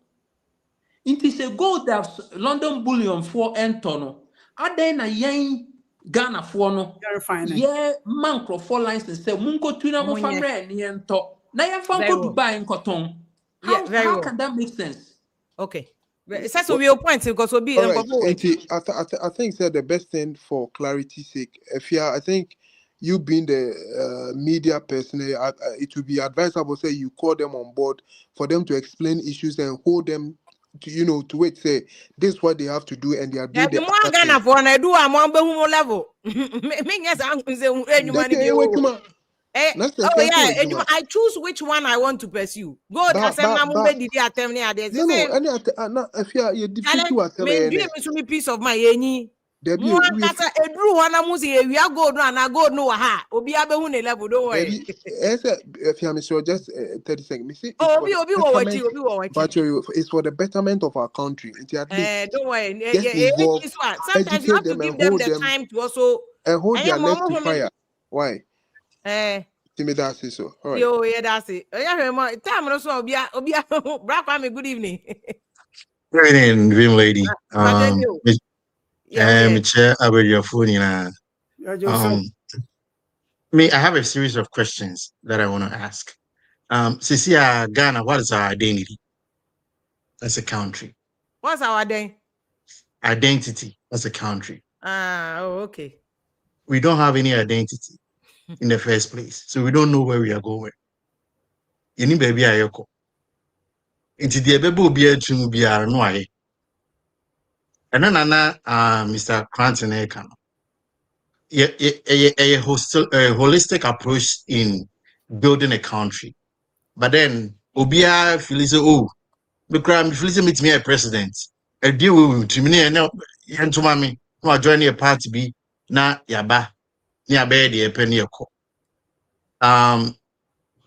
C: Into say gold that London bullion for entono. Are then a yang Ghana for no. Yeah, man for license say munko tuna mo famre ni ento. Na yan fan ko Dubai in cotton. How can that make sense?
A: Okay. That's what we point because we'll be
L: right. I think that the best thing for clarity's sake, I think you being the media person, it would be advisable say you call them on board for them to explain issues and hold them to to wait, say this is what they have to do and they are doing the
A: Ghana for and I do I'm on level. I choose which one I want to pursue. Go piece of my
L: just 30 seconds. It's for the betterment of our country.
A: Don't worry. Sometimes you have to give them the time to also
L: hold their left to fire. Why? That's so. All right.
A: Yo, yeah, that's it. Time also good evening.
M: Good evening, Dream Lady. Chair, your phone. I have a series of questions that I want to ask. Cecilia, Ghana, what is our identity as a country?
A: What's our
M: identity as a country?
A: Okay.
M: We don't have any identity in the first place, so we don't know where we are going. Any baby ayoko. It's the baby be a chum be a no aye. And then Mr. Cranton Ekan. A holistic approach in building a country. But then Obia feels the crime feels meet me a president. A deal with me and to mommy who are joining a party be na yaba near bed a penny. Na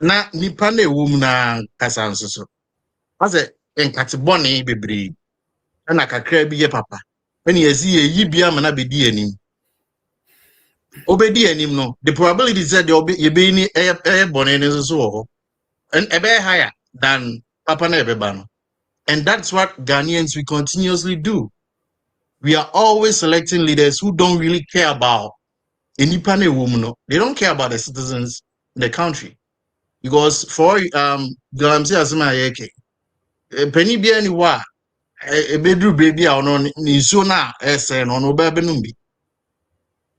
M: nipane woman kasanso. Was it in Catiboni baby? And I can crab papa. When you see a yibia mana be DNA. Obedi him no. The probability is that you be any airborne and so and a bit higher than Papa Nebebano. And that's what Ghanaians we continuously do. We are always selecting leaders who don't really care about any pane woman. They don't care about the citizens in the country. Because for Galamsey Ablekuma Rerun, penny be anywhere, a bedroom baby or no nisona esen or no babenumbi.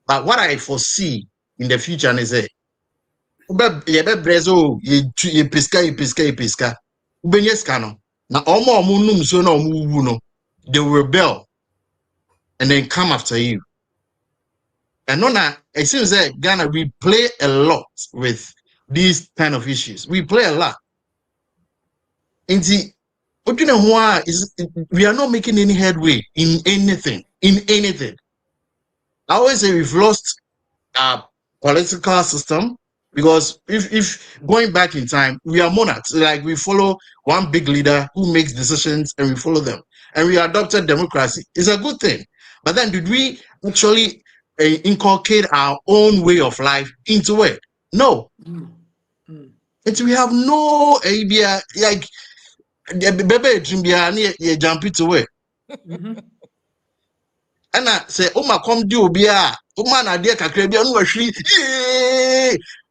M: But what I foresee in the future is that brezo ye pesca. Ubenyeskano. Now omo munum so no mubuno. They will rebel and then come after you. And no it seems that Ghana we play a lot with these kind of issues. We play a lot. We are not making any headway in anything. I always say we've lost our political system because if going back in time, we are monarchs. Like we follow one big leader who makes decisions and we follow them. And we adopted democracy. It's a good thing. But then did we actually inculcate our own way of life into it? No. We have no idea. Like baby jump into it. And I say, oh my come do be a man idea kakre be no hwi.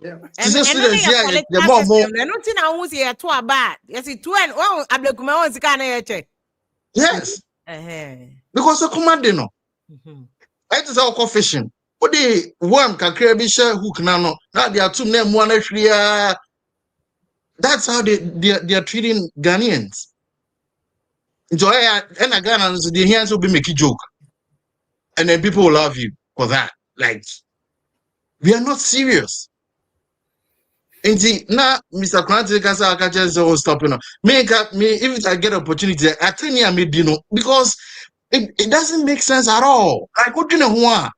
A: And students here the more I don't think I won't say to about. Yes, it 2 and Ablekuma wants to check.
M: Yes. Because the command no. It is all fishing. What the one kakre be share hook now they are two name one hwi. That's how they are treating Ghanaians. Enjoy and again, the hands will be making joke, and then people will love you for that. Like, we are not serious. And see, now, Mr. Kranti can say, I can just stop, me, if I get opportunity, I tell you, I may do, because it doesn't make sense at all. Like, what do you know?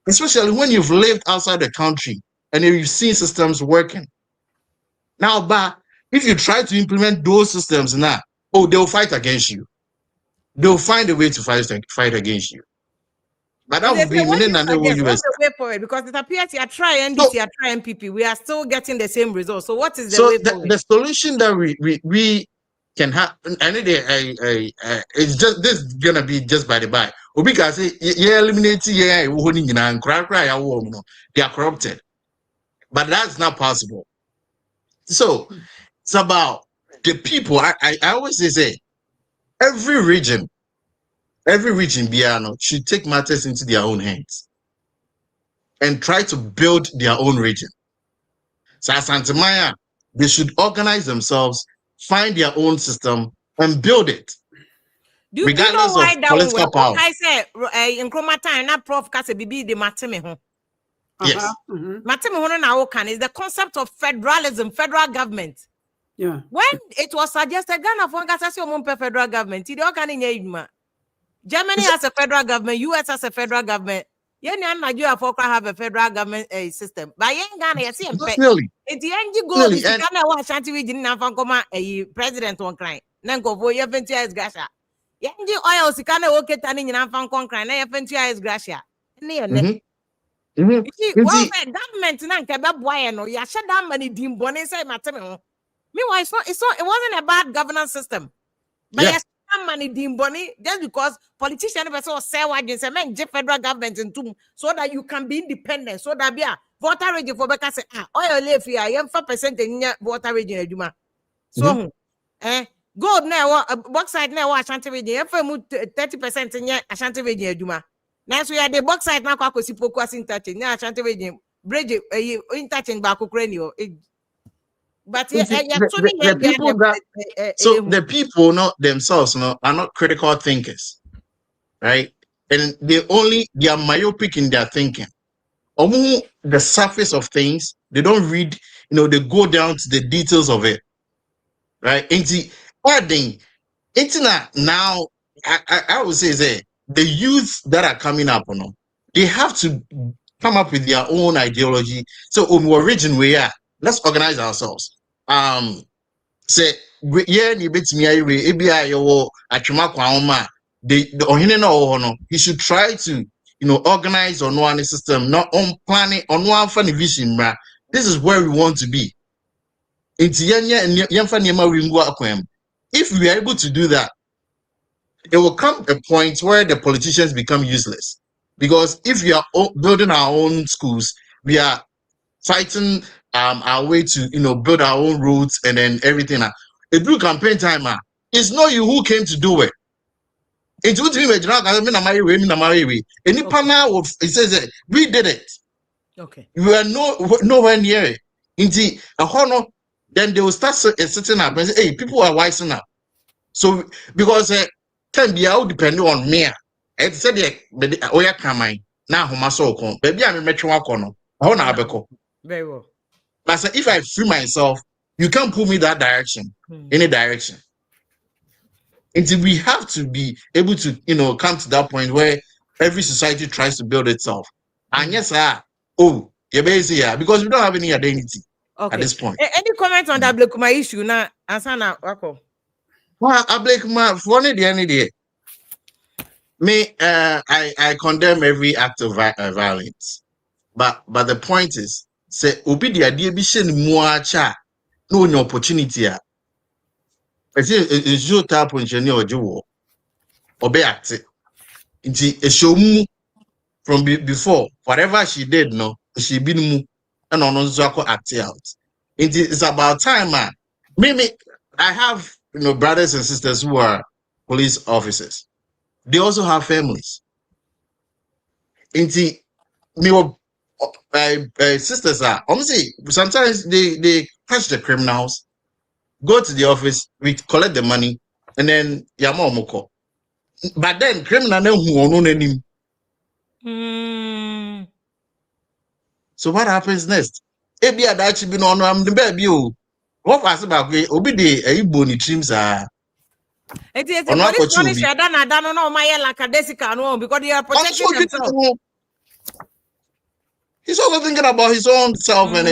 M: Especially when you've lived outside the country and you've seen systems working. Now, but if you try to implement those systems now, they'll fight against you. They'll find a way to fight against you. But that would be
A: what's the way forward? Because it appears you are trying NDC, you are trying NPP. We are still getting the same results. So what is the way forward?
M: The solution that we can have, and it's just this is gonna be just by the by. Obi can say, yeah, eliminate, yeah, they are corrupted. But that's not possible. So it's about the people. I always say every region, Biano, should take matters into their own hands and try to build their own region. So as Santimaya, they should organize themselves, find their own system, and build it.
A: Regardless of political power. I say in Chroma time, not Prof. Kase Bibi de Mateme.
M: Yes.
A: Mateme now can is the concept of federalism, federal government.
F: Yeah.
A: When it was suggested, Ghana for federal government, Germany has a federal government, US has a federal government. Nigeria have a federal government system. But Ghana, you see, it's the NG go to Ghana was Shanti region a president on crime. Nango for your 20 years, Gracia. Yangi oil Sikana okay turning in Afan Concran, na 20 years, Gracia. Government Nanka Boyano, ya shut down many dim bonnet say Matemo. Meanwhile, it wasn't a bad governance system. But yes, money dim bonnet just because politicians never say what you say, man, federal government in tomb so that you can be independent. So that be a voter region for Becca say, oil live here, I am 4% in voter region. So, gold now, bauxite now, Ashanti region, 30% in your Ashanti region. Now, we are the bauxite now, Kakosipokas in touching, now Ashanti region, bridge in touching Bakucranio. But
M: the people not themselves are not critical thinkers, right? And they are myopic in their thinking. The surface of things, they don't read, they go down to the details of it, right? Now, I would say the youth that are coming up, they have to come up with their own ideology. So, origin we are, let's organize ourselves. Say you bet me he should try to organize on one system, not on planning on one funny vision. This is where we want to be. If we are able to do that, it will come a point where the politicians become useless. Because if we are building our own schools, we are fighting our way to build our own roads and then everything. A blue campaign time, it's not you who came to do it. It's what it says we did it.
A: Okay.
M: We are nowhere near it. Then they will start sitting up and say, hey, people are wising up. So because can be out depending on me. I said Oya Kamai now Homasoko. Baby, I'm a metro corner.
A: Very well.
M: But if I free myself, you can't pull me that direction, any direction. Until we have to be able to, come to that point where every society tries to build itself. And yes, you're basically because we don't have any identity at this point.
A: Any comment on the Ablekuma issue now? Asana Wako.
M: Well, Ablekuma, funny the any day. Me, I condemn every act of violence. But the point is, say obi the idea be shen muacha no any opportunity. I say it's your type of engineer or Joe or be active. It's show mu from before. Whatever she did, no, she been mu and on Zako act out. It's about time, man. Maybe I have brothers and sisters who are police officers. They also have families. Sisters are obviously sometimes they catch the criminals, go to the office, we collect the money, and then yama omoko. But then criminal na who ono nanim. So what happens next? Ebi adachi bi no am the baby o. What was about we obi de Igbo ni trims are.
A: It is a police punish I don't know my lackadaisical no because they are protecting themselves.
M: He's also thinking about his own self and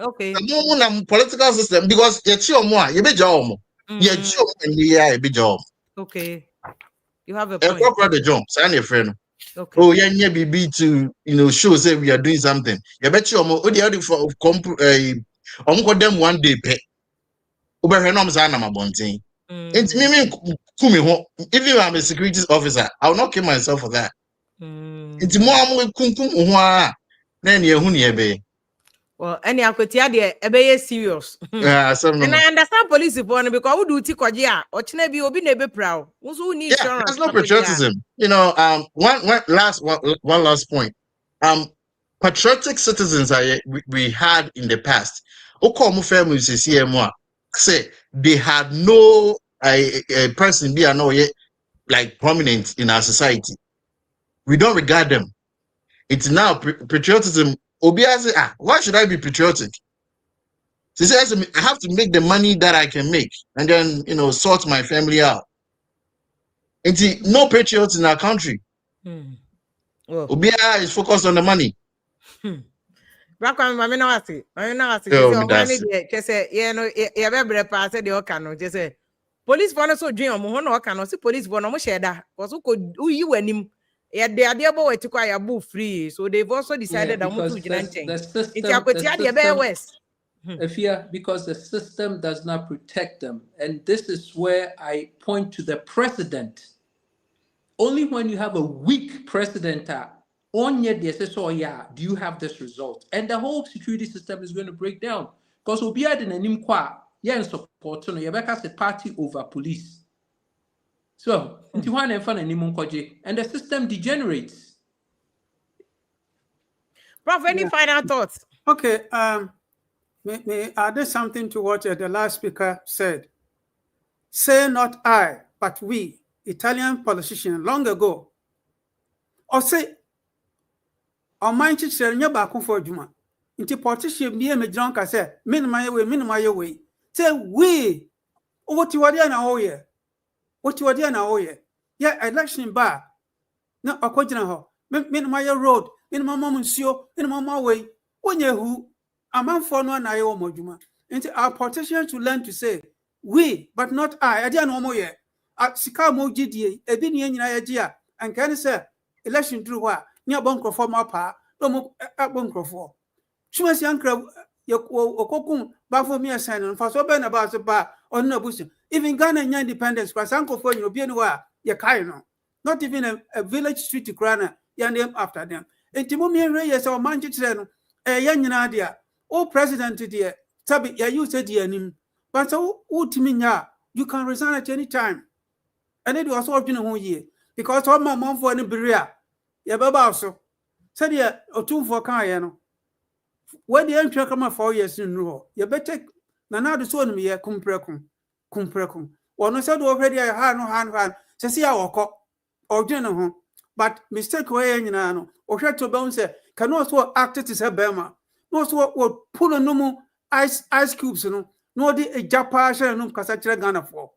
A: okay.
M: The political system because you be job. You be job.
A: Okay. You have a point.
M: The job, sign your friend.
A: Okay.
M: Oh, yeah, be to show say we are doing something. You bet you for them one day pay. Even I'm a security officer, I will not kill myself for that. It's more
A: well, any akwetia de serious. And I understand police because we do tikojia or chinebi obi nebe proud.
M: Yeah, there's no patriotism. One last point. Patriotic citizens we had in the past. Say they had no a person be like prominent in our society. We don't regard them. It's now patriotism. Why should I be patriotic? She says I have to make the money that I can make and then sort my family out. And no patriots in our country. Obia is focused on the money.
A: Police for so dream police for no share that because you and him. Yeah, they are able to acquire book free, so they've also decided that
C: because the system does not protect them, and this is where I point to the president. Only when you have a weak president, on yet they say, so yeah, do you have this result? And the whole security system is going to break down because we'll be at an enimqua, yeah, and support no, Yabeka said party over police. So, and the system degenerates.
A: Prof, any final thoughts?
F: Okay, may I add something to what the last speaker said? Say not I, but we, Italian politicians, long ago, or say, our mind should say, "Nyaba for Juma." Into politician be a drunk, I say, minimize way. Say we, what you are there now, yeah. What you are there now, yeah, election bar. No, a quadrant, minimize road, minimum monsieur, minimum way. When you who, a man for no and I owe Mojuma. Into our politicians to learn to say, we, but not I didn't know more yet. At Sikamo GDA, a binian idea, and can say, election through what? Near bunker for my pa, no more at bunker for. She was young crab, your cocoon, baffle me a sign, and for so bad about the bar or no bush. Even Ghana independence, because Uncle for you, Bienwa, Yakaino. Not even a village street to Grana, your name after them. And Timomi Reyes or Manchester, a young Nadia, oh, President, dear, Tabi, you said, dear name. But so, Utiminya, you can resign at any time. And it was all whole year because all my mom for any barrier. Yeah, Baba also said, yeah, or two for Kayano. When the entry come 4 years in row, you better Nana the son me a cumprecum. Or no said already I had no hand, says our cock or general. But mistake way in ano, or try to bounce can also act it as a Bema. No, so what pull a normal ice cubes, no, the a Japasha no Casatra Ghana for.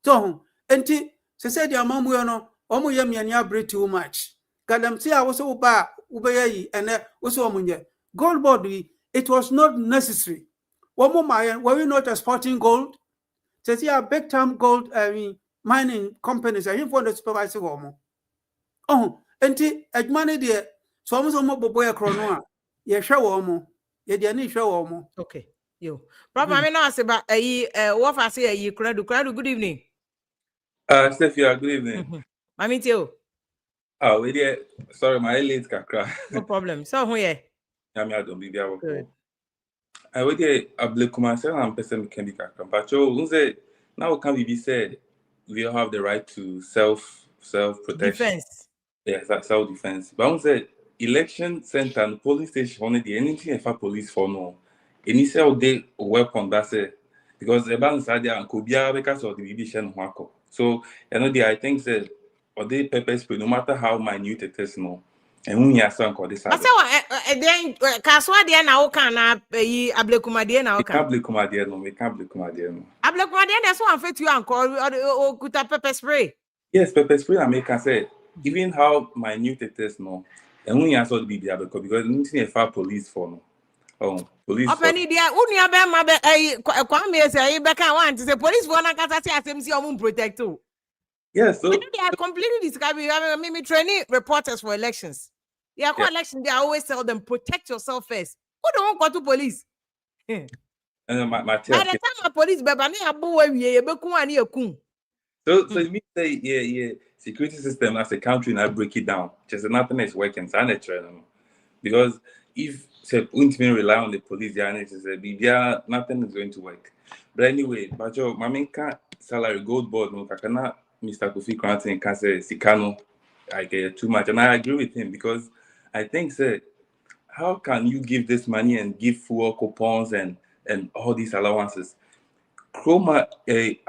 F: So, and she said, your mom will know, Omo Yami and Yabri too much. Galamsey, I was so bad, Ubayi, and also Omunye. Gold body, it was not necessary. One more mine, were we not exporting gold? Says, yeah, big time gold, mining companies, I him for the supervisor. Oh, and money there, so almost a mobile boy chrono. Yeah, show Omo. Yeah, they need show Omo.
A: Okay, you. Probably I mean, I say, but what I say, you good evening.
N: Sophia, good evening.
A: Mami too.
N: Oh, sorry, my late kakra.
A: No problem. So who yeah?
N: I don't be there. I wait here. Ablekuma Rerun person can be kakra. But you say now can be said we all have the right to self protection.
A: Defense.
N: Yes, self defense. But I say election center and police station only anything for police for no. Initial day weapon that's it. Because the balance idea and could be because of the division wako. So I think that or they pepper spray, no matter how minute it is, no. And when you are saying this,
A: I say, then Kaswa dear now can Ablekuma dear now
N: we
A: can.
N: can't Ablekuma dear no.
A: Ablekuma dear, that's what I'm fit you and call or kuta pepper spray.
N: Yes, pepper spray. I make can say even how minute it is, no. And when you are so big, because nothing a far police for no. Oh, police.
A: Open idea. Unia bema kwame say you beka want to say police for na kasa say asemsi omun protect too.
N: Yes, so
A: they are completely describing. Me training reporters for elections. Yeah, election. They always tell them protect yourself first. Who don't go to police?
N: And
A: by the time a police beba ni abu we be kun ani ekun.
N: So you mean say yeah security system as a country now break it down. Just nothing is working. So because if say we rely on the police, nothing is going to work. But anyway, but your maminka salary gold board no kakana Mr. Kofi Krantin can say Sikano like too much, and I agree with him because I think say how can you give this money and give fuel coupons and all these allowances? Chroma a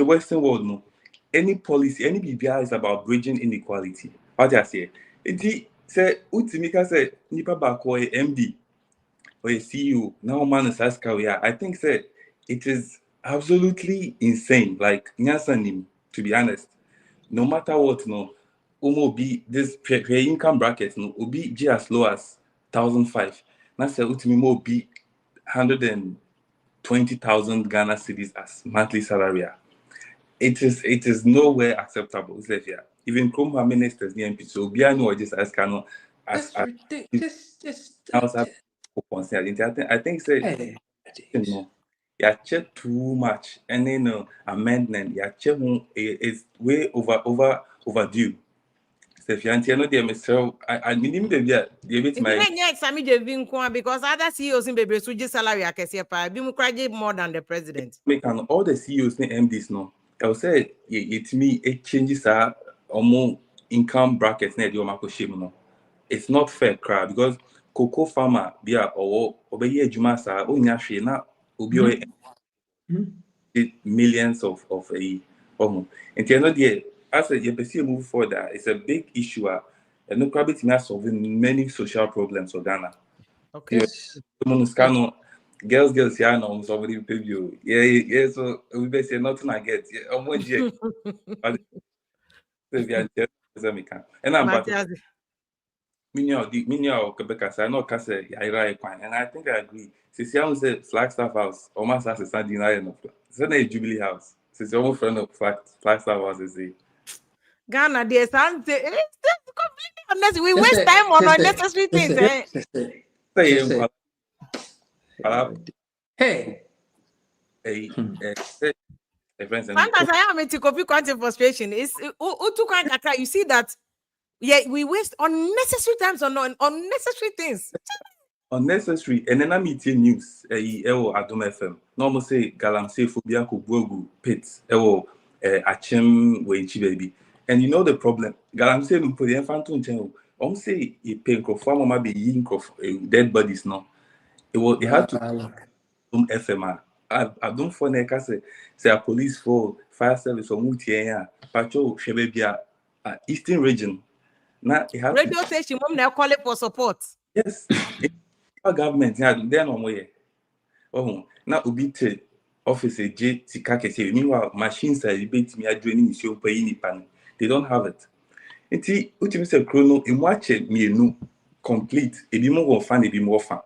N: Western world no any policy any BBI is about bridging inequality. What I say? It say Utimika say nipa bako a MD or a CEO now man is ask I think say it is absolutely insane. Like Nyasanim, to be honest, no matter what, no, be this income bracket, no, be G as low as 1,005. Now say ultimately be 120,000 Ghana cedis as monthly salary. It is nowhere acceptable. Even Chroma ministers near MP, so be I know just as can as I think say no. You check too much, and then amendment. You check is way overdue. So if you know the myself, I mean the bit my.
A: Because other CEOs in baby suji salary akesiapa be mukraje more than the president.
N: Make all the CEOs in MDs no. I would say it me it changes our more income brackets near the omako shame no. It's not fair, crowd, because cocoa farmer be or obey juma sa onya hwe na obi millions of a and you know the as you perceive move forward it's a big issue and no probably solving many social problems for Ghana.
A: Okay.
N: Girls yeah no somebody pay you yeah so we be say nothing I get and I'm back. I know and I think I agree. Since I say Flagstaff House, almost as a Sunday night enough. It's not a Jubilee House. Since your own friend of Flagstaff House is a
A: Ghana, there's something. It's completely unnecessary. We waste time on unnecessary things. Sometimes I am into coffee quantum frustration. It's you see that we waste unnecessary times on unnecessary things.
N: Unnecessary, and then I'm eating news. Adom FM. Normal say Galamsey phobia kubugu pits. Achim wenchi baby. And you know the problem. Galamsey no put the infantun channel. Say he pay for mama be yin of dead bodies no. It had to FM. I don't for neka say a police for fire service or multi patrol shebebia Eastern region. Now it has
A: radio station mom now call it for support.
N: Yes. Government then on way. Oh, now ubite office J Tikake. Meanwhile, machines are debating me adjoining show paying pan. They don't have it. Enti ultimate say chrono in watch me no complete. It be more fun, it be more fun.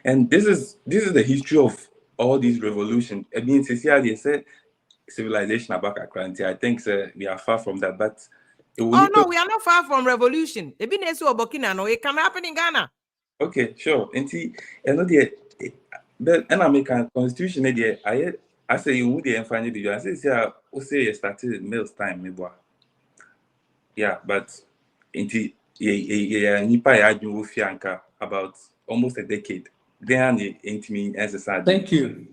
N: And this is the history of all these revolutions. I mean, they say civilization about Accra. I think we are far from that, but
A: no, we are not far from revolution. It be nesu Burkina, no, it can happen in Ghana.
N: Okay, sure. And see, and I make a constitution. I say you would find it. I say you started Mills time, maybe. Yeah, but nipa ya adwin fianka about almost a decade. Then me exercise.
C: Thank you.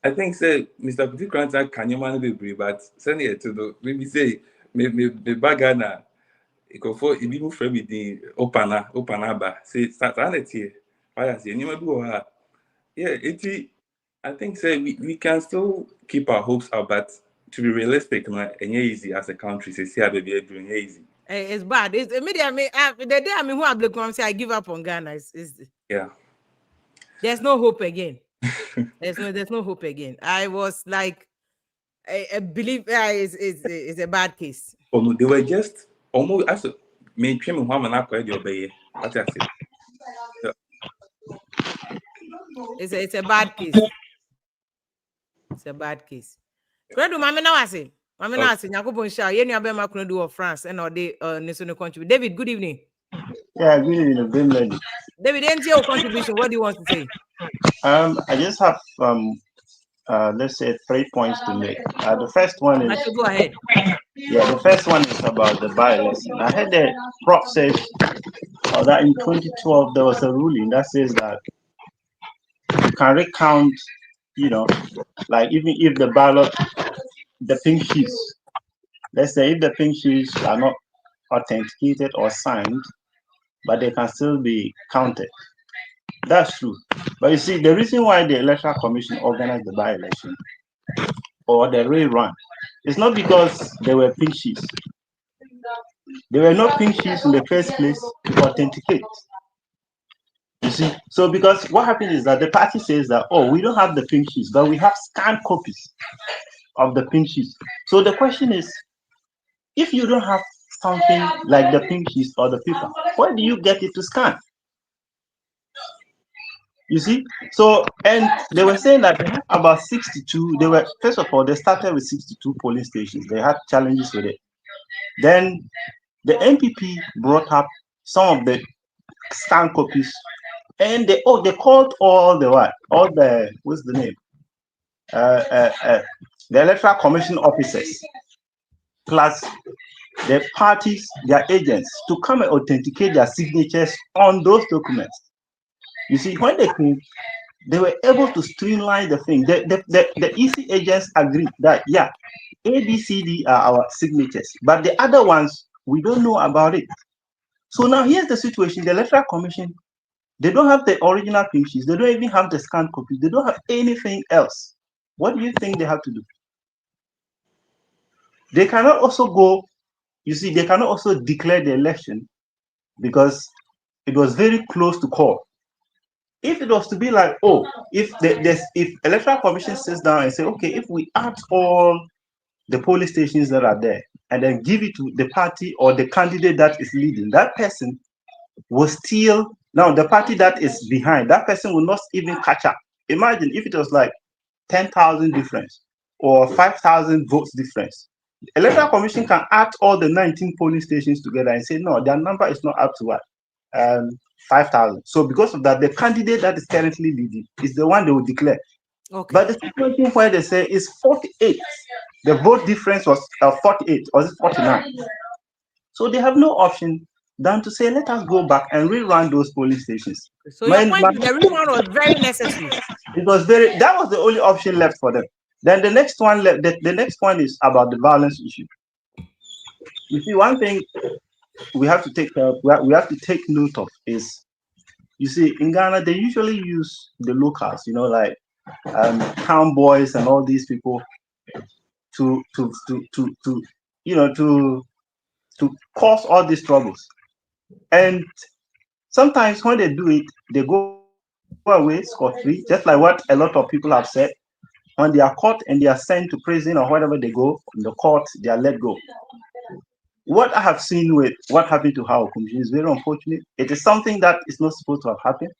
N: I think say Mr. Kofi Krantin can you man be but send it to the maybe say me bagana. For if you frame it the opana ba say start on it here. Why I say you do yeah I think we can still keep our hopes up, but to be realistic, it's easy as a country. Doing easy.
A: It's bad. It's immediately. The day I mean, who Ablekuma say I give up on Ghana is
N: yeah.
A: There's no hope again. there's no hope again. I was like, I believe it's a bad case.
N: Oh no, they were just almost as me trim home and I your bay. What I said.
A: It's a bad case. It's a bad case. Credo, mama na wase. Mama na wase. Nyakubon sha. Ye nua be ma kuno do of France and or they national contribute. David, good evening.
O: Yeah, good evening, very lady.
A: David, ain't your contribution? What do you want to say?
O: I just have let's say 3 points to make. The first one is
A: go ahead.
O: Yeah, the first one is about the by-election. I heard the prop says that in 2012 there was a ruling that says that you can recount, like even if the ballot, the pink sheets, let's say if the pink sheets are not authenticated or signed, but they can still be counted. That's true. But you see, the reason why the Electoral Commission organized the by-election or the rerun is not because there were pink sheets. There were no pink sheets in the first place to authenticate. You see, so because what happened is that the party says that, oh, we don't have the pink sheets, but we have scanned copies of the pink sheets. So the question is, if you don't have something like the pink sheets or the paper, where do you get it to scan? You see, so, and they were saying that they had about 62. They were, first of all, they started with 62 polling stations. They had challenges with it. Then the NPP brought up some of the scanned copies, and they called all the what's the name? The Electoral Commission officers, plus the parties, their agents, to come and authenticate their signatures on those documents. You see, when they came, they were able to streamline the thing. The EC agents agreed that, yeah, A, B, C, D are our signatures, but the other ones, we don't know about it. So now here's the situation. The Electoral Commission, they don't have the original pink sheets. They don't even have the scanned copies. They don't have anything else. What do you think they have to do? They cannot also go, you see, they cannot also declare the election because it was very close to call. If it was to be like, oh, if Electoral Commission sits down and say, okay, if we add all the polling stations that are there and then give it to the party or the candidate that is leading, that person will still, now the party that is behind, that person will not even catch up. Imagine if it was like 10,000 difference or 5,000 votes difference. The Electoral Commission can add all the 19 polling stations together and say, no, their number is not up to what? 5,000. So because of that, the candidate that is currently leading is the one they will declare. Okay. But the situation where they say is 48. The vote difference was 48, or is it 49? So they have no option than to say, let us go back and rerun those polling stations.
A: So your point is the rerun was very necessary.
O: It was that was the only option left for them. Then the next one, the next one is about the violence issue. You see, one thing we have to take note of is, you see, in Ghana they usually use the locals, like town boys and all these people to cause all these troubles. And sometimes when they do it, they go away scot-free, just like what a lot of people have said. When they are caught and they are sent to prison or wherever they go, in the court, they are let go. What I have seen with what happened to How Commission is very unfortunate. It is something that is not supposed to have happened.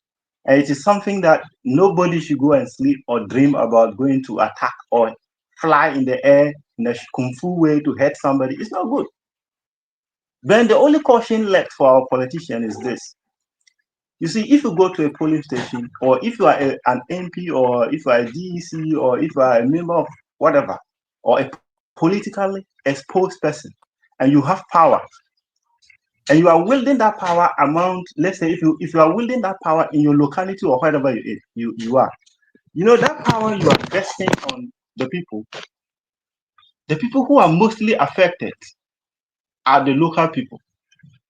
O: And it is something that nobody should go and sleep or dream about going to attack or fly in the air in a kung fu way to hurt somebody. It's not good. Then the only caution left for our politician is this. You see, if you go to a polling station, or if you are an MP, or if you are a DEC, or if you are a member of whatever, or a politically exposed person, and you have power, and you are wielding that power amount, let's say if you are wielding that power in your locality or wherever you are, that power you are vesting on the people who are mostly affected are the local people.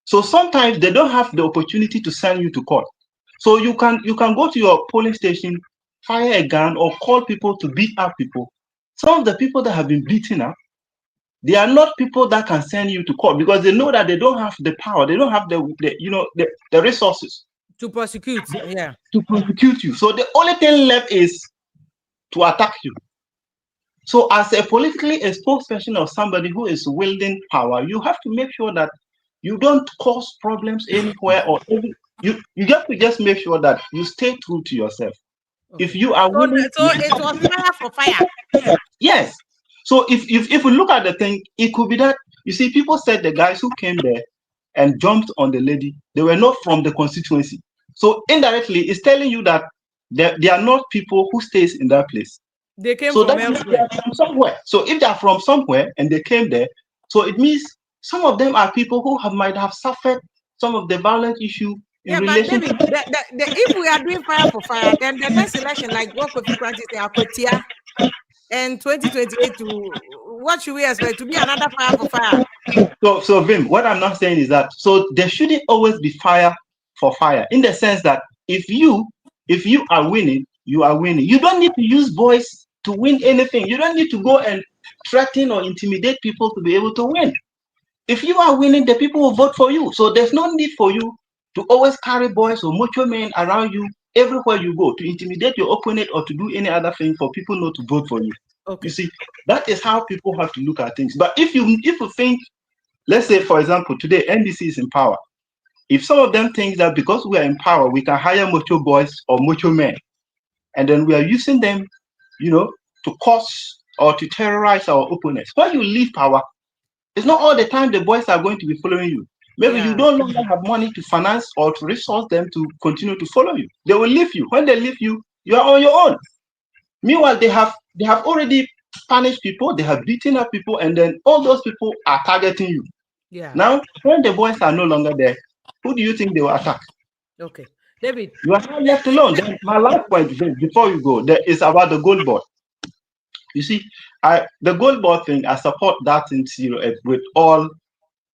O: So sometimes they don't have the opportunity to send you to court. So you can go to your polling station fire a gun or call people to beat up people, some of the people that have been beaten up, they are not people that can send you to court because they know that they don't have the power, they don't have the resources
A: to prosecute. Yeah.
O: To prosecute you. So the only thing left is to attack you. So as a politically exposed person or somebody who is wielding power, you have to make sure that you don't cause problems anywhere or you have to just make sure that you stay true to yourself. Okay. If you are willing,
A: so it was fire for fire.
O: Yes. So if we look at the thing, it could be that you see people said the guys who came there and jumped on the lady, they were not from the constituency. So indirectly, it's telling you that they are not people who stays in that place.
A: They came from elsewhere.
O: From somewhere. So if they are from somewhere and they came there, so it means some of them are people who might have suffered some of the violent issue.
A: Yeah, but David, if we are doing fire for fire, then the next election, like what Kofi Kranti say, Akotia, and 2028, what should we expect to be another fire for fire?
O: So Vim, what I'm not saying is that so there shouldn't always be fire for fire, in the sense that if you are winning, you are winning. You don't need to use voice to win anything. You don't need to go and threaten or intimidate people to be able to win. If you are winning, the people will vote for you. So there's no need for you to always carry boys or macho men around you everywhere you go to intimidate your opponent or to do any other thing for people not to vote for you. Okay. You see, that is how people have to look at things. But if you think, let's say, for example, today NDC is in power. If some of them think that because we are in power, we can hire macho boys or macho men, and then we are using them, to cause or to terrorize our opponents. When you leave power, it's not all the time the boys are going to be following you. Maybe you don't longer have money to finance or to resource them to continue to follow you. They will leave you. When they leave you, you are on your own. Meanwhile, they have already punished people, they have beaten up people, and then all those people are targeting you. Yeah. Now, when the boys are no longer there, who do you think they will attack?
A: Okay. David.
O: You are not left alone. Then my last point before you go, is about the gold board. You see, the gold board thing, I support that with all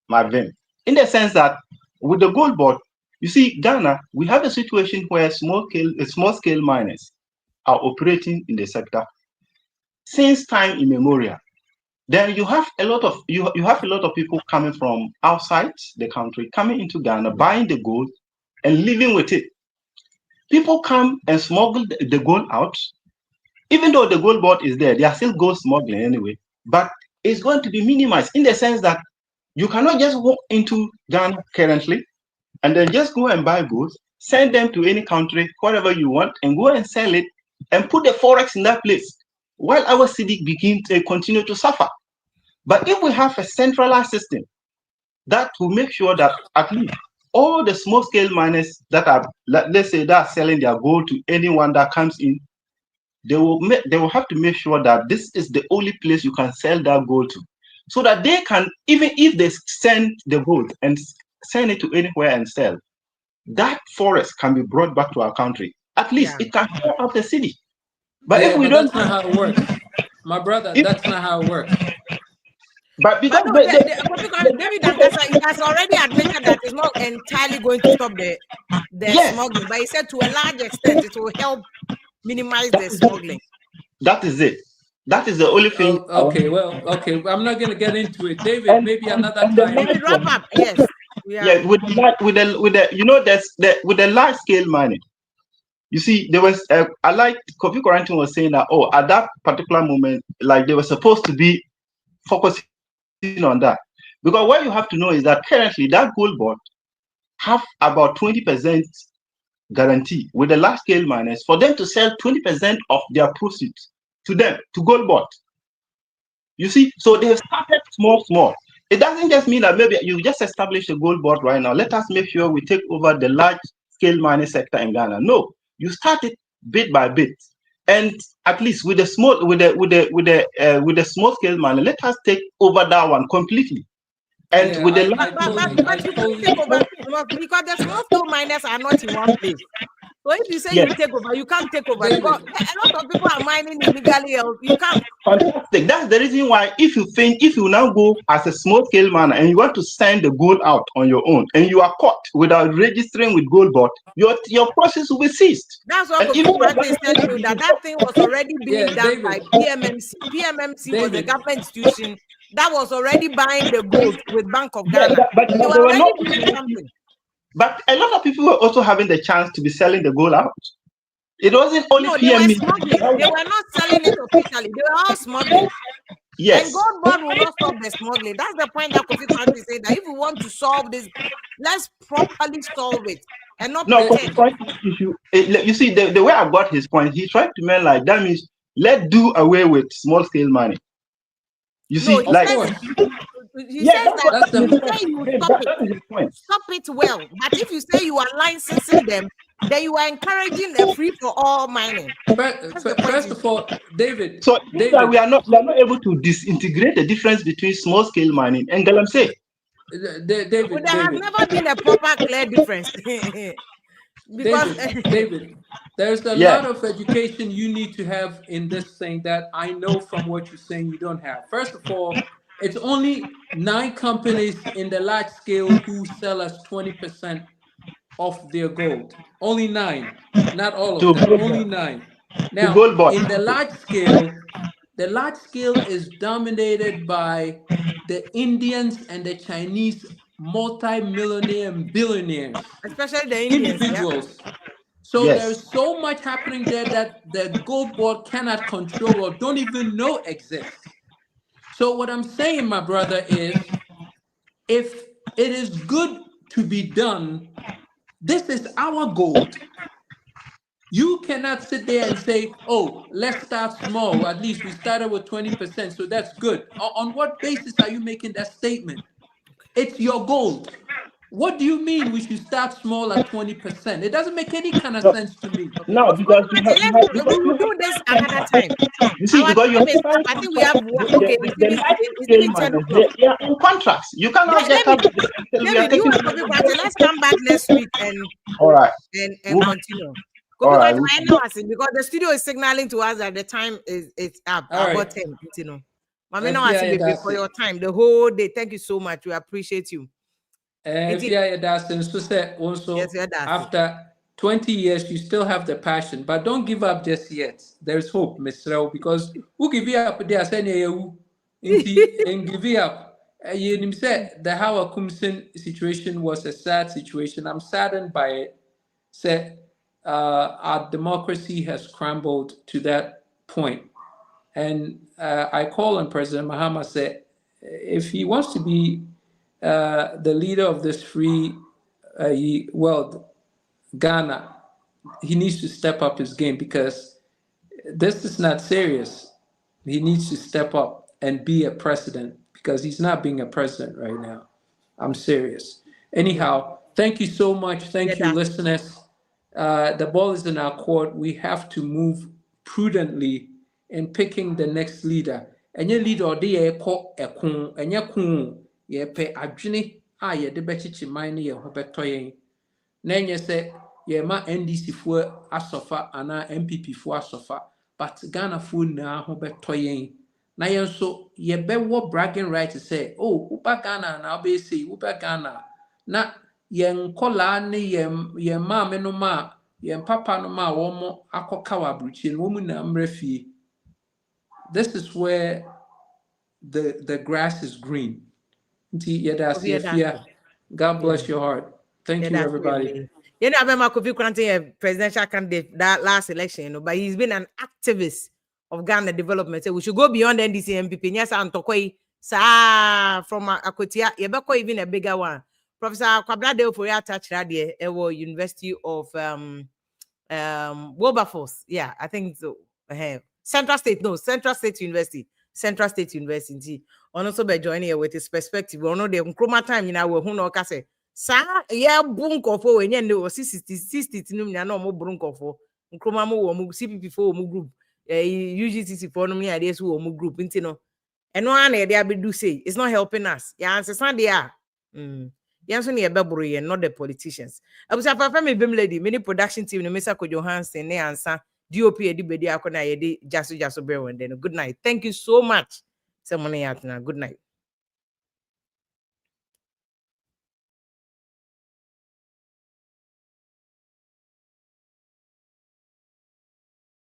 O: my vein. In the sense that with the gold board, you see, Ghana, we have a situation where small scale miners are operating in the sector since time immemorial. Then you have a lot of people coming from outside the country, coming into Ghana, buying the gold and living with it. People come and smuggle the gold out. Even though the gold board is there, they are still gold smuggling anyway. But it's going to be minimized in the sense that you cannot just walk into Ghana currently and then just go and buy goods, send them to any country, whatever you want, and go and sell it and put the forex in that place while our city continue to suffer. But if we have a centralized system that will make sure that at least all the small scale miners that are, let's say, that are selling their gold to anyone that comes in, they will have to make sure that this is the only place you can sell that gold to, so that they can, even if they send the gold and send it to anywhere and sell, that forest can be brought back to our country. At least it can help out the city. But if we don't,
C: that's not how it works, my brother. That's not how it works.
O: But because
A: David Angasa has already admitted that it's not entirely going to stop the smuggling, but he said to a large extent it will help minimize the smuggling.
O: That is it. That is the only thing.
C: Okay. I'm not going to get into it, David. Maybe another time.
A: Maybe wrap up. Yes.
O: Yeah. With the large scale mining. You see, there was I like Kofi Kranti was saying that at that particular moment, like they were supposed to be focusing on that, because what you have to know is that currently that gold board have about 20% guarantee with the large scale miners for them to sell 20% of their proceeds to them, to gold board. You see, so they have started small. It doesn't just mean that maybe you just establish a gold board right now. Let us make sure we take over the large scale mining sector in Ghana. No, you start it bit by bit, and at least with the small small scale mining, let us take over that one completely. And with the
A: but you can't take over because the small scale miners are not in one place. So if you say
O: Yes.
A: you take over, you can't take over because a lot of people are mining illegally. You can't.
O: Fantastic. That's the reason why if you now go as a small scale miner and you want to send the gold out on your own and you are caught without registering with Gold Board, your process will be seized.
A: That's what Kofi is telling you, that thing was already being done by PMMC. PMMC was a government institution that was already buying the gold with Bank of Ghana.
O: But
A: they were already doing something.
O: But a lot of people were also having the chance to be selling the gold out. It wasn't only
A: No, they were
O: PMMC.
A: smuggling. They were not selling it officially. They were all smuggling.
O: Yes.
A: And Gold Board will not stop the smuggling. That's the point that Kofi Kranti said, that if we want to solve this, let's properly solve it and not pretend.
O: Issue. You see, the way I got his point, he tried to mean like that means let's do away with small scale money. You see,
A: he
O: like
A: says you stop it well. But if you say you are licensing them, then you are encouraging a free for all mining.
C: First of all, David.
O: So David, we are not able to disintegrate the difference between small scale mining and Galamsey.
C: David,
A: there has never been a proper clear difference. Because
C: David, there's a lot of education you need to have in this thing that I know from what you're saying you don't have. First of all, it's only 9 companies in the large scale who sell us 20% of their gold. Only 9, not all of them. Only 9. Now, in the large scale is dominated by the Indians and the Chinese multi-millionaire and billionaires,
A: especially the Indians,
C: individuals. Yeah. So there's so much happening there that the Gold Board cannot control or don't even know exists. So what I'm saying, my brother, is if it is good to be done, this is our gold. You cannot sit there and say, oh, let's start small. At least we started with 20%, so that's good. On what basis are you making that statement? It's your gold. What do you mean we should start small at 20%? It doesn't make any kind of sense to me.
O: No, because
A: we will do this another time.
O: You see, because you
A: I think we have okay.
O: They are in contracts. You cannot get up.
A: Let's come back next week and continue. Because the studio is signaling to us that the time is up. About 10, you know. For your time, the whole day. Thank you so much. We appreciate you.
C: After 20 years, you still have the passion, but don't give up just yet. There's hope, Mr. Rao, because who give you up? They are saying you and give you up. You said the Howard Kumsen situation was a sad situation. I'm saddened by it. Said our democracy has crumbled to that point. And I call on President Mahama, said, if he wants to be the leader of this free world, Ghana, he needs to step up his game because this is not serious. He needs to step up and be a president because he's not being a president right now. I'm serious. Anyhow, thank you so much. Thank you, listeners. The ball is in our court. We have to move prudently in picking the next leader. And your leader, they call a kun, and your kun, ye pay a journey. Ye the bechichi mine, ye hobetoye. Then you say, ye ma NDC for asofa, and MPP for asofa, but Ghana food na hobetoye. Na yen so ye be what bragging right to say, oh, Uba Ghana, and I'll be say, Uba Ghana. Na yen kola ni yen ma menoma, yen papa no ma womo akokawa bruchin, woman amrefi. This is where the grass is green. God bless your heart. Thank you, everybody.
A: You know, I Kofi Kranti, a presidential candidate that last election, you know, but he's been an activist of Ghana development. So we should go beyond NDC MPP. Yes, I'm talking from Akotia, Yabako, even a bigger one. Professor Kwabla Deoforia touched that University of Wilberforce. Yeah, I think so. Central State University. On also by joining here with his perspective. We know the Nkrumah time in our who no kase. Sa yeah bunk of when you know 60 no more brunk of Nkrumah mo CPP for group. UGTC for no me ideas who group into no. And no one there be do say it's not helping us. Yeah, answer Sunday. Yanso ne yebebro ye not the politicians. Abusa papa me bem lady many production team no Mr. Kojo Hansen ne ansa DOP edi bedi akona ye di jaso jaso bre wende no. Good night. Thank you so much. Semone yatna. Good night.